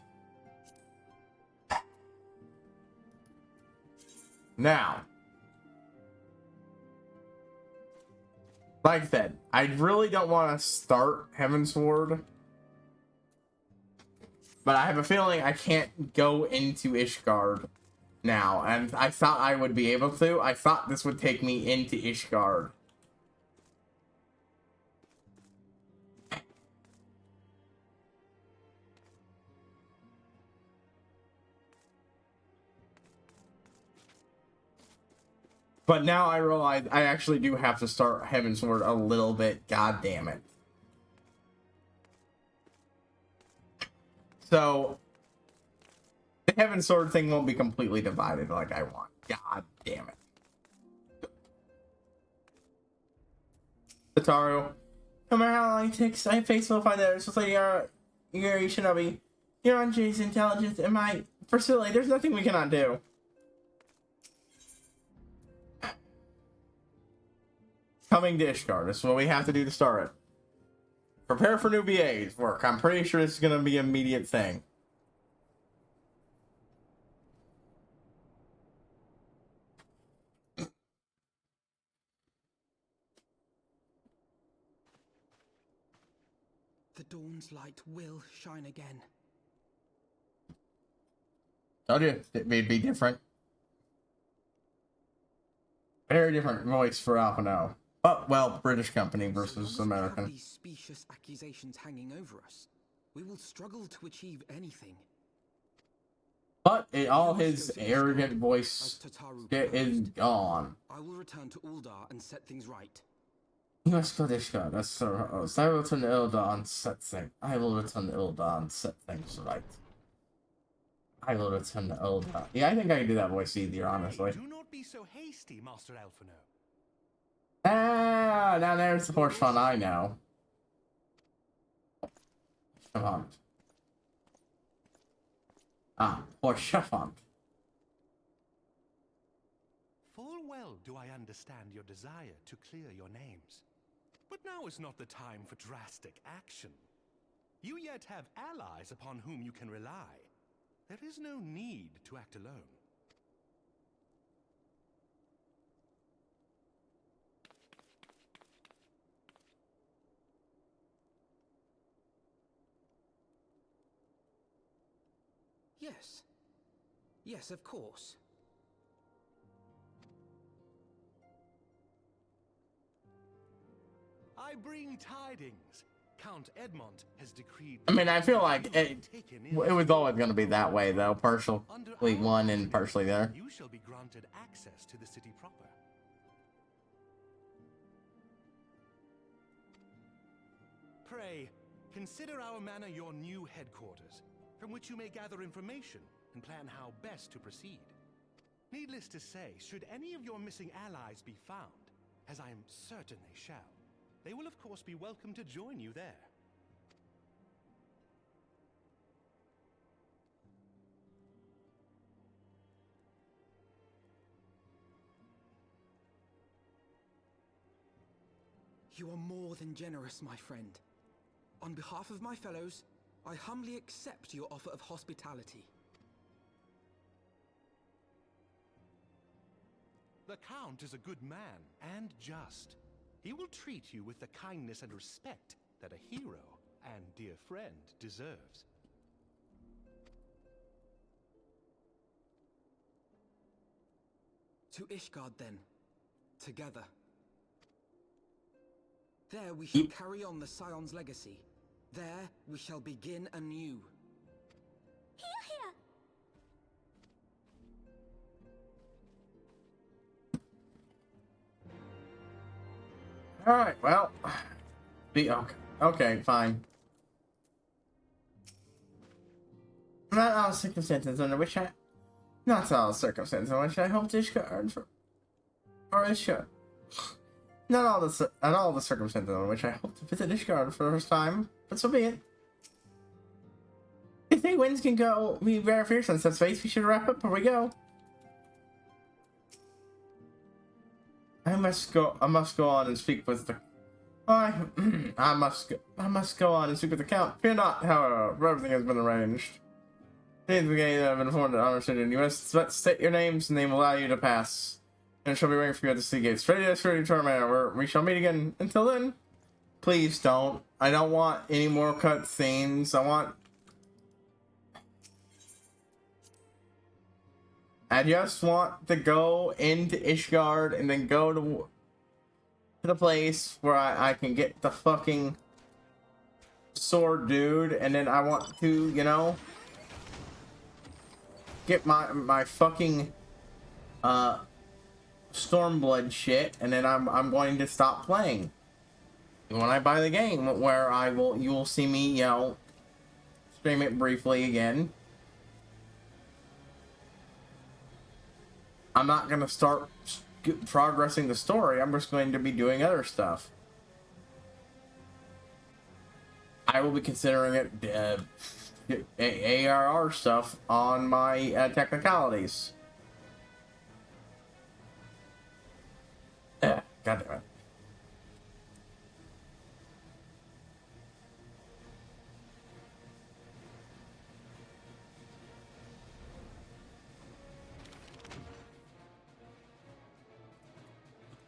Now, like I said, I really don't want to start Heavensward, but I have a feeling I can't go into Ishgard now, and I thought I would be able to. I thought this would take me into Ishgard. But now I realize I actually do have to start Heavensward a little bit. God damn it. So, the Heavensward thing won't be completely divided like I want. God damn it. Sataru, no matter how long it takes, I face will find that so you're Shinobi. You're on Jay's intelligence and my facility. There's nothing we cannot do. Coming to Ishgard. This is what we have to do to start it. Prepare for new VA's work. I'm pretty sure this is going to be an immediate thing. The dawn's light will shine again. Told you it'd be different. Very different voice for Alpha now. Oh, well, British company versus American. Have these specious accusations hanging over us, we will struggle to achieve anything. But all his arrogant voice is gone. I will return to Uldar and set things right. You must go to Ishgard. That's Sir Host. I will return to Uldar and set things. I will return to Uldar and set things right. I will return to Uldar. Yeah, I think I can do that voice easier, honestly. Do not be so hasty, Master Alphino. Ah, now there's the horse fun I know. Shavant. Ah, horse Shavant. Full well do I understand your desire to clear your names. But now is not the time for drastic action. You yet have allies upon whom you can rely. There is no need to act alone. Yes. Yes, of course. I bring tidings. Count Edmond has decreed. I mean, I feel like it was always going to be that way, though. Partially one and partially the other. You shall be granted access to the city proper. Pray, consider our manor your new headquarters, from which you may gather information and plan how best to proceed. Needless to say, should any of your missing allies be found, as I am certain they shall, they will of course be welcome to join you there. You are more than generous, my friend. On behalf of my fellows, I humbly accept your offer of hospitality. The Count is a good man and just. He will treat you with the kindness and respect that a hero and dear friend deserves. To Ishgard, then. Together. There we shall carry on the Scions' legacy. There we shall begin anew. Hear, hear! Alright, well. Okay, fine. Not all circumstances under which I hope to Ishgard for Ishgard. Not all the circumstances under which I hope to visit Ishgard for the first time, but so be it. If the winds can go be very fierce on such space, we should wrap up before we go. I must go on and speak with the I must go on and speak with the Count. Fear not, however, everything has been arranged. Please have been informed that honor and you must state your names and they will allow you to pass. And shall be waiting for you at the sea gates. Ready to return, man, where we shall meet again. Until then, please don't. I don't want any more cutscenes. I just want to go into Ishgard and then go to the place where I can get the fucking sword dude, and then I want to, you know, get my fucking Stormblood shit, and then I'm going to stop playing. When I buy the game, where you will see me, you know, stream it briefly again. I'm not going to start progressing the story. I'm just going to be doing other stuff. I will be considering it ARR stuff on my technicalities. God damn it.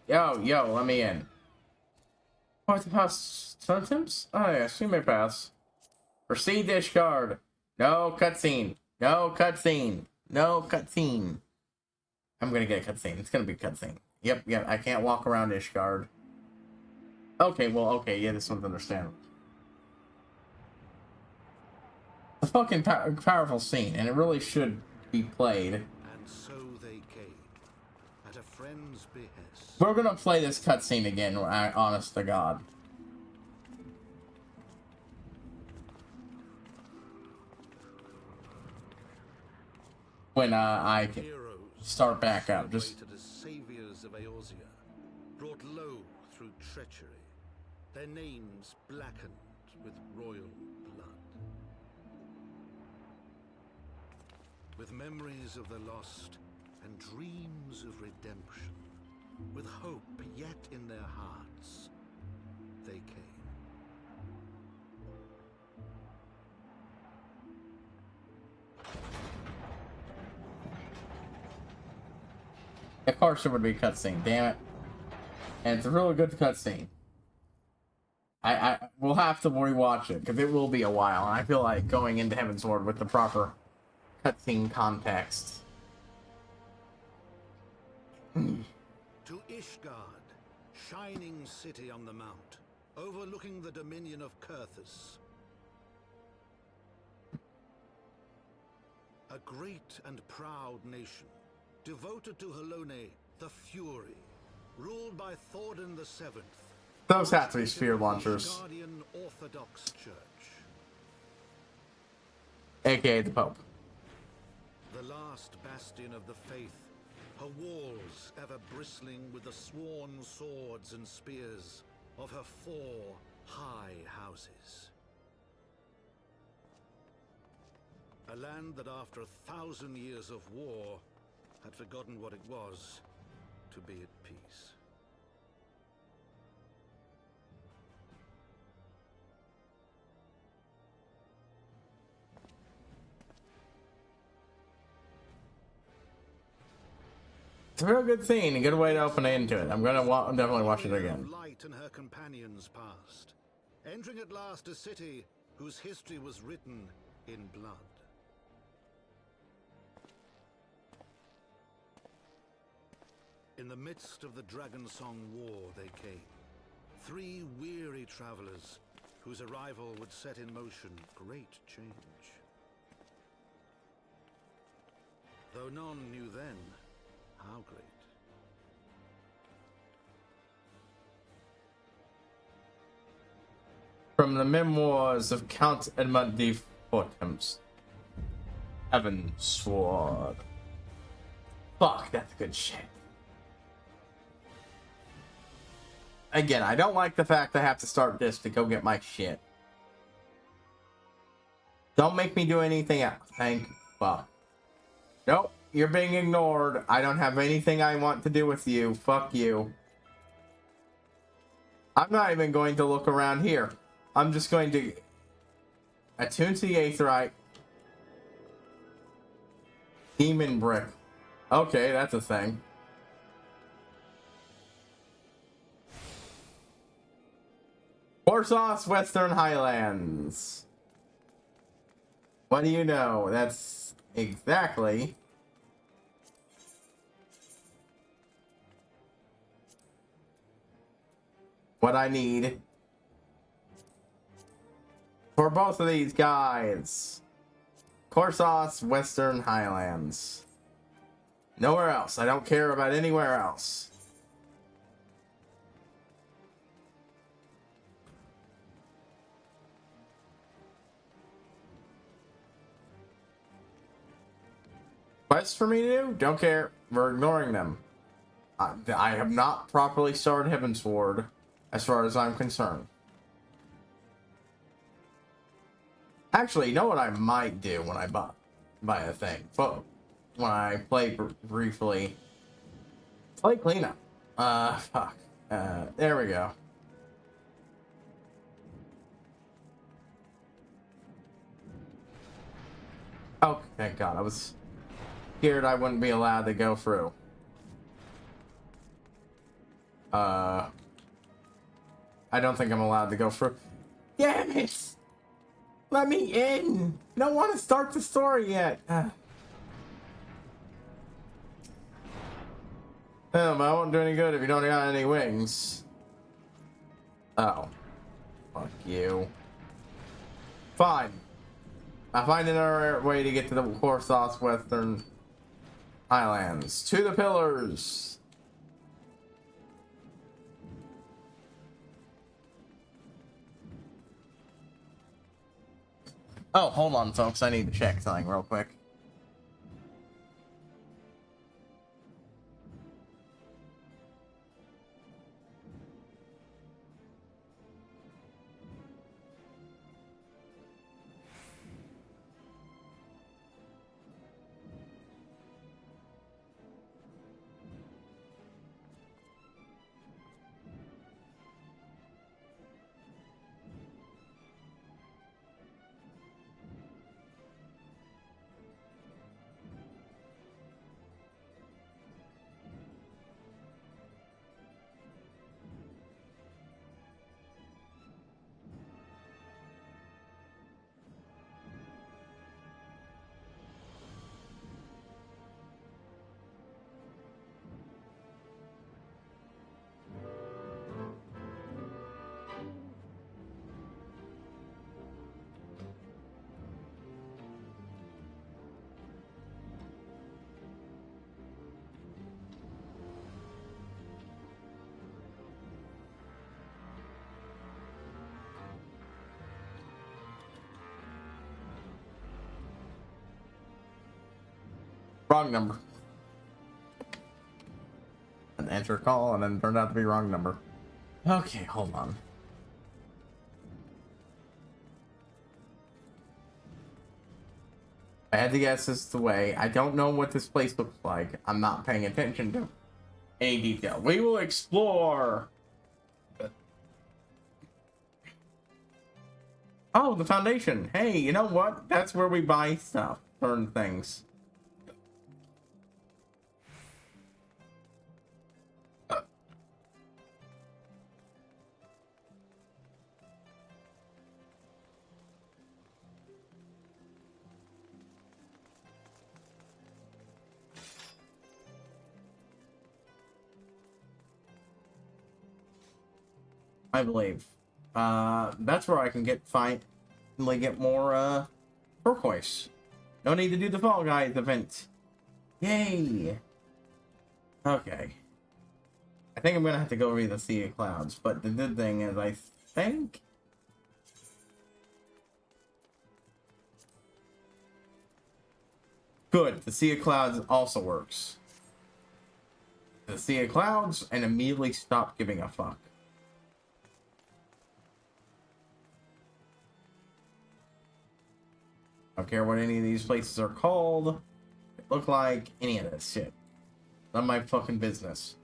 Yo, let me in. What the pass symptoms? Oh yes, you may pass. Proceed to Ishgard. No cutscene. No cutscene. No cutscene. I'm gonna get a cutscene. It's gonna be a cutscene. Yep, I can't walk around Ishgard. Okay, yeah, this one's understandable. A fucking powerful scene, and it really should be played. And so they came, at a friend's behest. We're gonna play this cutscene again, honest to God. When I can start back up, just Saviors of Eorzea, brought low through treachery, their names blackened with royal blood. With memories of the lost and dreams of redemption, with hope yet in their hearts, they came. Of course there would be a cutscene, damn it. And it's a really good cutscene. I will have to rewatch it, because it will be a while, and I feel like going into Heavensward with the proper cutscene context. To Ishgard, shining city on the mount, overlooking the dominion of Kurthus. A great and proud nation, devoted to Halone, the Fury, ruled by Thordan the Seventh. Those have to be spear launchers. Guardian Orthodox Church. AKA the Pope. The last bastion of the faith, her walls ever bristling with the sworn swords and spears of her 4 high houses. A land that after 1,000 years of war had forgotten what it was to be at peace. It's a real good scene, a good way to open into it. I'm gonna definitely watch it again. Light and her companions passed, entering at last a city whose history was written in blood. In the midst of the Dragonsong War they came, 3 weary travelers whose arrival would set in motion great change. Though none knew then how great. From the memoirs of Count Edmund de Fortemps. Heaven Sword. Fuck, that's good shit. Again, I don't like the fact I have to start this to go get my shit. Don't make me do anything else. Thank fuck. Nope, you're being ignored. I don't have anything I want to do with you. Fuck you. I'm not even going to look around here. I'm just going to attune to the Aetheryte. Demon Brick. Okay, that's a thing. Warsaw, Western Highlands. What do you know? That's exactly what I need for both of these guys. Corsos, Western Highlands. Nowhere else. I don't care about anywhere else. Quests for me to do? Don't care. We're ignoring them. I have not properly started Heavensward, as far as I'm concerned. Actually, you know what I might do when I buy a thing? But when I play briefly, play cleanup. Fuck. There we go. Oh, thank God. I was scared I wouldn't be allowed to go through. I don't think I'm allowed to go through. Damn it! Let me in! I don't want to start the story yet. I won't do any good if you don't got any wings. Oh. Fuck you. Fine. I'll find another way to get to the Corsos Western Highlands. To the pillars! Oh, hold on, folks. I need to check something real quick. Wrong number. And answer a call, and then turned out to be wrong number. Okay, hold on. I had to guess this the way. I don't know what this place looks like. I'm not paying attention to any detail. We will explore. Oh, the foundation. Hey, you know what? That's where we buy stuff. Learn things. I believe. That's where I can finally get more, turquoise. No need to do the Fall Guys event. Yay! Okay. I think I'm gonna have to go read the Sea of Clouds, but the good thing is I think... Good, the Sea of Clouds also works. The Sea of Clouds, and immediately stop giving a fuck. I don't care what any of these places are called. They look like any of this shit. None of my fucking business.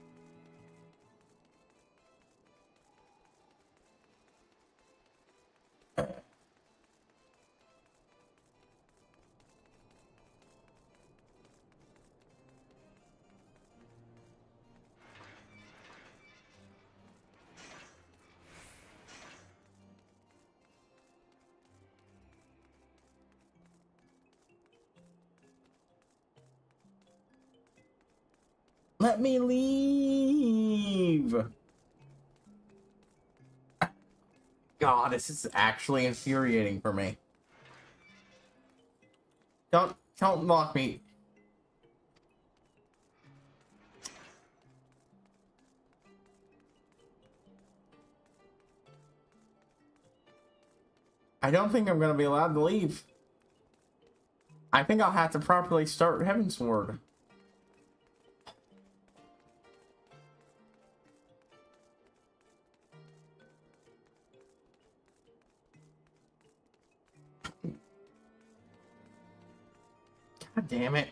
Let me leave. God, this is actually infuriating for me. Don't lock me. I don't think I'm gonna be allowed to leave. I think I'll have to properly start Heavensward. God damn it.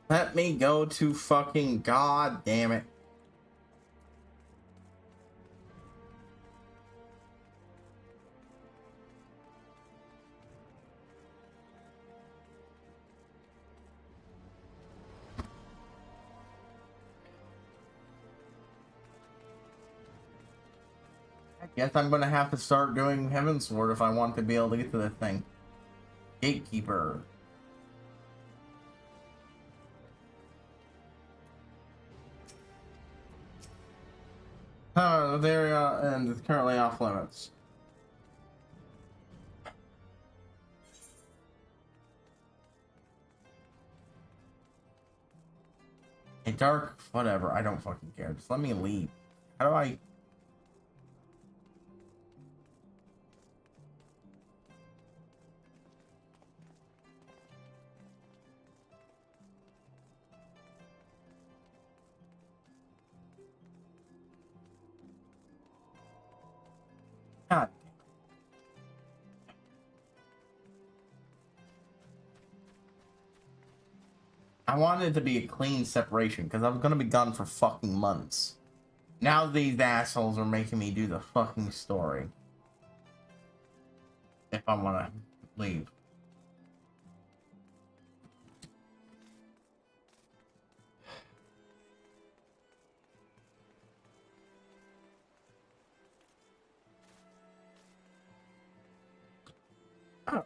Let me go to fucking God damn it. Guess I'm gonna have to start doing Heavensward if I want to be able to get to this thing. Gatekeeper. Oh, the area and it's currently off limits. A dark, whatever. I don't fucking care. Just let me leave. How do I? God. I wanted it to be a clean separation because I'm gonna be gone for fucking months. Now these assholes are making me do the fucking story. If I wanna leave. Oh.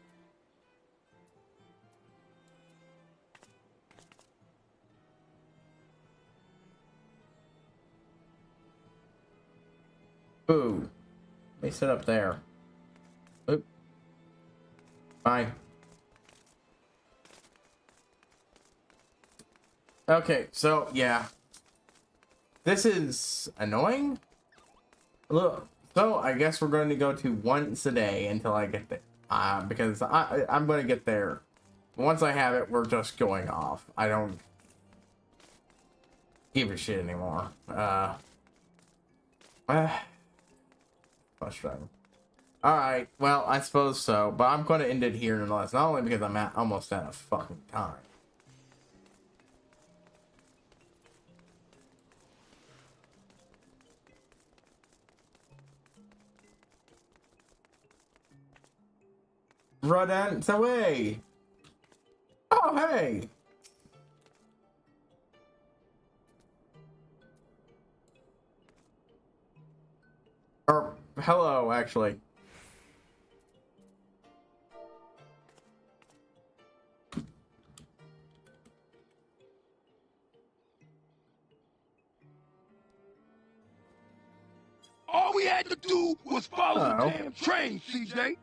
Boo. They sit up there. Oop. Bye. Okay, so yeah. This is annoying, Look, so I guess we're going to go to once a day until I get there. Because I'm going to get there. Once I have it, we're just going off. I don't give a shit anymore. Frustrating. Alright, well, I suppose so. But I'm going to end it here nonetheless. Not only because I'm almost out of fucking time. Rodent away! Oh, hey! Or, hello, actually. All we had to do was follow the damn train, CJ.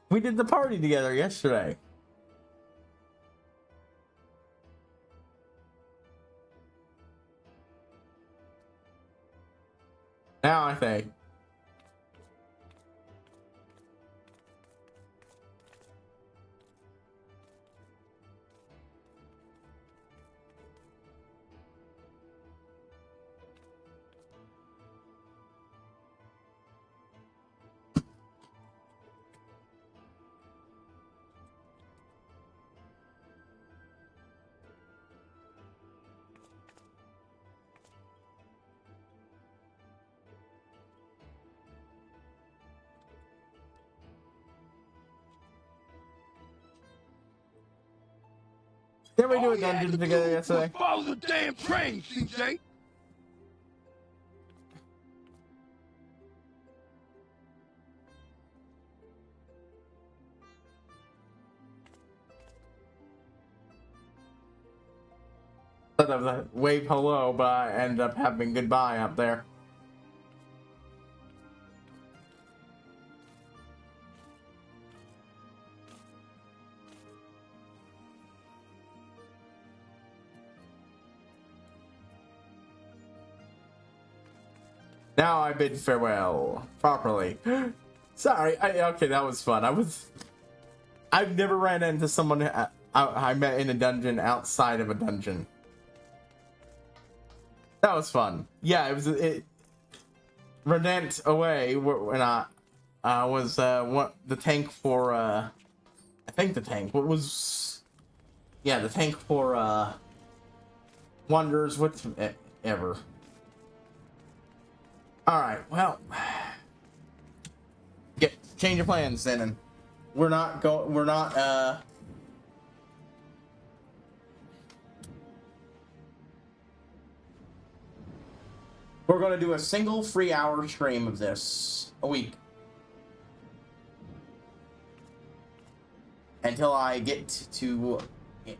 We did the party together yesterday. Now I think. Didn't we do a dungeon together yesterday? Follow the damn train, CJ. Instead of the wave hello, but I ended up having goodbye up there. Now I bid farewell properly. Sorry, okay, that was fun. I've never ran into someone I met in a dungeon outside of a dungeon. That was fun. Yeah, it Redent away when I was the tank for I think the tank. What was the tank for Wonders whatever. All right, well, change of plans then, and we're gonna do a single free hour stream of this a week until I get to it.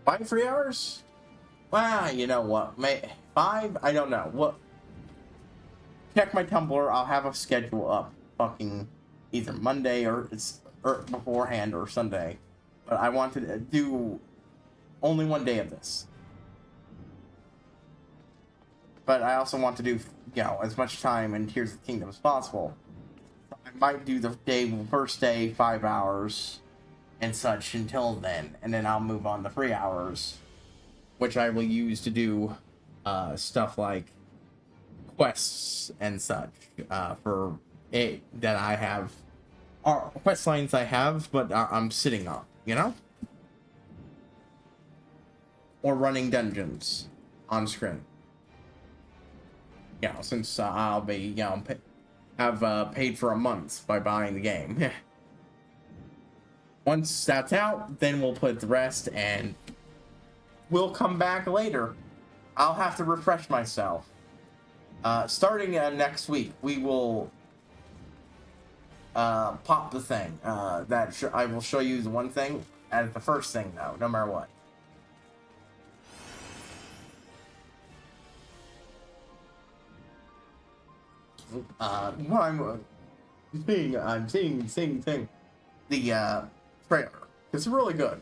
5 free hours? Well, you know what, 5? I don't know. What? Check my Tumblr. I'll have a schedule up. Fucking either Monday or beforehand or Sunday. But I want to do only one day of this. But I also want to do, as much time in Tears of the Kingdom as possible. I might do the first day, 5 hours and such until then. And then I'll move on to 3 hours, which I will use to do stuff like quests and such for it that I have, or quest lines I have, but I'm sitting on, or running dungeons on screen. Since I'll be, have paid for a month by buying the game. Once that's out, then we'll put the rest, and we'll come back later. I'll have to refresh myself. Starting next week, we will pop the thing. I will show you the one thing as the first thing, though, no matter what. I'm seeing the trailer. It's really good.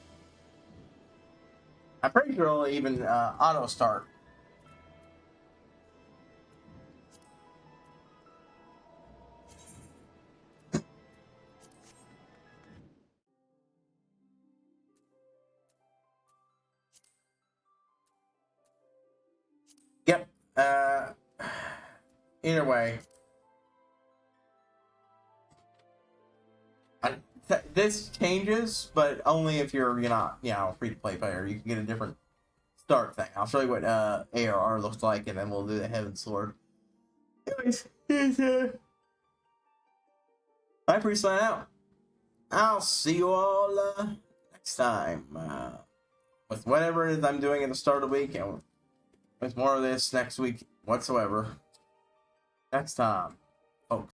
I'm pretty sure it'll even auto start. Yep. Either way, this changes, but only if you're not, free to play player. You can get a different start thing. I'll show you what ARR looks like, and then we'll do the Heaven Sword. Anyways, HighPriest sign out. I'll see you all next time with whatever it is I'm doing at the start of the week, and with more of this next week whatsoever. Next time, folks.